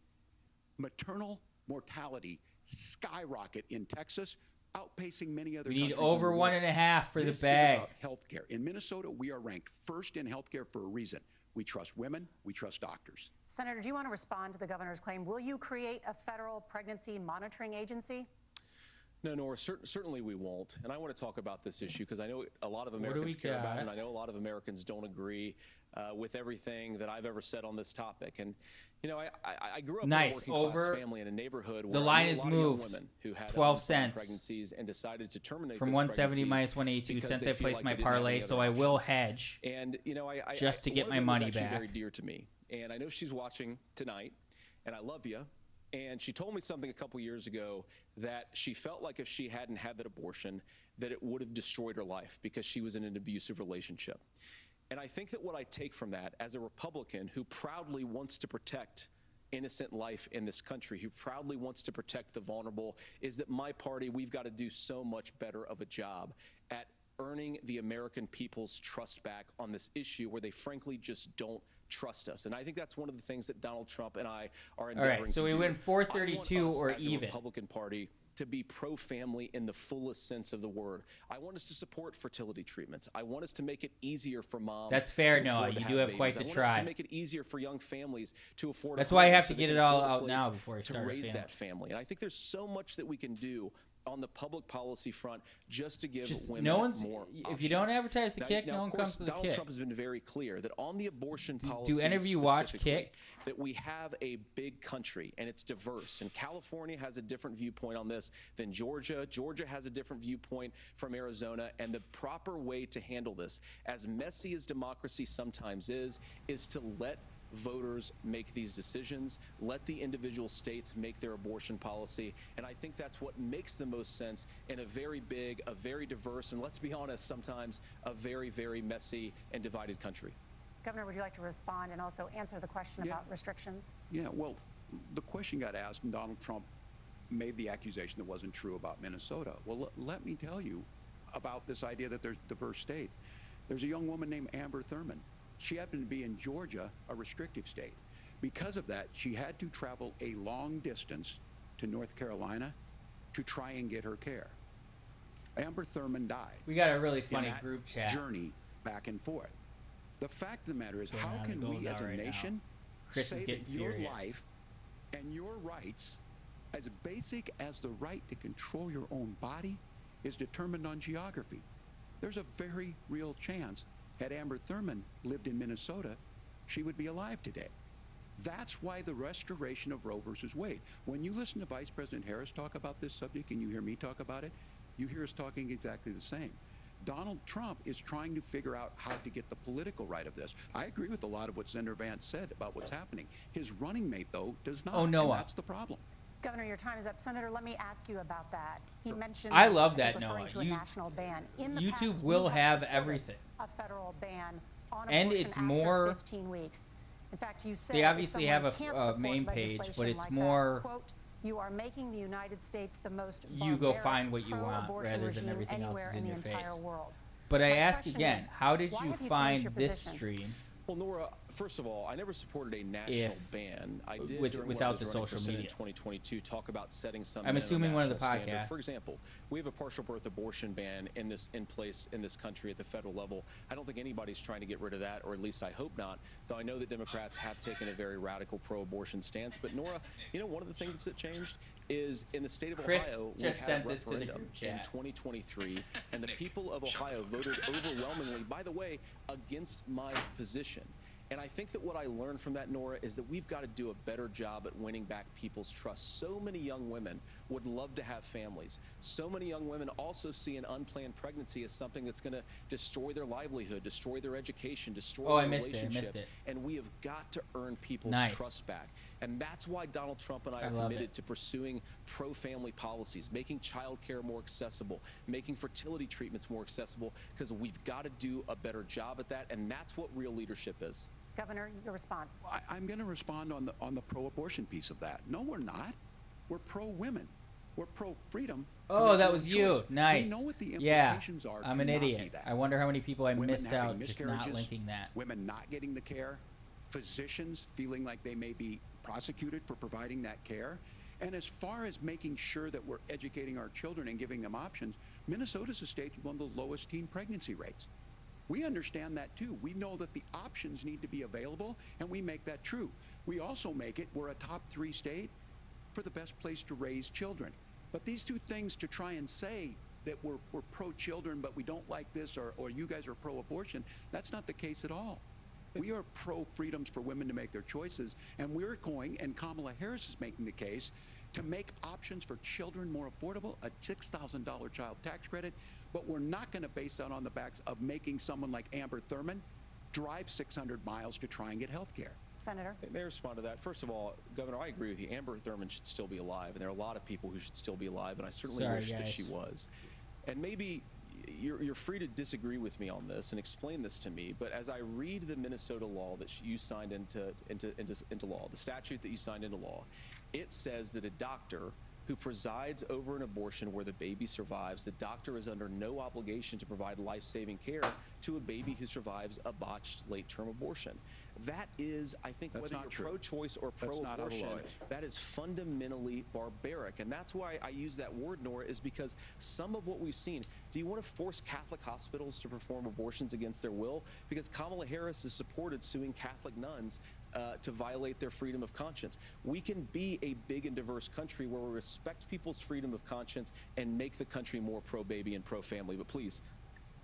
Speaker 4: maternal mortality skyrocket in Texas, outpacing many other
Speaker 1: We need
Speaker 4: countries in the
Speaker 1: over
Speaker 4: world.
Speaker 1: 1.5 for
Speaker 4: This
Speaker 1: the bag.
Speaker 4: is about healthcare. In Minnesota, we are ranked first in healthcare for a reason. We trust women. We trust doctors.
Speaker 3: Senator, do you want to respond to the governor's claim? Will you create a federal pregnancy monitoring agency?
Speaker 5: No, Nora, certainly we won't. And I want to talk about this issue because I know a lot of
Speaker 1: do
Speaker 5: Americans
Speaker 1: we
Speaker 5: care about
Speaker 1: got?
Speaker 5: it, and I know a lot of Americans don't agree with everything that I've ever said on this topic. And, you know, I grew up
Speaker 1: Nice.
Speaker 5: in a working
Speaker 1: Over-
Speaker 5: class family in a neighborhood where
Speaker 1: the
Speaker 5: I
Speaker 1: line
Speaker 5: knew
Speaker 1: is
Speaker 5: a lot of young
Speaker 1: moved.
Speaker 5: women who had
Speaker 1: 12
Speaker 5: unplanned
Speaker 1: cents.
Speaker 5: pregnancies and decided to terminate
Speaker 1: From
Speaker 5: those
Speaker 1: 170
Speaker 5: pregnancies
Speaker 1: minus 182
Speaker 5: because
Speaker 1: since
Speaker 5: they
Speaker 1: I
Speaker 5: feel
Speaker 1: placed
Speaker 5: like
Speaker 1: my
Speaker 5: they didn't have
Speaker 1: parlay,
Speaker 5: any
Speaker 1: so
Speaker 5: other
Speaker 1: I will
Speaker 5: options.
Speaker 1: hedge.
Speaker 5: And, you know,
Speaker 1: Just to get
Speaker 5: one of
Speaker 1: my
Speaker 5: them was
Speaker 1: money
Speaker 5: actually
Speaker 1: back.
Speaker 5: very dear to me. And I know she's watching tonight, and I love you. And she told me something a couple years ago that she felt like if she hadn't had that abortion, that it would have destroyed her life because she was in an abusive relationship. And I think that what I take from that as a Republican who proudly wants to protect innocent life in this country, who proudly wants to protect the vulnerable, is that my party, we've got to do so much better of a job at earning the American people's trust back on this issue where they frankly just don't trust us. And I think that's one of the things that Donald Trump and I are endeavoring to do.
Speaker 1: So we win 432 or
Speaker 5: as a
Speaker 1: even.
Speaker 5: Republican Party to be pro-family in the fullest sense of the word. I want us to support fertility treatments. I want us to make it easier for moms.
Speaker 1: That's fair,
Speaker 5: to
Speaker 1: Noah.
Speaker 5: afford to
Speaker 1: You do have
Speaker 5: babies.
Speaker 1: quite the
Speaker 5: I want
Speaker 1: tribe.
Speaker 5: to make it easier for young families to afford.
Speaker 1: That's
Speaker 5: a
Speaker 1: why I
Speaker 5: home
Speaker 1: have
Speaker 5: so
Speaker 1: to
Speaker 5: they
Speaker 1: get
Speaker 5: can
Speaker 1: it all
Speaker 5: afford a
Speaker 1: out
Speaker 5: place
Speaker 1: now before I
Speaker 5: to
Speaker 1: start a
Speaker 5: raise
Speaker 1: family.
Speaker 5: that family. And I think there's so much that we can do on the public policy front just to give women
Speaker 1: no one's,
Speaker 5: more
Speaker 1: if you don't
Speaker 5: options.
Speaker 1: advertise the kick,
Speaker 5: Now,
Speaker 1: no
Speaker 5: of
Speaker 1: one
Speaker 5: course,
Speaker 1: comes to the
Speaker 5: Donald
Speaker 1: kick.
Speaker 5: Trump has been very clear that on the abortion policy,
Speaker 1: do any of you watch
Speaker 5: specifically,
Speaker 1: Kick?
Speaker 5: that we have a big country and it's diverse. And California has a different viewpoint on this than Georgia. Georgia has a different viewpoint from Arizona. And the proper way to handle this, as messy as democracy sometimes is to let voters make these decisions, let the individual states make their abortion policy. And I think that's what makes the most sense in a very big, a very diverse, and let's be honest, sometimes a very, very messy and divided country.
Speaker 3: Governor, would you like to respond and also answer the question about restrictions?
Speaker 4: Yeah, well, the question got asked, and Donald Trump made the accusation that wasn't true about Minnesota. Well, let me tell you about this idea that there's diverse states. There's a young woman named Amber Thurman. She happened to be in Georgia, a restrictive state. Because of that, she had to travel a long distance to North Carolina to try and get her care. Amber Thurman died.
Speaker 1: We got a really funny
Speaker 4: in that
Speaker 1: group chat.
Speaker 4: journey back and forth. The fact of the matter is,
Speaker 1: Going
Speaker 4: how
Speaker 1: on
Speaker 4: can
Speaker 1: the
Speaker 4: we
Speaker 1: goals
Speaker 4: as a
Speaker 1: right now.
Speaker 4: nation
Speaker 1: Chris is
Speaker 4: say
Speaker 1: getting
Speaker 4: that your
Speaker 1: furious.
Speaker 4: life and your rights, as basic as the right to control your own body, is determined on geography? There's a very real chance, had Amber Thurman lived in Minnesota, she would be alive today. That's why the restoration of Roe versus Wade. When you listen to Vice President Harris talk about this subject and you hear me talk about it, you hear us talking exactly the same. Donald Trump is trying to figure out how to get the political right of this. I agree with a lot of what Senator Vance said about what's happening. His running mate, though, does not.
Speaker 1: Oh, Noah.
Speaker 4: And that's the problem.
Speaker 3: Governor, your time is up. Senator, let me ask you about that. He mentioned
Speaker 1: I love that,
Speaker 3: referring
Speaker 1: Noah.
Speaker 3: to a national ban. In the
Speaker 1: YouTube
Speaker 3: past,
Speaker 1: will
Speaker 3: you
Speaker 1: have
Speaker 3: supported
Speaker 1: everything.
Speaker 3: A federal ban on
Speaker 1: And
Speaker 3: abortion
Speaker 1: it's
Speaker 3: after
Speaker 1: more-
Speaker 3: 15 weeks. In fact, you said
Speaker 1: They
Speaker 3: if
Speaker 1: obviously have
Speaker 3: someone
Speaker 1: a
Speaker 3: can't support
Speaker 1: main page, but
Speaker 3: legislation
Speaker 1: it's
Speaker 3: like
Speaker 1: more-
Speaker 3: that, quote, you are making the United States the most
Speaker 1: You go
Speaker 3: barbaric
Speaker 1: find what you want
Speaker 3: pro-abortion
Speaker 1: rather than
Speaker 3: regime
Speaker 1: everything else
Speaker 3: anywhere
Speaker 1: is in
Speaker 3: the
Speaker 1: your
Speaker 3: entire
Speaker 1: face.
Speaker 3: world.
Speaker 1: But I
Speaker 3: My
Speaker 1: ask
Speaker 3: question
Speaker 1: again,
Speaker 3: is,
Speaker 1: how did
Speaker 3: why
Speaker 1: you
Speaker 3: have you
Speaker 1: find
Speaker 3: changed your
Speaker 1: this
Speaker 3: position?
Speaker 1: stream?
Speaker 5: Well, Nora, first of all, I never supported a national ban. I did during when I
Speaker 1: without
Speaker 5: was
Speaker 1: the
Speaker 5: running for
Speaker 1: social
Speaker 5: Senate
Speaker 1: media.
Speaker 5: in 2022 talk about setting some
Speaker 1: I'm
Speaker 5: minimum
Speaker 1: assuming one of the
Speaker 5: national standard.
Speaker 1: podcasts.
Speaker 5: For example, we have a partial birth abortion ban in place in this country at the federal level. I don't think anybody's trying to get rid of that, or at least I hope not, though I know that Democrats have taken a very radical pro-abortion stance. But Nora, you know, one of the things that changed is in the state of
Speaker 1: Chris
Speaker 5: Ohio, we
Speaker 1: just
Speaker 5: had
Speaker 1: sent
Speaker 5: a
Speaker 1: this to the
Speaker 5: referendum
Speaker 1: group
Speaker 5: in
Speaker 1: chat.
Speaker 5: 2023, and the people of Ohio voted overwhelmingly, by the way, against my position. And I think that what I learned from that, Nora, is that we've got to do a better job at winning back people's trust. So many young women would love to have families. So many young women also see an unplanned pregnancy as something that's going to destroy their livelihood, destroy their education, destroy their relationships. And we have got to earn people's trust back. And that's why Donald Trump and I are committed to pursuing pro-family policies, making child care more accessible, making fertility treatments more accessible, because we've got to do a better job at that. And that's what real leadership is.
Speaker 3: Governor, your response.
Speaker 4: I'm going to respond on the pro-abortion piece of that. No, we're not. We're pro-women. We're pro-freedom.
Speaker 1: Oh, that was you.
Speaker 4: Choice.
Speaker 1: Nice.
Speaker 4: We know what the implications are.
Speaker 1: I'm
Speaker 4: to
Speaker 1: an
Speaker 4: not be
Speaker 1: idiot.
Speaker 4: that.
Speaker 1: I wonder how many people I
Speaker 4: Women
Speaker 1: missed
Speaker 4: having
Speaker 1: out just not
Speaker 4: miscarriages,
Speaker 1: linking that.
Speaker 4: Women not getting the care, physicians feeling like they may be prosecuted for providing that care. And as far as making sure that we're educating our children and giving them options, Minnesota's a state with one of the lowest teen pregnancy rates. We understand that too. We know that the options need to be available, and we make that true. We also make it, we're a top 3 state for the best place to raise children. But these two things, to try and say that we're pro-children, but we don't like this, or you guys are pro-abortion, that's not the case at all. We are pro-freedoms for women to make their choices, and we're going, and Kamala Harris is making the case, to make options for children more affordable, a $6,000 child tax credit, but we're not going to base that on the backs of making someone like Amber Thurman drive 600 miles to try and get health care.
Speaker 3: Senator?
Speaker 5: May I respond to that? First of all, Governor, I agree with you. Amber Thurman should still be alive, and there are a lot of people who should still be alive, and I certainly wish that she was. And maybe, you're free to disagree with me on this and explain this to me, but as I read the Minnesota law that you signed into law, the statute that you signed into law, it says that a doctor who presides over an abortion where the baby survives, the doctor is under no obligation to provide life-saving care to a baby who survives a botched late-term abortion. That is, I think,
Speaker 4: That's
Speaker 5: whether
Speaker 4: not
Speaker 5: you're
Speaker 4: true.
Speaker 5: pro-choice or
Speaker 4: That's not how the
Speaker 5: pro-abortion,
Speaker 4: law is.
Speaker 5: that is fundamentally barbaric. And that's why I use that word, Nora, is because some of what we've seen, do you want to force Catholic hospitals to perform abortions against their will? Because Kamala Harris has supported suing Catholic nuns to violate their freedom of conscience. We can be a big and diverse country where we respect people's freedom of conscience and make the country more pro-baby and pro-family. But please.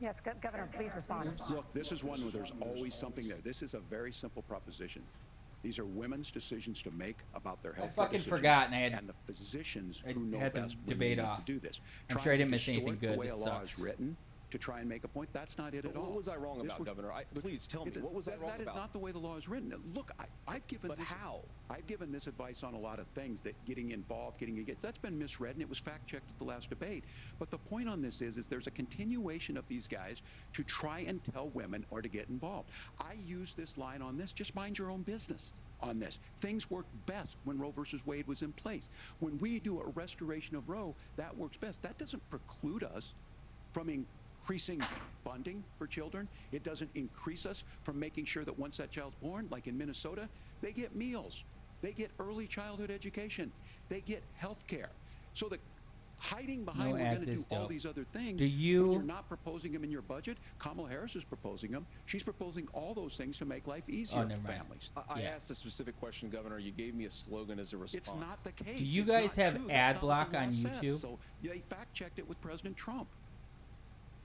Speaker 3: Yes, Governor, please respond.
Speaker 4: Look, this is one where there's always something there. This is a very simple proposition. These are women's decisions to make about their health.
Speaker 1: fucking forgot, and I had-
Speaker 4: and the physicians
Speaker 1: I
Speaker 4: who know
Speaker 1: had the
Speaker 4: best when
Speaker 1: debate
Speaker 4: they need
Speaker 1: off.
Speaker 4: to do this.
Speaker 1: I'm
Speaker 4: Trying
Speaker 1: sure I
Speaker 4: to
Speaker 1: didn't miss anything
Speaker 4: distort
Speaker 1: good.
Speaker 4: The way
Speaker 1: This
Speaker 4: a law
Speaker 1: sucks.
Speaker 4: is written to try and make a point. That's not it at all.
Speaker 5: What was I wrong
Speaker 4: This
Speaker 5: about,
Speaker 4: was-
Speaker 5: Governor? Please tell me. What was I wrong
Speaker 4: That is
Speaker 5: about?
Speaker 4: not the way the law is written. Look, I've given
Speaker 5: But
Speaker 4: this.
Speaker 5: how?
Speaker 4: I've given this advice on a lot of things, that getting involved, getting engaged, that's been misread, and it was fact-checked at the last debate. But the point on this is there's a continuation of these guys to try and tell women or to get involved. I use this line on this, just mind your own business on this. Things work best when Roe versus Wade was in place. When we do a restoration of Roe, that works best. That doesn't preclude us from increasing funding for children. It doesn't increase us from making sure that once that child's born, like in Minnesota, they get meals, they get early childhood education, they get health care. So the hiding behind
Speaker 1: No
Speaker 4: we're going
Speaker 1: ads
Speaker 4: to do
Speaker 1: is
Speaker 4: all
Speaker 1: dope.
Speaker 4: these other things,
Speaker 1: Do you-
Speaker 4: when you're not proposing them in your budget. Kamala Harris is proposing them. She's proposing all those things to make life easier
Speaker 1: never
Speaker 4: for
Speaker 1: mind.
Speaker 4: families.
Speaker 5: I
Speaker 1: Yeah.
Speaker 5: asked a specific question, Governor. You gave me a slogan as a response.
Speaker 4: It's not the case.
Speaker 1: Do you
Speaker 4: It's
Speaker 1: guys
Speaker 4: not
Speaker 1: have
Speaker 4: true.
Speaker 1: ad
Speaker 4: That's not what the
Speaker 1: block on
Speaker 4: law says.
Speaker 1: YouTube?
Speaker 4: So they fact-checked it with President Trump.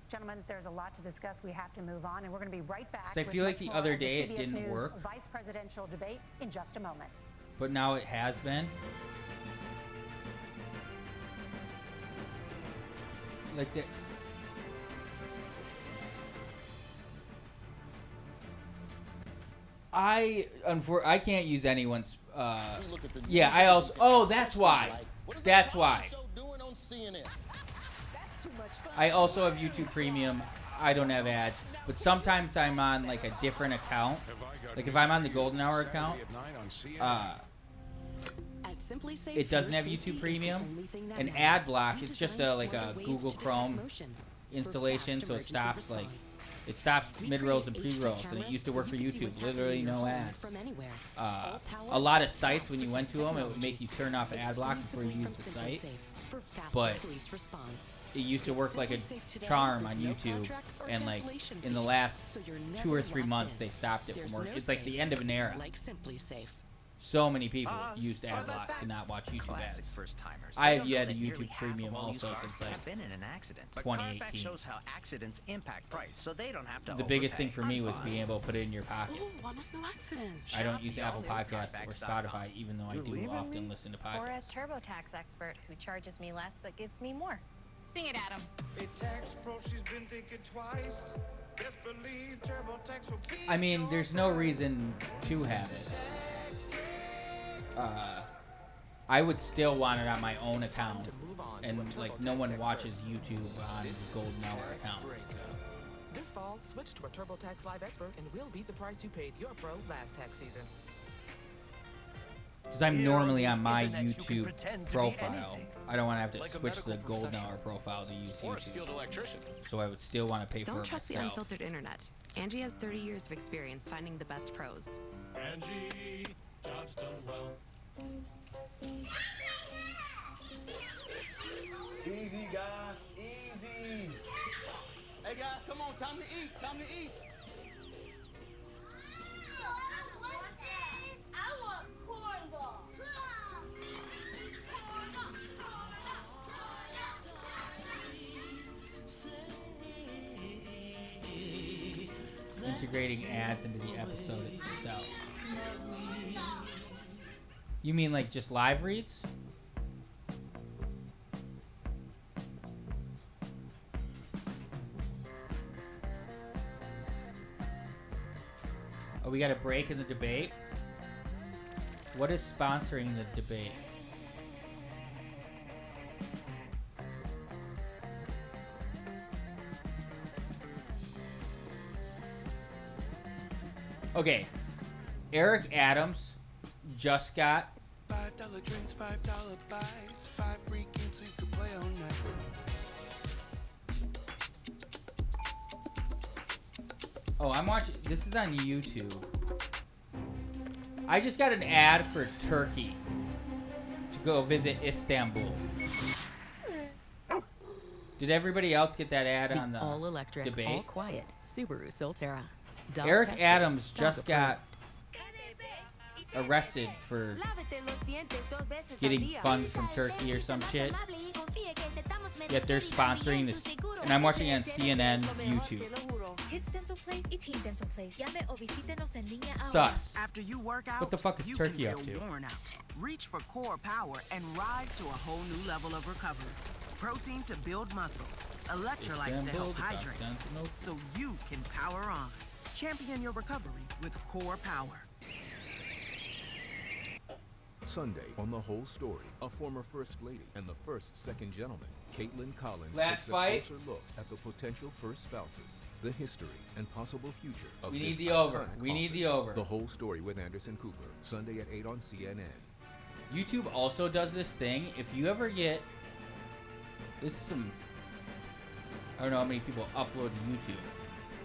Speaker 3: Gentlemen, there's a lot to discuss. We have to move on, and we're going to be right back.
Speaker 1: 'Cause I
Speaker 3: with
Speaker 1: feel like
Speaker 3: much
Speaker 1: the
Speaker 3: more
Speaker 1: other
Speaker 3: of the
Speaker 1: day it
Speaker 3: CBS
Speaker 1: didn't
Speaker 3: News
Speaker 1: work.
Speaker 3: Vice presidential debate in just a moment.
Speaker 1: But now it has been. Like the. I can't use anyone's. Yeah, I also. Oh, that's why. That's why. I also have YouTube Premium. I don't have ads, but sometimes I'm on like a different account. Like if I'm on the Golden Hour account, it doesn't have YouTube Premium. And ad block, it's just like a Google Chrome installation, so it stops mid-rolls and pre-rolls, and it used to work for YouTube. Literally no ads. A lot of sites, when you went to them, it would make you turn off ad block before you use the site. But it used to work like a charm on YouTube, and like in the last 2 or 3 months they stopped it from working. It's like the end of an era. So many people used ad block to not watch YouTube ads. I have had a YouTube Premium also since like
Speaker 6: been in an accident.
Speaker 1: 2018.
Speaker 6: Shows how accidents impact price, so they don't have to
Speaker 1: The biggest thing for me was being able to put it in your pocket. I don't use Apple Podcasts or Spotify, even though I do often listen to
Speaker 7: Or a
Speaker 1: podcasts.
Speaker 7: TurboTax expert who charges me less but gives me more. Sing it, Adam.
Speaker 1: I mean, there's no reason to have it. I would still want it on my own account, and like no one watches YouTube on the Golden Hour account.
Speaker 8: This fall, switch to a TurboTax Live expert and we'll beat the price you paid your pro last tax season.
Speaker 1: Because I'm normally on my YouTube profile. I don't want to have to switch the Golden Hour profile to use YouTube. So I would still want to pay for
Speaker 9: Don't
Speaker 1: it
Speaker 9: trust the
Speaker 1: myself.
Speaker 9: unfiltered internet. Angie has 30 years of experience finding the best pros.
Speaker 10: Angie, job's done well.
Speaker 11: Easy, guys, easy. Hey, guys, come on, time to eat, time to eat.
Speaker 12: I want cornball.
Speaker 1: Integrating ads into the episode itself. You mean like just live reads? Oh, we got a break in the debate? What is sponsoring the debate? Okay, Eric Adams just got
Speaker 10: $5 drinks, $5 bites, 5 free games so you can play all night.
Speaker 1: Oh, I'm watching. This is on YouTube. I just got an ad for Turkey to go visit Istanbul. Did everybody else get that ad on the
Speaker 13: all-electric,
Speaker 1: debate?
Speaker 13: all-quiet Subaru Solterra.
Speaker 1: Eric Adams just got arrested for getting funds from Turkey or some shit. Yet they're sponsoring this, and I'm watching it on CNN YouTube. Sus.
Speaker 14: After you work out,
Speaker 1: What the fuck is Turkey up to?
Speaker 14: Worn out. Reach for core power and rise to a whole new level of recovery. Protein to build muscle, electrolytes to help hydrate, so you can power on. Champion your recovery with Core Power.
Speaker 15: Sunday on The Whole Story, a former First Lady and the first Second Gentleman, Caitlin Collins,
Speaker 1: Last
Speaker 15: takes
Speaker 1: fight.
Speaker 15: a closer look at the potential first spouses, the history and possible future of
Speaker 1: We need
Speaker 15: this
Speaker 1: the over.
Speaker 15: iconic
Speaker 1: We need the
Speaker 15: office.
Speaker 1: over.
Speaker 15: The Whole Story with Anderson Cooper, Sunday at 8 on CNN.
Speaker 1: YouTube also does this thing. If you ever get, this is some, I don't know how many people upload to YouTube.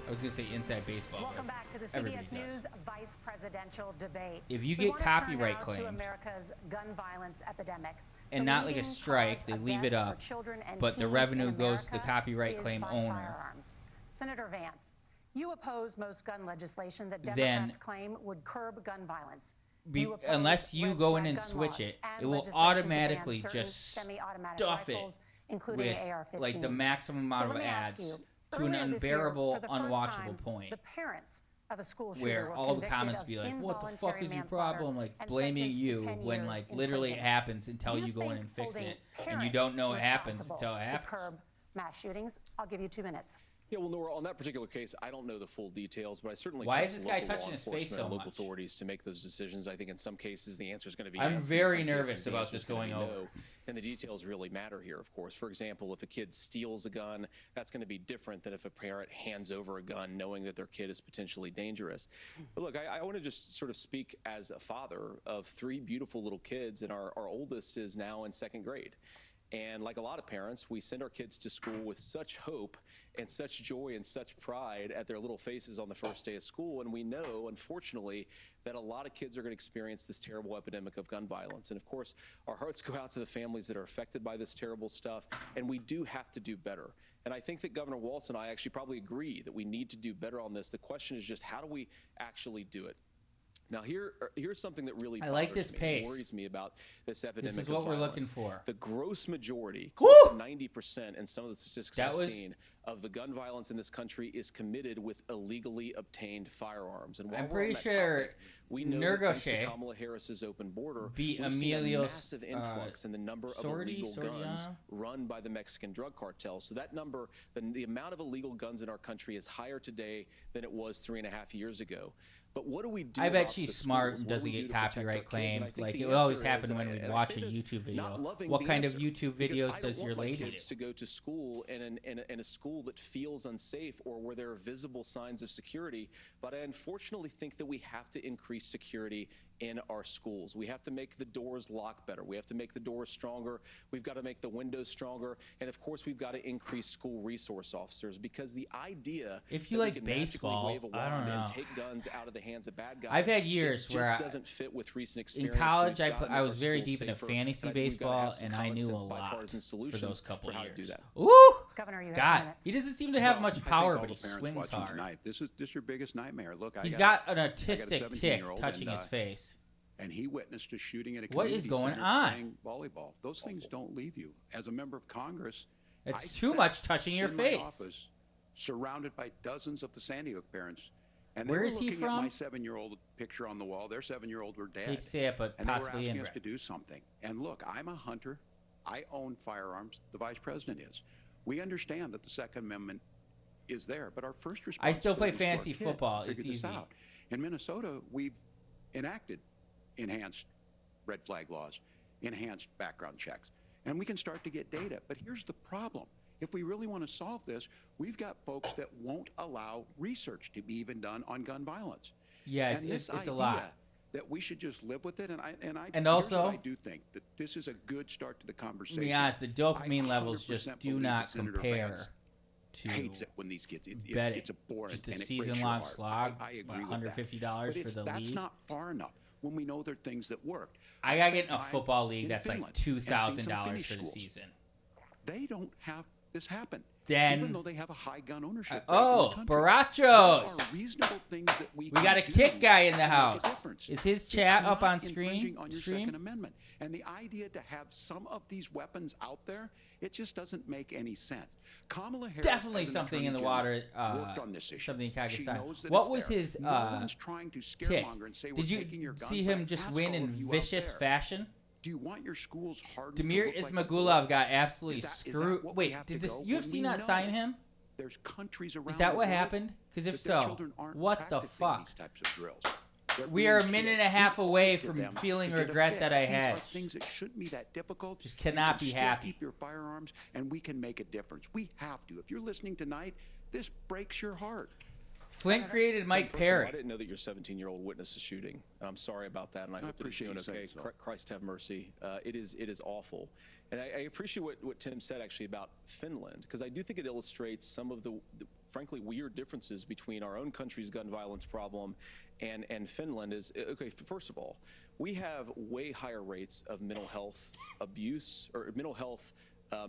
Speaker 1: I was gonna say Inside Baseball.
Speaker 3: Welcome back to the
Speaker 1: Everybody
Speaker 3: CBS
Speaker 1: does.
Speaker 3: News vice presidential debate.
Speaker 1: If you
Speaker 3: We
Speaker 1: get
Speaker 3: want to turn
Speaker 1: copyright
Speaker 3: now
Speaker 1: claimed
Speaker 3: to America's gun violence epidemic.
Speaker 1: and
Speaker 3: The
Speaker 1: not like a
Speaker 3: leading
Speaker 1: strike,
Speaker 3: cause
Speaker 1: they
Speaker 3: of
Speaker 1: leave it
Speaker 3: death for
Speaker 1: up,
Speaker 3: children and
Speaker 1: but the
Speaker 3: teens
Speaker 1: revenue
Speaker 3: in
Speaker 1: goes to the
Speaker 3: America
Speaker 1: copyright
Speaker 3: is
Speaker 1: claim
Speaker 3: by
Speaker 1: owner.
Speaker 3: firearms. Senator Vance, you oppose most gun legislation that
Speaker 1: Then-
Speaker 3: Democrats claim would curb gun violence. You oppose
Speaker 1: Unless you
Speaker 3: red
Speaker 1: go in
Speaker 3: flag
Speaker 1: and
Speaker 3: gun
Speaker 1: switch
Speaker 3: laws
Speaker 1: it,
Speaker 3: and
Speaker 1: it will
Speaker 3: legislation to ban
Speaker 1: automatically
Speaker 3: certain
Speaker 1: just
Speaker 3: semi-automatic
Speaker 1: stuff it
Speaker 3: rifles, including
Speaker 1: with
Speaker 3: AR-15s.
Speaker 1: like the maximum amount
Speaker 3: So
Speaker 1: of
Speaker 3: let me ask
Speaker 1: ads
Speaker 3: you,
Speaker 1: to an
Speaker 3: earlier this year,
Speaker 1: unbearable,
Speaker 3: for the first
Speaker 1: unwatchable
Speaker 3: time,
Speaker 1: point.
Speaker 3: The parents of a school shooter
Speaker 1: Where
Speaker 3: were
Speaker 1: all the
Speaker 3: convicted
Speaker 1: comments
Speaker 3: of
Speaker 1: be like, "What the fuck
Speaker 3: involuntary
Speaker 1: is your
Speaker 3: manslaughter
Speaker 1: problem?" Like
Speaker 3: and
Speaker 1: blaming
Speaker 3: sentenced to
Speaker 1: you
Speaker 3: 10
Speaker 1: when
Speaker 3: years
Speaker 1: like
Speaker 3: in
Speaker 1: literally it
Speaker 3: prison.
Speaker 1: happens until
Speaker 3: Do
Speaker 1: you go in
Speaker 3: think
Speaker 1: and fix
Speaker 3: holding
Speaker 1: it, and you
Speaker 3: parents
Speaker 1: don't know it happens
Speaker 3: responsible
Speaker 1: until it
Speaker 3: would
Speaker 1: happens.
Speaker 3: curb mass shootings? I'll give you 2 minutes.
Speaker 5: Yeah, well, Nora, on that particular case, I don't know the full details, but I certainly
Speaker 1: Why
Speaker 5: trust
Speaker 1: is this guy
Speaker 5: local law
Speaker 1: touching his face
Speaker 5: enforcement
Speaker 1: so
Speaker 5: and local
Speaker 1: much?
Speaker 5: authorities to make those decisions. I think in some cases the answer is going to be
Speaker 1: I'm
Speaker 5: yes.
Speaker 1: very
Speaker 5: In some
Speaker 1: nervous
Speaker 5: cases, the
Speaker 1: about
Speaker 5: answer is
Speaker 1: this
Speaker 5: gonna be
Speaker 1: going
Speaker 5: no.
Speaker 1: over.
Speaker 5: And the details really matter here, of course. For example, if a kid steals a gun, that's going to be different than if a parent hands over a gun knowing that their kid is potentially dangerous. But look, I want to just sort of speak as a father of 3 beautiful little kids, and our oldest is now in 2nd grade. And like a lot of parents, we send our kids to school with such hope and such joy and such pride at their little faces on the first day of school. And we know, unfortunately, that a lot of kids are going to experience this terrible epidemic of gun violence. And of course, our hearts go out to the families that are affected by this terrible stuff. And we do have to do better. And I think that Governor Walz and I actually probably agree that we need to do better on this. The question is just, how do we actually do it? Now, here's something that really
Speaker 1: I like
Speaker 5: bothers
Speaker 1: this
Speaker 5: me,
Speaker 1: pace.
Speaker 5: worries me about this epidemic
Speaker 1: This is
Speaker 5: of
Speaker 1: what we're
Speaker 5: violence.
Speaker 1: looking for.
Speaker 5: The gross majority, close to 90%, and some of the statistics
Speaker 1: That
Speaker 5: I've
Speaker 1: was-
Speaker 5: seen, of the gun violence in this country is committed with illegally obtained firearms. And while
Speaker 1: I'm
Speaker 5: we're on
Speaker 1: pretty
Speaker 5: that
Speaker 1: sure
Speaker 5: topic, we know that thanks to
Speaker 1: Nergoche
Speaker 5: Kamala Harris's open border,
Speaker 1: beat
Speaker 5: we've seen a
Speaker 1: Emilio,
Speaker 5: massive influx in the number of illegal guns
Speaker 1: Soriano?
Speaker 5: run by the Mexican drug cartel. So that number, the amount of illegal guns in our country is higher today than it was 3.5 years ago. But what do we do?
Speaker 1: I bet
Speaker 5: about
Speaker 1: she's
Speaker 5: the
Speaker 1: smart
Speaker 5: schools?
Speaker 1: and
Speaker 5: What do
Speaker 1: doesn't
Speaker 5: we
Speaker 1: get
Speaker 5: do to protect our
Speaker 1: copyright
Speaker 5: kids? And I
Speaker 1: claimed.
Speaker 5: think
Speaker 1: Like
Speaker 5: the
Speaker 1: it always
Speaker 5: answer
Speaker 1: happens
Speaker 5: is,
Speaker 1: when we
Speaker 5: and I
Speaker 1: watch
Speaker 5: say
Speaker 1: a
Speaker 5: this
Speaker 1: YouTube
Speaker 5: not
Speaker 1: video.
Speaker 5: loving
Speaker 1: What
Speaker 5: the
Speaker 1: kind of
Speaker 5: answer,
Speaker 1: YouTube
Speaker 5: because
Speaker 1: videos
Speaker 5: I
Speaker 1: does
Speaker 5: don't
Speaker 1: your
Speaker 5: want my
Speaker 1: lady do?
Speaker 5: kids to go to school in a school that feels unsafe or where there are visible signs of security. But I unfortunately think that we have to increase security in our schools. We have to make the doors lock better. We have to make the doors stronger. We've got to make the windows stronger. And of course, we've got to increase school resource officers, because the idea
Speaker 1: If you
Speaker 5: that
Speaker 1: like
Speaker 5: we can magically
Speaker 1: baseball,
Speaker 5: wave a
Speaker 1: I don't
Speaker 5: wand and
Speaker 1: know.
Speaker 5: take guns out of the hands of bad guys,
Speaker 1: I've had years
Speaker 5: it just
Speaker 1: where
Speaker 5: doesn't fit with recent
Speaker 1: in
Speaker 5: experience.
Speaker 1: college
Speaker 5: We've gotta
Speaker 1: I
Speaker 5: make
Speaker 1: was
Speaker 5: our
Speaker 1: very
Speaker 5: schools
Speaker 1: deep into
Speaker 5: safer,
Speaker 1: fantasy
Speaker 5: and I think we've gotta have
Speaker 1: baseball,
Speaker 5: some
Speaker 1: and I
Speaker 5: common
Speaker 1: knew a
Speaker 5: sense
Speaker 1: lot
Speaker 5: bipartisan
Speaker 1: for
Speaker 5: solutions
Speaker 1: those couple
Speaker 5: for how
Speaker 1: years.
Speaker 5: to do that.
Speaker 1: Ooh,
Speaker 3: Governor, you have 2
Speaker 1: God,
Speaker 3: minutes.
Speaker 1: he doesn't seem to have
Speaker 4: Well,
Speaker 1: much
Speaker 4: I think
Speaker 1: power,
Speaker 4: all
Speaker 1: but
Speaker 4: the
Speaker 1: he
Speaker 4: parents
Speaker 1: swings
Speaker 4: watching
Speaker 1: hard.
Speaker 4: Tonight, this is your biggest nightmare. Look,
Speaker 1: He's
Speaker 4: I
Speaker 1: got an
Speaker 4: I got a
Speaker 1: autistic tick
Speaker 4: 17-year-old
Speaker 1: touching
Speaker 4: and,
Speaker 1: his face.
Speaker 4: And he witnessed a shooting at a
Speaker 1: What is
Speaker 4: community
Speaker 1: going
Speaker 4: center
Speaker 1: on?
Speaker 4: playing volleyball. Those things don't leave you. As a member of Congress,
Speaker 1: It's
Speaker 4: I
Speaker 1: too
Speaker 4: sat
Speaker 1: much touching your
Speaker 4: in
Speaker 1: face.
Speaker 4: my office, surrounded by dozens of the Sandy Hook parents. And they
Speaker 1: Where
Speaker 4: were
Speaker 1: is he
Speaker 4: looking at
Speaker 1: from?
Speaker 4: my 7-year-old picture on the wall. Their 7-year-old were dead.
Speaker 1: Hate to say it, but
Speaker 4: and they were
Speaker 1: possibly
Speaker 4: asking us
Speaker 1: inbred.
Speaker 4: to do something. And look, I'm a hunter. I own firearms. The vice president is. We understand that the Second Amendment is there, but our first responsibility
Speaker 1: I still play
Speaker 4: is to our
Speaker 1: fantasy
Speaker 4: kids.
Speaker 1: football.
Speaker 4: Figure
Speaker 1: It's
Speaker 4: this
Speaker 1: easy.
Speaker 4: out. In Minnesota, we've enacted enhanced red flag laws, enhanced background checks, and we can start to get data. But here's the problem. If we really want to solve this, we've got folks that won't allow research to be even done on gun violence.
Speaker 1: Yeah,
Speaker 4: and
Speaker 1: it's
Speaker 4: this
Speaker 1: a
Speaker 4: idea
Speaker 1: lot.
Speaker 4: that we should just live with it, and
Speaker 1: And
Speaker 4: here's
Speaker 1: also,
Speaker 4: what I do think that this is a good start to the conversation.
Speaker 1: To be honest, the dopamine levels just
Speaker 4: 100%
Speaker 1: do
Speaker 4: believe
Speaker 1: not
Speaker 4: that Senator
Speaker 1: compare
Speaker 4: Vance
Speaker 1: to
Speaker 4: hates it when these kids.
Speaker 1: betting.
Speaker 4: It's abhorrent.
Speaker 1: Just a
Speaker 4: and it breaks your
Speaker 1: season-long
Speaker 4: heart.
Speaker 1: slog.
Speaker 4: I agree with that.
Speaker 1: $150
Speaker 4: But
Speaker 1: for the
Speaker 4: that's
Speaker 1: league.
Speaker 4: not far enough when we know there are things that work.
Speaker 1: I gotta get in a football league that's like $2,000 for the
Speaker 4: schools.
Speaker 1: season.
Speaker 4: They don't have this happen.
Speaker 1: Then,
Speaker 4: even though they have a high gun ownership rate
Speaker 1: oh,
Speaker 4: in the country,
Speaker 1: Barachos!
Speaker 4: there are reasonable things that we
Speaker 1: got a
Speaker 4: can
Speaker 1: kick
Speaker 4: do
Speaker 1: guy in the
Speaker 4: to make a
Speaker 1: house.
Speaker 4: difference.
Speaker 1: Is his
Speaker 4: It's
Speaker 1: chat up
Speaker 4: not
Speaker 1: on screen?
Speaker 4: infringing on your Second Amendment. And the idea to have some of these weapons out there, it just doesn't make any sense. Kamala Harris,
Speaker 1: Definitely
Speaker 4: as an
Speaker 1: something
Speaker 4: Attorney
Speaker 1: in the
Speaker 4: General,
Speaker 1: water.
Speaker 4: worked on this issue.
Speaker 1: Something in
Speaker 4: She
Speaker 1: Kazakhstan.
Speaker 4: knows that
Speaker 1: What
Speaker 4: it's
Speaker 1: was
Speaker 4: there.
Speaker 1: his
Speaker 4: No one's trying to
Speaker 1: tick?
Speaker 4: scaremonger and say
Speaker 1: Did
Speaker 4: we're taking your
Speaker 1: you
Speaker 4: gun,
Speaker 1: see
Speaker 4: but
Speaker 1: him
Speaker 4: I
Speaker 1: just
Speaker 4: ask
Speaker 1: win
Speaker 4: all
Speaker 1: in
Speaker 4: of you out
Speaker 1: vicious
Speaker 4: there,
Speaker 1: fashion?
Speaker 4: Do you want your schools hardened?
Speaker 1: Demir
Speaker 4: to look like
Speaker 1: Ismagulov got absolutely
Speaker 4: Is that
Speaker 1: screwed.
Speaker 4: what we
Speaker 1: Wait,
Speaker 4: have to
Speaker 1: did this
Speaker 4: go?
Speaker 1: UFC
Speaker 4: We
Speaker 1: not
Speaker 4: know
Speaker 1: sign him?
Speaker 4: There's countries around
Speaker 1: Is that
Speaker 4: the
Speaker 1: what
Speaker 4: world
Speaker 1: happened? Because if
Speaker 4: that their
Speaker 1: so,
Speaker 4: children aren't
Speaker 1: what the
Speaker 4: practicing
Speaker 1: fuck?
Speaker 4: These types of drills. They're
Speaker 1: We
Speaker 4: being
Speaker 1: are a
Speaker 4: scared.
Speaker 1: minute and a half
Speaker 4: We
Speaker 1: away
Speaker 4: owe it to
Speaker 1: from
Speaker 4: them
Speaker 1: feeling
Speaker 4: to get a
Speaker 1: regret that I
Speaker 4: fix. These
Speaker 1: had.
Speaker 4: are things that shouldn't be that difficult.
Speaker 1: Just
Speaker 4: You
Speaker 1: cannot
Speaker 4: can
Speaker 1: be
Speaker 4: still
Speaker 1: happy.
Speaker 4: Keep your firearms, and we can make a difference. We have to. If you're listening tonight, this breaks your heart.
Speaker 1: Flint created Mike
Speaker 5: First of all,
Speaker 1: Perry.
Speaker 5: I didn't know that your 17-year-old witnessed a shooting. And I'm sorry about that, and I hope that he's
Speaker 4: appreciate
Speaker 5: doing
Speaker 4: you
Speaker 5: okay.
Speaker 4: saying so.
Speaker 5: Christ have mercy. It is awful. And I appreciate what Tim said, actually, about Finland, because I do think it illustrates some of the frankly weird differences between our own country's gun violence problem and Finland. Is okay, first of all, we have way higher rates of mental health abuse, or mental health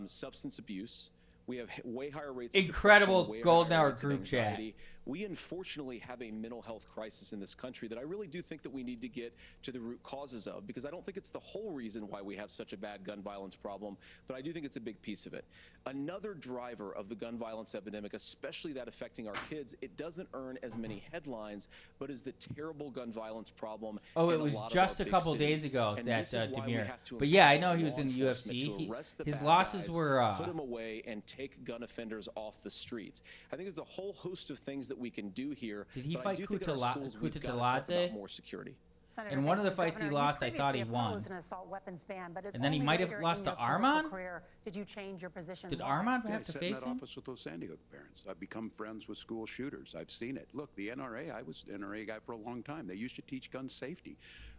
Speaker 5: substance abuse. We have way higher rates
Speaker 1: Incredible
Speaker 5: of depression,
Speaker 1: golden
Speaker 5: way higher
Speaker 1: hour
Speaker 5: rates of
Speaker 1: group chat.
Speaker 5: anxiety. We unfortunately have a mental health crisis in this country that I really do think that we need to get to the root causes of, because I don't think it's the whole reason why we have such a bad gun violence problem, but I do think it's a big piece of it. Another driver of the gun violence epidemic, especially that affecting our kids, it doesn't earn as many headlines, but is the terrible gun violence problem.
Speaker 1: Oh,
Speaker 5: in
Speaker 1: it was
Speaker 5: a lot
Speaker 1: just
Speaker 5: of our
Speaker 1: a
Speaker 5: big
Speaker 1: couple
Speaker 5: cities.
Speaker 1: days ago
Speaker 5: And
Speaker 1: that
Speaker 5: this is why we
Speaker 1: Demir.
Speaker 5: have to
Speaker 1: But yeah, I
Speaker 5: empower
Speaker 1: know he was
Speaker 5: law
Speaker 1: in the
Speaker 5: enforcement
Speaker 1: UFC.
Speaker 5: to arrest the
Speaker 1: His
Speaker 5: bad
Speaker 1: losses
Speaker 5: guys,
Speaker 1: were
Speaker 5: put them away and take gun offenders off the streets. I think there's a whole host of things that we can do here.
Speaker 1: Did he
Speaker 5: but I
Speaker 1: fight
Speaker 5: do think in our schools we've got to talk
Speaker 1: Kutateladze?
Speaker 5: about more security.
Speaker 3: Senator,
Speaker 1: In one of
Speaker 3: thank
Speaker 1: the
Speaker 3: you.
Speaker 1: fights he
Speaker 3: Governor,
Speaker 1: lost,
Speaker 3: you
Speaker 1: I thought he
Speaker 3: previously
Speaker 1: won.
Speaker 3: opposed an assault weapons ban, but
Speaker 1: And then he
Speaker 3: only
Speaker 1: might have
Speaker 3: later
Speaker 1: lost
Speaker 3: in
Speaker 1: to
Speaker 3: your political
Speaker 1: Arman?
Speaker 3: career did you change your position?
Speaker 1: Did
Speaker 3: Why?
Speaker 1: Armand
Speaker 4: Yeah,
Speaker 1: have
Speaker 4: I
Speaker 1: to
Speaker 4: sat in
Speaker 1: face
Speaker 4: that
Speaker 1: him?
Speaker 4: office with those Sandy Hook parents. I've become friends with school shooters. I've seen it. Look, the NRA, I was an NRA guy for a long time. They used to teach gun safety.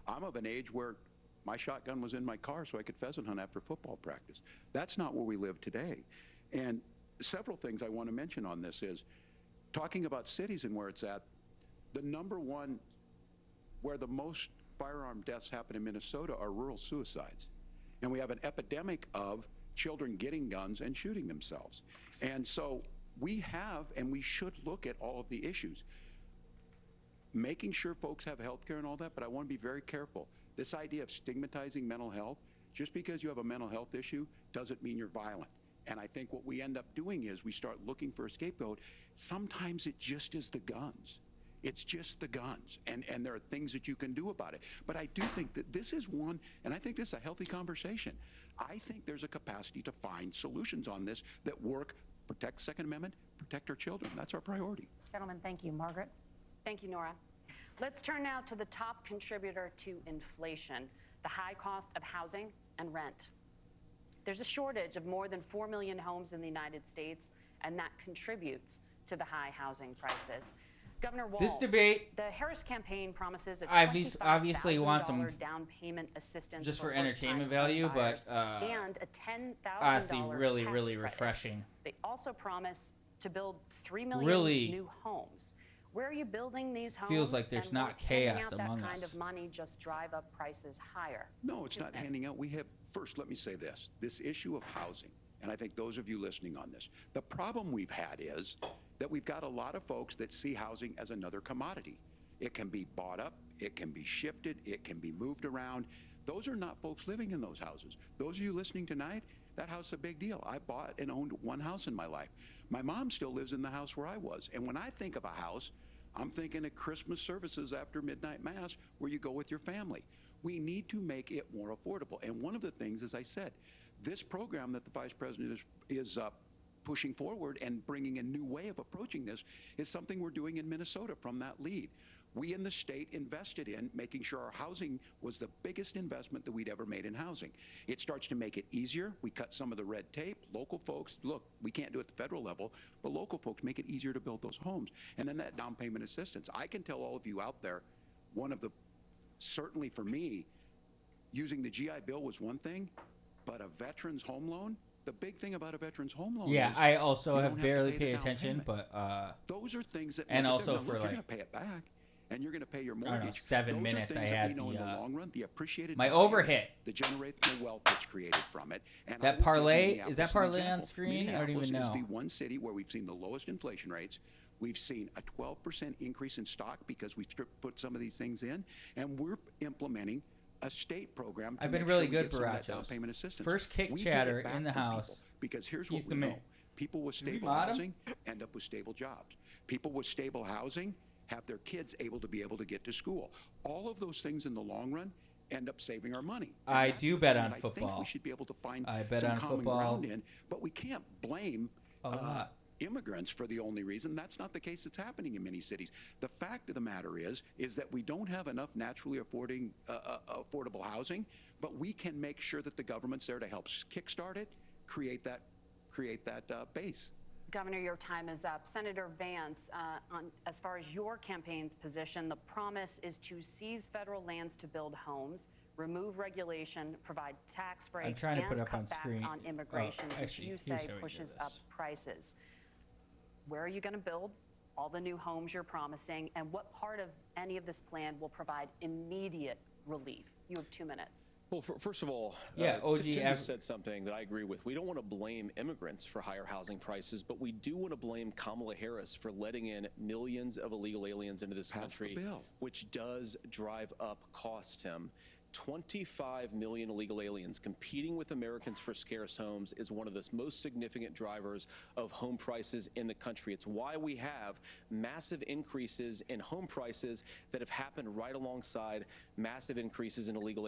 Speaker 4: I'm of an age where my shotgun was in my car so I could pheasant hunt after football practice. That's not where we live today. And several things I want to mention on this is, talking about cities and where it's at, the number one where the most firearm deaths happen in Minnesota are rural suicides. And we have an epidemic of children getting guns and shooting themselves. And so we have, and we should look at all of the issues. Making sure folks have health care and all that, but I want to be very careful. This idea of stigmatizing mental health, just because you have a mental health issue doesn't mean you're violent. And I think what we end up doing is we start looking for a scapegoat. Sometimes it just is the guns. It's just the guns, and there are things that you can do about it. But I do think that this is one, and I think this is a healthy conversation. I think there's a capacity to find solutions on this that work, protect the Second Amendment, protect our children. That's our priority.
Speaker 3: Gentlemen, thank you. Margaret?
Speaker 2: Thank you, Nora. Let's turn now to the top contributor to inflation, the high cost of housing and rent. There's a shortage of more than 4 million homes in the United States, and that contributes to the high housing prices. Governor Walz,
Speaker 1: This debate,
Speaker 2: the Harris campaign promises a
Speaker 1: obviously wants some
Speaker 2: $25,000 down payment assistance
Speaker 1: just for
Speaker 2: first-time
Speaker 1: entertainment
Speaker 2: home
Speaker 1: value,
Speaker 2: buyers
Speaker 1: but
Speaker 2: and a $10,000
Speaker 1: honestly, really,
Speaker 2: tax
Speaker 1: really
Speaker 2: credit.
Speaker 1: refreshing.
Speaker 2: They also promise to build 3 million
Speaker 1: Really
Speaker 2: new homes. Where are you building these homes?
Speaker 1: feels like there's
Speaker 2: and
Speaker 1: not
Speaker 2: will handing
Speaker 1: chaos
Speaker 2: out
Speaker 1: among
Speaker 2: that kind
Speaker 1: us.
Speaker 2: of money just drive up prices higher?
Speaker 4: No, it's not handing out. We have, first, let me say this issue of housing, and I think those of you listening on this, the problem we've had is that we've got a lot of folks that see housing as another commodity. It can be bought up, it can be shifted, it can be moved around. Those are not folks living in those houses. Those of you listening tonight, that house is a big deal. I bought and owned one house in my life. My mom still lives in the house where I was. And when I think of a house, I'm thinking of Christmas services after midnight mass where you go with your family. We need to make it more affordable. And one of the things, as I said, this program that the Vice President is pushing forward and bringing a new way of approaching this is something we're doing in Minnesota from that lead. we in the state invested in making sure our housing was the biggest investment that we'd ever made in housing. It starts to make it easier. We cut some of the red tape. Local folks, look, we can't do it at the federal level, but local folks make it easier to build those homes. And then that down payment assistance. I can tell all of you out there, certainly for me, using the GI Bill was one thing, but a veteran's home loan, the big thing about a veteran's home loan
Speaker 1: Yeah,
Speaker 4: is
Speaker 1: I also
Speaker 4: you
Speaker 1: have
Speaker 4: don't
Speaker 1: barely
Speaker 4: to pay
Speaker 1: paid
Speaker 4: the down
Speaker 1: attention,
Speaker 4: payment.
Speaker 1: but
Speaker 4: those are things that
Speaker 1: and
Speaker 4: make
Speaker 1: also
Speaker 4: it
Speaker 1: for
Speaker 4: you're
Speaker 1: like
Speaker 4: going to pay it back, and you're going to pay your
Speaker 1: I don't know,
Speaker 4: mortgage.
Speaker 1: 7
Speaker 4: Those
Speaker 1: minutes.
Speaker 4: Are
Speaker 1: I
Speaker 4: things that
Speaker 1: had
Speaker 4: we know
Speaker 1: the,
Speaker 4: in the long run, the appreciated
Speaker 1: my
Speaker 4: value,
Speaker 1: overhit.
Speaker 4: the generational wealth that's created from it. And
Speaker 1: That
Speaker 4: I will give
Speaker 1: parlay,
Speaker 4: Minneapolis
Speaker 1: is that
Speaker 4: an
Speaker 1: parlay on
Speaker 4: example.
Speaker 1: screen? I don't even
Speaker 4: Minneapolis
Speaker 1: know.
Speaker 4: is the one city where we've seen the lowest inflation rates. We've seen a 12% increase in stock because we've put some of these things in, and we're implementing a state program.
Speaker 1: I've been
Speaker 4: make
Speaker 1: really
Speaker 4: sure we
Speaker 1: good,
Speaker 4: give some of that down
Speaker 1: Barachos.
Speaker 4: payment assistance.
Speaker 1: First kick
Speaker 4: We get it
Speaker 1: chatter
Speaker 4: back
Speaker 1: in the
Speaker 4: from people,
Speaker 1: house.
Speaker 4: because here's
Speaker 1: He's
Speaker 4: what
Speaker 1: the
Speaker 4: we
Speaker 1: man.
Speaker 4: know: people with
Speaker 1: Did we
Speaker 4: stable
Speaker 1: mod him?
Speaker 4: housing end up with stable jobs. People with stable housing have their kids able to get to school. All of those things in the long run end up saving our money. And
Speaker 1: I
Speaker 4: that's
Speaker 1: do
Speaker 4: the
Speaker 1: bet
Speaker 4: thing
Speaker 1: on
Speaker 4: that I
Speaker 1: football.
Speaker 4: think we should be able to find
Speaker 1: I bet
Speaker 4: some
Speaker 1: on
Speaker 4: common
Speaker 1: football
Speaker 4: ground in, but we can't blame
Speaker 1: a lot.
Speaker 4: immigrants for the only reason. That's not the case that's happening in many cities. The fact of the matter is that we don't have enough naturally affordable housing, but we can make sure that the government's there to help kickstart it, create that base.
Speaker 2: Governor, your time is up. Senator Vance, as far as your campaign's position, the promise is to seize federal lands to build homes, remove regulation, provide tax breaks,
Speaker 1: trying to
Speaker 2: and
Speaker 1: put up
Speaker 2: cut
Speaker 1: on
Speaker 2: back
Speaker 1: screen.
Speaker 2: on immigration, which
Speaker 1: Actually,
Speaker 2: you
Speaker 1: here's
Speaker 2: say
Speaker 1: how we do
Speaker 2: pushes
Speaker 1: this.
Speaker 2: up prices. Where are you going to build all the new homes you're promising, and what part of any of this plan will provide immediate relief? You have 2 minutes.
Speaker 5: Well, first of all,
Speaker 1: Yeah, OG
Speaker 5: Tim just said something that I agree with. We don't want to blame immigrants for higher housing prices, but we do want to blame Kamala Harris for letting in millions of illegal aliens into this country, which does drive up costs, Tim. 25 million illegal aliens competing with Americans for scarce homes is one of the most significant drivers of home prices in the country. It's why we have massive increases in home prices that have happened right alongside massive increases in illegal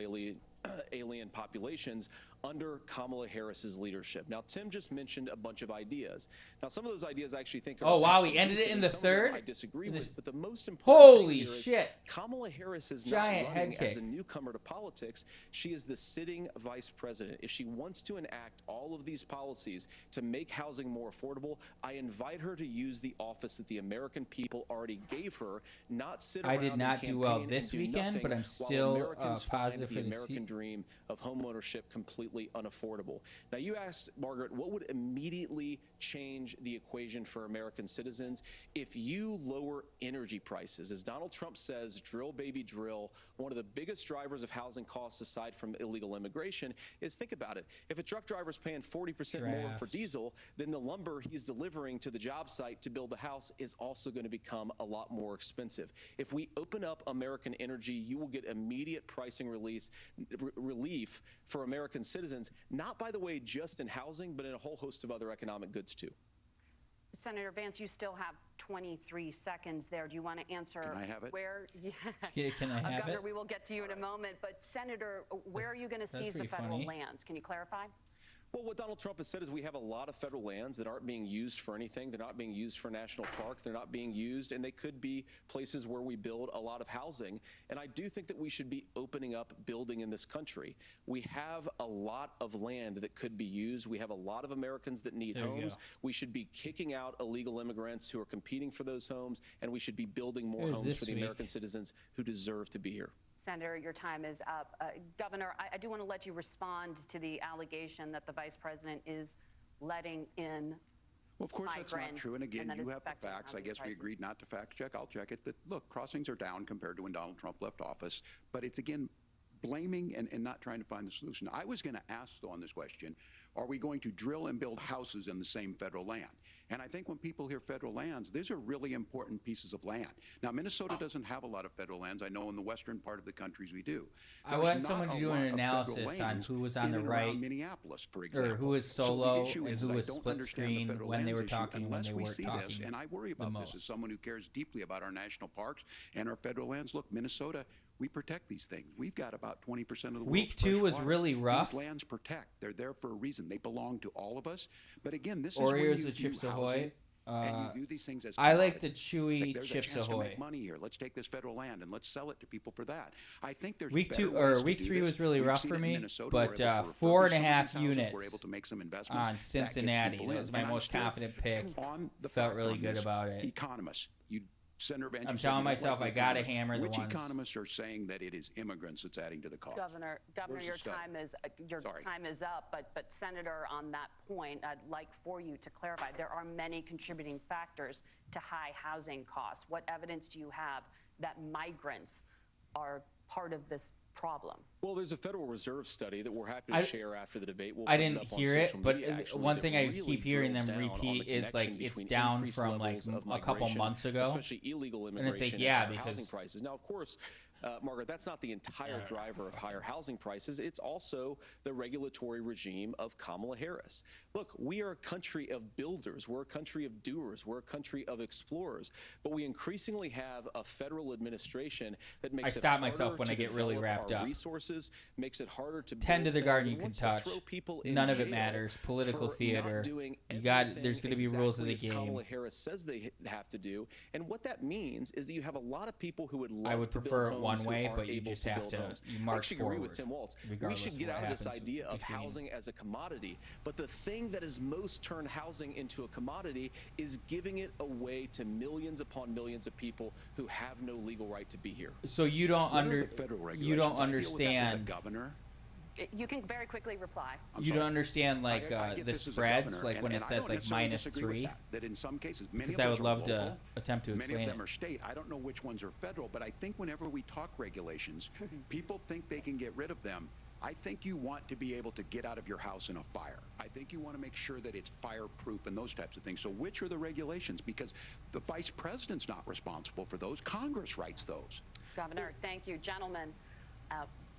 Speaker 5: alien populations under Kamala Harris's leadership. Now, Tim just mentioned a bunch of ideas. Now, some of those ideas I actually think are—
Speaker 1: Oh, wow, he ended it in the
Speaker 5: some of them
Speaker 1: third?
Speaker 5: I disagree with, but the most important
Speaker 1: Holy
Speaker 5: thing here is
Speaker 1: shit.
Speaker 5: Kamala Harris is
Speaker 1: Giant
Speaker 5: not running
Speaker 1: head kick.
Speaker 5: as a newcomer to politics. She is the sitting vice president. If she wants to enact all of these policies to make housing more affordable, I invite her to use the office that the American people already gave her, not sit around
Speaker 1: I did not
Speaker 5: and
Speaker 1: do well
Speaker 5: campaign
Speaker 1: this
Speaker 5: and do
Speaker 1: weekend,
Speaker 5: nothing
Speaker 1: but I'm
Speaker 5: while
Speaker 1: still
Speaker 5: Americans find
Speaker 1: positive
Speaker 5: the
Speaker 1: for the
Speaker 5: American dream of homeownership completely unaffordable. Now, you asked, Margaret, what would immediately change the equation for American citizens? If you lower energy prices, as Donald Trump says, drill baby drill, one of the biggest drivers of housing costs aside from illegal immigration is, think about it, if a truck driver's paying 40% more for diesel, then the lumber he's delivering to the job site to build the house is also going to become a lot more expensive. If we open up American energy, you will get immediate pricing relief for American citizens, not, by the way, just in housing, but in a whole host of other economic goods too.
Speaker 2: Senator Vance, you still have 23 seconds there. Do you want to answer?
Speaker 4: Can I have it?
Speaker 2: Where?
Speaker 1: Yeah, can I have
Speaker 2: Governor,
Speaker 1: it?
Speaker 2: we will get to you in a moment. But Senator, where are you going to seize the
Speaker 1: pretty
Speaker 2: federal
Speaker 1: funny.
Speaker 2: lands? Can you clarify?
Speaker 5: Well, what Donald Trump has said is we have a lot of federal lands that aren't being used for anything. They're not being used for national park. They're not being used, and they could be places where we build a lot of housing. And I do think that we should be opening up building in this country. We have a lot of land that could be used. We have a lot of Americans that need homes. We should be kicking out illegal immigrants who are competing for those homes, and we should be building more homes for the American citizens who deserve to be here.
Speaker 2: Senator, your time is up. Governor, I do want to let you respond to the allegation that the vice president is letting in
Speaker 4: Well, of course, that's not true. And again,
Speaker 2: that
Speaker 4: you
Speaker 2: it's
Speaker 4: have the
Speaker 2: affecting
Speaker 4: facts. I
Speaker 2: housing
Speaker 4: guess we
Speaker 2: prices.
Speaker 4: agreed not to fact check. I'll check it. That, look, crossings are down compared to when Donald Trump left office. But it's, again, blaming and not trying to find the solution. I was going to ask, though, on this question, are we going to drill and build houses in the same federal land? And I think when people hear federal lands, these are really important pieces of land. Now, Minnesota doesn't have a lot of federal lands. I know in the western part of the countries we do.
Speaker 1: I want someone to do an analysis on who was on the right,
Speaker 4: Minneapolis, for example.
Speaker 1: or who was solo
Speaker 4: so
Speaker 1: and who was split screen when they were talking, when they weren't talking.
Speaker 4: And I worry about this as someone who cares deeply about our national parks and our federal lands. Look, Minnesota, we protect these things. We've got about 20% of the world's
Speaker 1: Week 2 was
Speaker 4: water.
Speaker 1: really rough.
Speaker 4: These lands protect. They're there for a reason. They belong to all of us. But again, this
Speaker 1: Oreos
Speaker 4: is when you
Speaker 1: with
Speaker 4: view
Speaker 1: Chips
Speaker 4: housing
Speaker 1: Ahoy.
Speaker 4: and you view these things as
Speaker 1: I like the
Speaker 4: commodity.
Speaker 1: chewy
Speaker 4: There's
Speaker 1: Chips
Speaker 4: a chance
Speaker 1: Ahoy.
Speaker 4: to make money here. Let's take this federal land and let's sell it to people for that. I think there's
Speaker 1: Week
Speaker 4: better
Speaker 1: 2
Speaker 4: ways
Speaker 1: or
Speaker 4: to
Speaker 1: week
Speaker 4: do
Speaker 1: 3
Speaker 4: this.
Speaker 1: was really
Speaker 4: We've
Speaker 1: rough
Speaker 4: seen
Speaker 1: for
Speaker 4: it in
Speaker 1: me,
Speaker 4: Minnesota.
Speaker 1: but
Speaker 4: We're able to refurbish
Speaker 1: 4.5
Speaker 4: some of these houses.
Speaker 1: units
Speaker 4: We're able to make some investments.
Speaker 1: on
Speaker 4: That gets
Speaker 1: Cincinnati.
Speaker 4: people
Speaker 1: That
Speaker 4: in.
Speaker 1: was my
Speaker 4: And I'm
Speaker 1: most
Speaker 4: still
Speaker 1: confident pick.
Speaker 4: on the
Speaker 1: Felt
Speaker 4: fact
Speaker 1: really
Speaker 4: on
Speaker 1: good
Speaker 4: this.
Speaker 1: about it.
Speaker 4: Economists, Senator Van,
Speaker 1: I'm
Speaker 4: you said
Speaker 1: telling
Speaker 4: you don't like
Speaker 1: myself
Speaker 4: the
Speaker 1: I gotta
Speaker 4: economists.
Speaker 1: hammer the
Speaker 4: Which
Speaker 1: ones.
Speaker 4: economists are saying that it is immigrants that's adding to the cost?
Speaker 2: Governor,
Speaker 4: Where's the
Speaker 2: your
Speaker 4: study?
Speaker 2: time is up. But Senator, on that point, I'd like for you to clarify. There are many contributing factors to high housing costs. What evidence do you have that migrants are part of this problem?
Speaker 5: Well, there's a Federal Reserve study that we're happy to share after the debate. We'll
Speaker 1: I
Speaker 5: put
Speaker 1: didn't
Speaker 5: up on
Speaker 1: hear it,
Speaker 5: social
Speaker 1: but
Speaker 5: media, actually,
Speaker 1: one
Speaker 5: that
Speaker 1: thing I
Speaker 5: really
Speaker 1: keep hearing
Speaker 5: drills
Speaker 1: them
Speaker 5: down on the
Speaker 1: repeat is like
Speaker 5: connection
Speaker 1: it's
Speaker 5: between
Speaker 1: down
Speaker 5: increased
Speaker 1: from like
Speaker 5: levels of
Speaker 1: a couple
Speaker 5: migration,
Speaker 1: months ago,
Speaker 5: especially illegal
Speaker 1: and
Speaker 5: immigration
Speaker 1: it's like yeah,
Speaker 5: higher
Speaker 1: because
Speaker 5: housing prices. Now, of course, Margaret, that's not the entire driver of higher housing prices. It's also the regulatory regime of Kamala Harris. Look, we are a country of builders. We're a country of doers. We're a country of explorers. But we increasingly have a federal administration that makes
Speaker 1: I
Speaker 5: it
Speaker 1: stop
Speaker 5: harder
Speaker 1: myself when
Speaker 5: to
Speaker 1: I get really
Speaker 5: develop
Speaker 1: wrapped
Speaker 5: our
Speaker 1: up.
Speaker 5: resources, makes it harder to
Speaker 1: 10 to
Speaker 5: build
Speaker 1: the
Speaker 5: things,
Speaker 1: garden
Speaker 5: and
Speaker 1: you can
Speaker 5: wants to
Speaker 1: touch.
Speaker 5: throw people in
Speaker 1: None of it
Speaker 5: jail
Speaker 1: matters. Political
Speaker 5: for
Speaker 1: theater.
Speaker 5: not doing
Speaker 1: You got.
Speaker 5: everything
Speaker 1: There's going to be rules of the
Speaker 5: exactly as
Speaker 1: game.
Speaker 5: Kamala Harris says they have to do, and what that means is that you have a lot of people who would love
Speaker 1: I would
Speaker 5: to
Speaker 1: prefer
Speaker 5: build
Speaker 1: it one
Speaker 5: homes who
Speaker 1: way,
Speaker 5: aren't
Speaker 1: but you
Speaker 5: able
Speaker 1: just
Speaker 5: to
Speaker 1: have
Speaker 5: build
Speaker 1: to
Speaker 5: homes.
Speaker 1: you
Speaker 5: I
Speaker 1: march
Speaker 5: actually agree with
Speaker 1: forward,
Speaker 5: Tim Waltz. We
Speaker 1: regardless
Speaker 5: should
Speaker 1: of
Speaker 5: get
Speaker 1: what
Speaker 5: out of this
Speaker 1: happens
Speaker 5: idea of
Speaker 1: between-
Speaker 5: housing as a commodity, but the thing that has most turned housing into a commodity is giving it away to millions upon millions of people who have no legal right to be here.
Speaker 1: So you don't you don't understand.
Speaker 4: Governor.
Speaker 2: You can very quickly reply.
Speaker 1: You don't understand like
Speaker 4: I get
Speaker 1: the
Speaker 4: this as a
Speaker 1: spreads,
Speaker 4: governor,
Speaker 1: like when
Speaker 4: and
Speaker 1: it
Speaker 4: I
Speaker 1: says
Speaker 4: don't
Speaker 1: like
Speaker 4: necessarily
Speaker 1: minus
Speaker 4: disagree with
Speaker 1: 3.
Speaker 4: that in some cases, many
Speaker 1: Because
Speaker 4: of
Speaker 1: I
Speaker 4: those
Speaker 1: would
Speaker 4: are
Speaker 1: love to
Speaker 4: local,
Speaker 1: attempt to
Speaker 4: many
Speaker 1: explain
Speaker 4: of
Speaker 1: it.
Speaker 4: them are state. I don't know which ones are federal, but I think whenever we talk regulations, people think they can get rid of them. I think you want to be able to get out of your house in a fire. I think you want to make sure that it's fireproof and those types of things. So which are the regulations? Because the vice president's not responsible for those. Congress writes those.
Speaker 2: Governor, thank you. Gentlemen,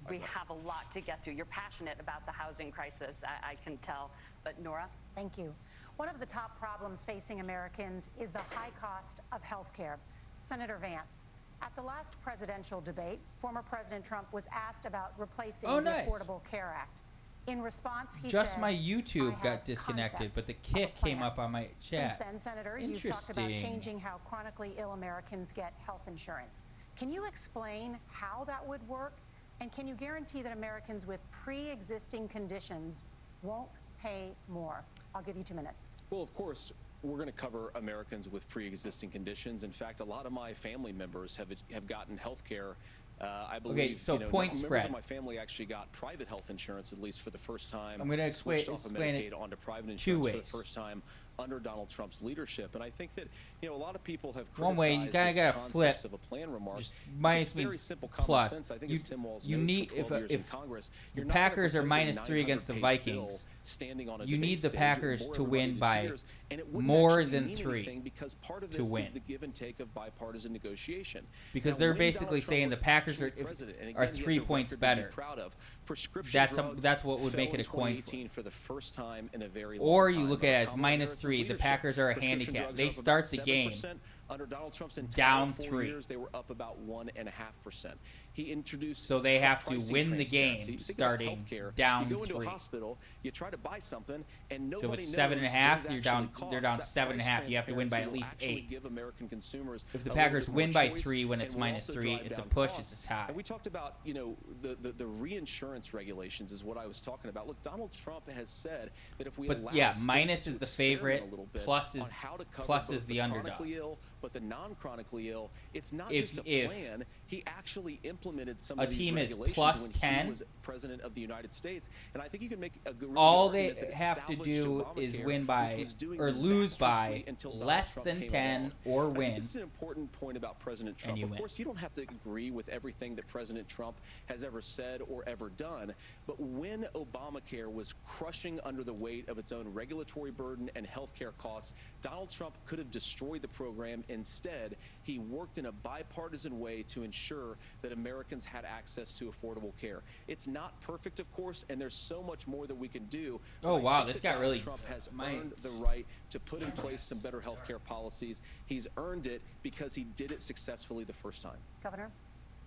Speaker 2: we have a lot to get to. You're passionate about the housing crisis, I can tell. But Nora?
Speaker 3: Thank you. One of the top problems facing Americans is the high cost of health care. Senator Vance, at the last presidential debate, former President Trump was asked about replacing the Affordable Care Act. In response, he
Speaker 1: Just
Speaker 3: said,
Speaker 1: my YouTube got disconnected, but the kick came up on my chat.
Speaker 3: Since then, Senator, you've talked about changing how chronically ill Americans get health insurance. Can you explain how that would work? And can you guarantee that Americans with pre-existing conditions won't pay more? I'll give you 2 minutes.
Speaker 5: Well, of course, we're going to cover Americans with pre-existing conditions. In fact, a lot of my family members have gotten health care. I believe,
Speaker 1: okay, so point
Speaker 5: members
Speaker 1: spread.
Speaker 5: of my family actually got private health insurance, at least for the first time.
Speaker 1: I'm going to
Speaker 5: switched off of Medicaid
Speaker 1: it
Speaker 5: onto private
Speaker 1: 2
Speaker 5: insurance
Speaker 1: ways.
Speaker 5: for the first time under Donald Trump's leadership. And I think that, a lot of people have
Speaker 1: One way, you
Speaker 5: criticized
Speaker 1: gotta
Speaker 5: this
Speaker 1: flip.
Speaker 5: concepts of a plan remark.
Speaker 1: Just minus
Speaker 5: It's very
Speaker 1: means
Speaker 5: simple common
Speaker 1: plus.
Speaker 5: sense. I think
Speaker 1: You-
Speaker 5: it's Tim Walz
Speaker 1: you
Speaker 5: knows
Speaker 1: need-
Speaker 5: for 12 years in
Speaker 1: if
Speaker 5: Congress.
Speaker 1: the
Speaker 5: You're not gonna
Speaker 1: Packers are
Speaker 5: propose a
Speaker 1: minus 3 against the
Speaker 5: 900-page bill
Speaker 1: Vikings,
Speaker 5: standing on a
Speaker 1: you
Speaker 5: debate
Speaker 1: need the
Speaker 5: stage.
Speaker 1: Packers
Speaker 5: It'll
Speaker 1: to
Speaker 5: bore
Speaker 1: win
Speaker 5: everybody
Speaker 1: by
Speaker 5: to tears, and it wouldn't
Speaker 1: more
Speaker 5: actually
Speaker 1: than
Speaker 5: mean
Speaker 1: 3
Speaker 5: anything because part of
Speaker 1: to
Speaker 5: this
Speaker 1: win.
Speaker 5: is the give and take of bipartisan negotiation.
Speaker 1: Because
Speaker 5: Now,
Speaker 1: they're
Speaker 5: when
Speaker 1: basically
Speaker 5: Donald Trump
Speaker 1: saying
Speaker 5: was
Speaker 1: the Packers
Speaker 5: actually
Speaker 1: are
Speaker 5: president, and
Speaker 1: are
Speaker 5: again, he has
Speaker 1: 3
Speaker 5: a
Speaker 1: points
Speaker 5: record to be
Speaker 1: better.
Speaker 5: proud of. Prescription
Speaker 1: That's
Speaker 5: drugs
Speaker 1: what would
Speaker 5: fell
Speaker 1: make it
Speaker 5: in
Speaker 1: a coin flip.
Speaker 5: 2018 for the first time in a very long
Speaker 1: Or
Speaker 5: time.
Speaker 1: you look
Speaker 5: Under
Speaker 1: at it as
Speaker 5: Kamala
Speaker 1: minus
Speaker 5: Harris's
Speaker 1: 3. The
Speaker 5: leadership,
Speaker 1: Packers are a
Speaker 5: prescription
Speaker 1: handicap.
Speaker 5: drugs
Speaker 1: They
Speaker 5: up
Speaker 1: start
Speaker 5: about
Speaker 1: the game
Speaker 5: 7%. Under Donald Trump's entire
Speaker 1: down
Speaker 5: 4
Speaker 1: 3.
Speaker 5: years, they were up about 1.5%. He introduced
Speaker 1: So they have to
Speaker 5: pricing
Speaker 1: win the game
Speaker 5: transparency. Think about
Speaker 1: starting
Speaker 5: healthcare.
Speaker 1: down
Speaker 5: You go into
Speaker 1: 3.
Speaker 5: a hospital, you try to buy something, and
Speaker 1: So if
Speaker 5: nobody
Speaker 1: it's
Speaker 5: knows
Speaker 1: 7.5,
Speaker 5: what it
Speaker 1: you're down.
Speaker 5: actually
Speaker 1: They're
Speaker 5: costs.
Speaker 1: down
Speaker 5: That
Speaker 1: 7.5.
Speaker 5: price
Speaker 1: You have to win by at
Speaker 5: transparency
Speaker 1: least
Speaker 5: will actually
Speaker 1: 8.
Speaker 5: give American consumers
Speaker 1: If the
Speaker 5: a
Speaker 1: Packers
Speaker 5: little bit
Speaker 1: win
Speaker 5: more
Speaker 1: by
Speaker 5: choice,
Speaker 1: 3 when
Speaker 5: and
Speaker 1: it's
Speaker 5: will
Speaker 1: minus
Speaker 5: also
Speaker 1: 3,
Speaker 5: drive
Speaker 1: it's a
Speaker 5: down
Speaker 1: push.
Speaker 5: costs.
Speaker 1: It's a tie.
Speaker 5: And we talked about, the reinsurance regulations is what I was talking about. Look, Donald Trump has said that if we allow
Speaker 1: yeah,
Speaker 5: states
Speaker 1: minus
Speaker 5: to
Speaker 1: is the
Speaker 5: experiment
Speaker 1: favorite,
Speaker 5: a little bit
Speaker 1: plus is
Speaker 5: on how to cover
Speaker 1: plus
Speaker 5: both
Speaker 1: is the underdog.
Speaker 5: chronically ill, but the non-chronically ill, it's not
Speaker 1: If-
Speaker 5: just a
Speaker 1: if
Speaker 5: plan. He actually implemented some
Speaker 1: a
Speaker 5: of these
Speaker 1: team is
Speaker 5: regulations
Speaker 1: plus
Speaker 5: when
Speaker 1: 10,
Speaker 5: he was president of the United States, and I think you can make a good
Speaker 1: all
Speaker 5: argument
Speaker 1: they
Speaker 5: that it
Speaker 1: have to
Speaker 5: salvaged
Speaker 1: do is
Speaker 5: Obamacare,
Speaker 1: win
Speaker 5: which
Speaker 1: by
Speaker 5: was doing
Speaker 1: or lose by
Speaker 5: disastrously until Donald
Speaker 1: less
Speaker 5: Trump
Speaker 1: than
Speaker 5: came
Speaker 1: 10
Speaker 5: along.
Speaker 1: or
Speaker 5: I think
Speaker 1: win.
Speaker 5: this is an important point about President Trump.
Speaker 1: you
Speaker 5: Of
Speaker 1: win.
Speaker 5: course, you don't have to agree with everything that President Trump has ever said or ever done, but when Obamacare was crushing under the weight of its own regulatory burden and health care costs, Donald Trump could have destroyed the program. Instead, he worked in a bipartisan way to ensure that Americans had access to affordable care. It's not perfect, of course, and there's so much more that we can do.
Speaker 1: Oh,
Speaker 5: but I
Speaker 1: wow,
Speaker 5: think
Speaker 1: this
Speaker 5: that
Speaker 1: got
Speaker 5: Donald
Speaker 1: really-
Speaker 5: Trump has earned the right to put in place some better health care policies. He's earned it because he did it successfully the first time.
Speaker 3: Governor?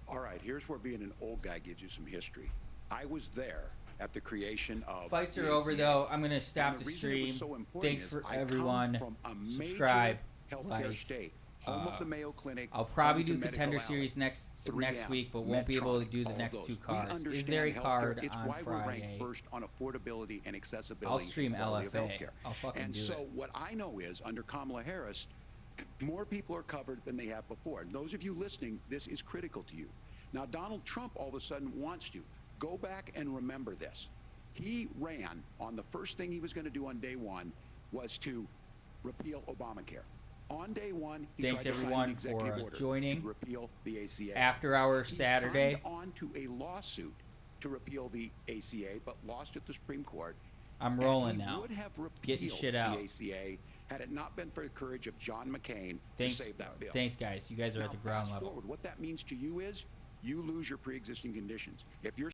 Speaker 4: All right, here's where being an old guy gives you some history. I was there at the creation of
Speaker 1: Fights
Speaker 4: the
Speaker 1: are over,
Speaker 4: ACA.
Speaker 1: though. I'm going to stop
Speaker 4: And
Speaker 1: the
Speaker 4: reason it was
Speaker 1: stream.
Speaker 4: so important
Speaker 1: Thanks
Speaker 4: is
Speaker 1: for
Speaker 4: I come
Speaker 1: everyone.
Speaker 4: from a major
Speaker 1: Subscribe.
Speaker 4: healthcare
Speaker 1: Like.
Speaker 4: state, home of the Mayo Clinic.
Speaker 1: I'll probably
Speaker 4: home
Speaker 1: do
Speaker 4: to
Speaker 1: Contender
Speaker 4: Medical
Speaker 1: Series
Speaker 4: Alley,
Speaker 1: next
Speaker 4: 3M,
Speaker 1: week, but won't be able to do the
Speaker 4: Medtronic,
Speaker 1: next
Speaker 4: all
Speaker 1: two
Speaker 4: those. We
Speaker 1: cards. Is
Speaker 4: understand
Speaker 1: there a
Speaker 4: healthcare.
Speaker 1: card
Speaker 4: It's
Speaker 1: on
Speaker 4: why we're
Speaker 1: Friday?
Speaker 4: ranked first on affordability and accessibility.
Speaker 1: I'll stream
Speaker 4: and quality of
Speaker 1: LFA.
Speaker 4: healthcare.
Speaker 1: I'll fucking
Speaker 4: and
Speaker 1: do
Speaker 4: so
Speaker 1: it.
Speaker 4: what I know is under Kamala Harris, more people are covered than they have before. And those of you listening, this is critical to you. Now, Donald Trump all of a sudden wants to. Go back and remember this. He ran on the first thing he was going to do on day one was to repeal Obamacare. On day one, he
Speaker 1: Thanks
Speaker 4: tried to sign an
Speaker 1: everyone
Speaker 4: executive
Speaker 1: for
Speaker 4: order
Speaker 1: joining.
Speaker 4: to repeal the ACA.
Speaker 1: After Hour
Speaker 4: He
Speaker 1: Saturday.
Speaker 4: signed on to a lawsuit to repeal the ACA, but lost at the Supreme Court.
Speaker 1: I'm
Speaker 4: And
Speaker 1: rolling
Speaker 4: he
Speaker 1: now.
Speaker 4: would have
Speaker 1: Getting
Speaker 4: repealed
Speaker 1: shit out.
Speaker 4: the ACA had it not been for the courage of John McCain
Speaker 1: Thanks,
Speaker 4: to save that bill.
Speaker 1: thanks, guys. You guys are
Speaker 4: Now,
Speaker 1: at the ground
Speaker 4: fast
Speaker 1: level.
Speaker 4: forward, what that means to you is you lose your pre-existing conditions. If you're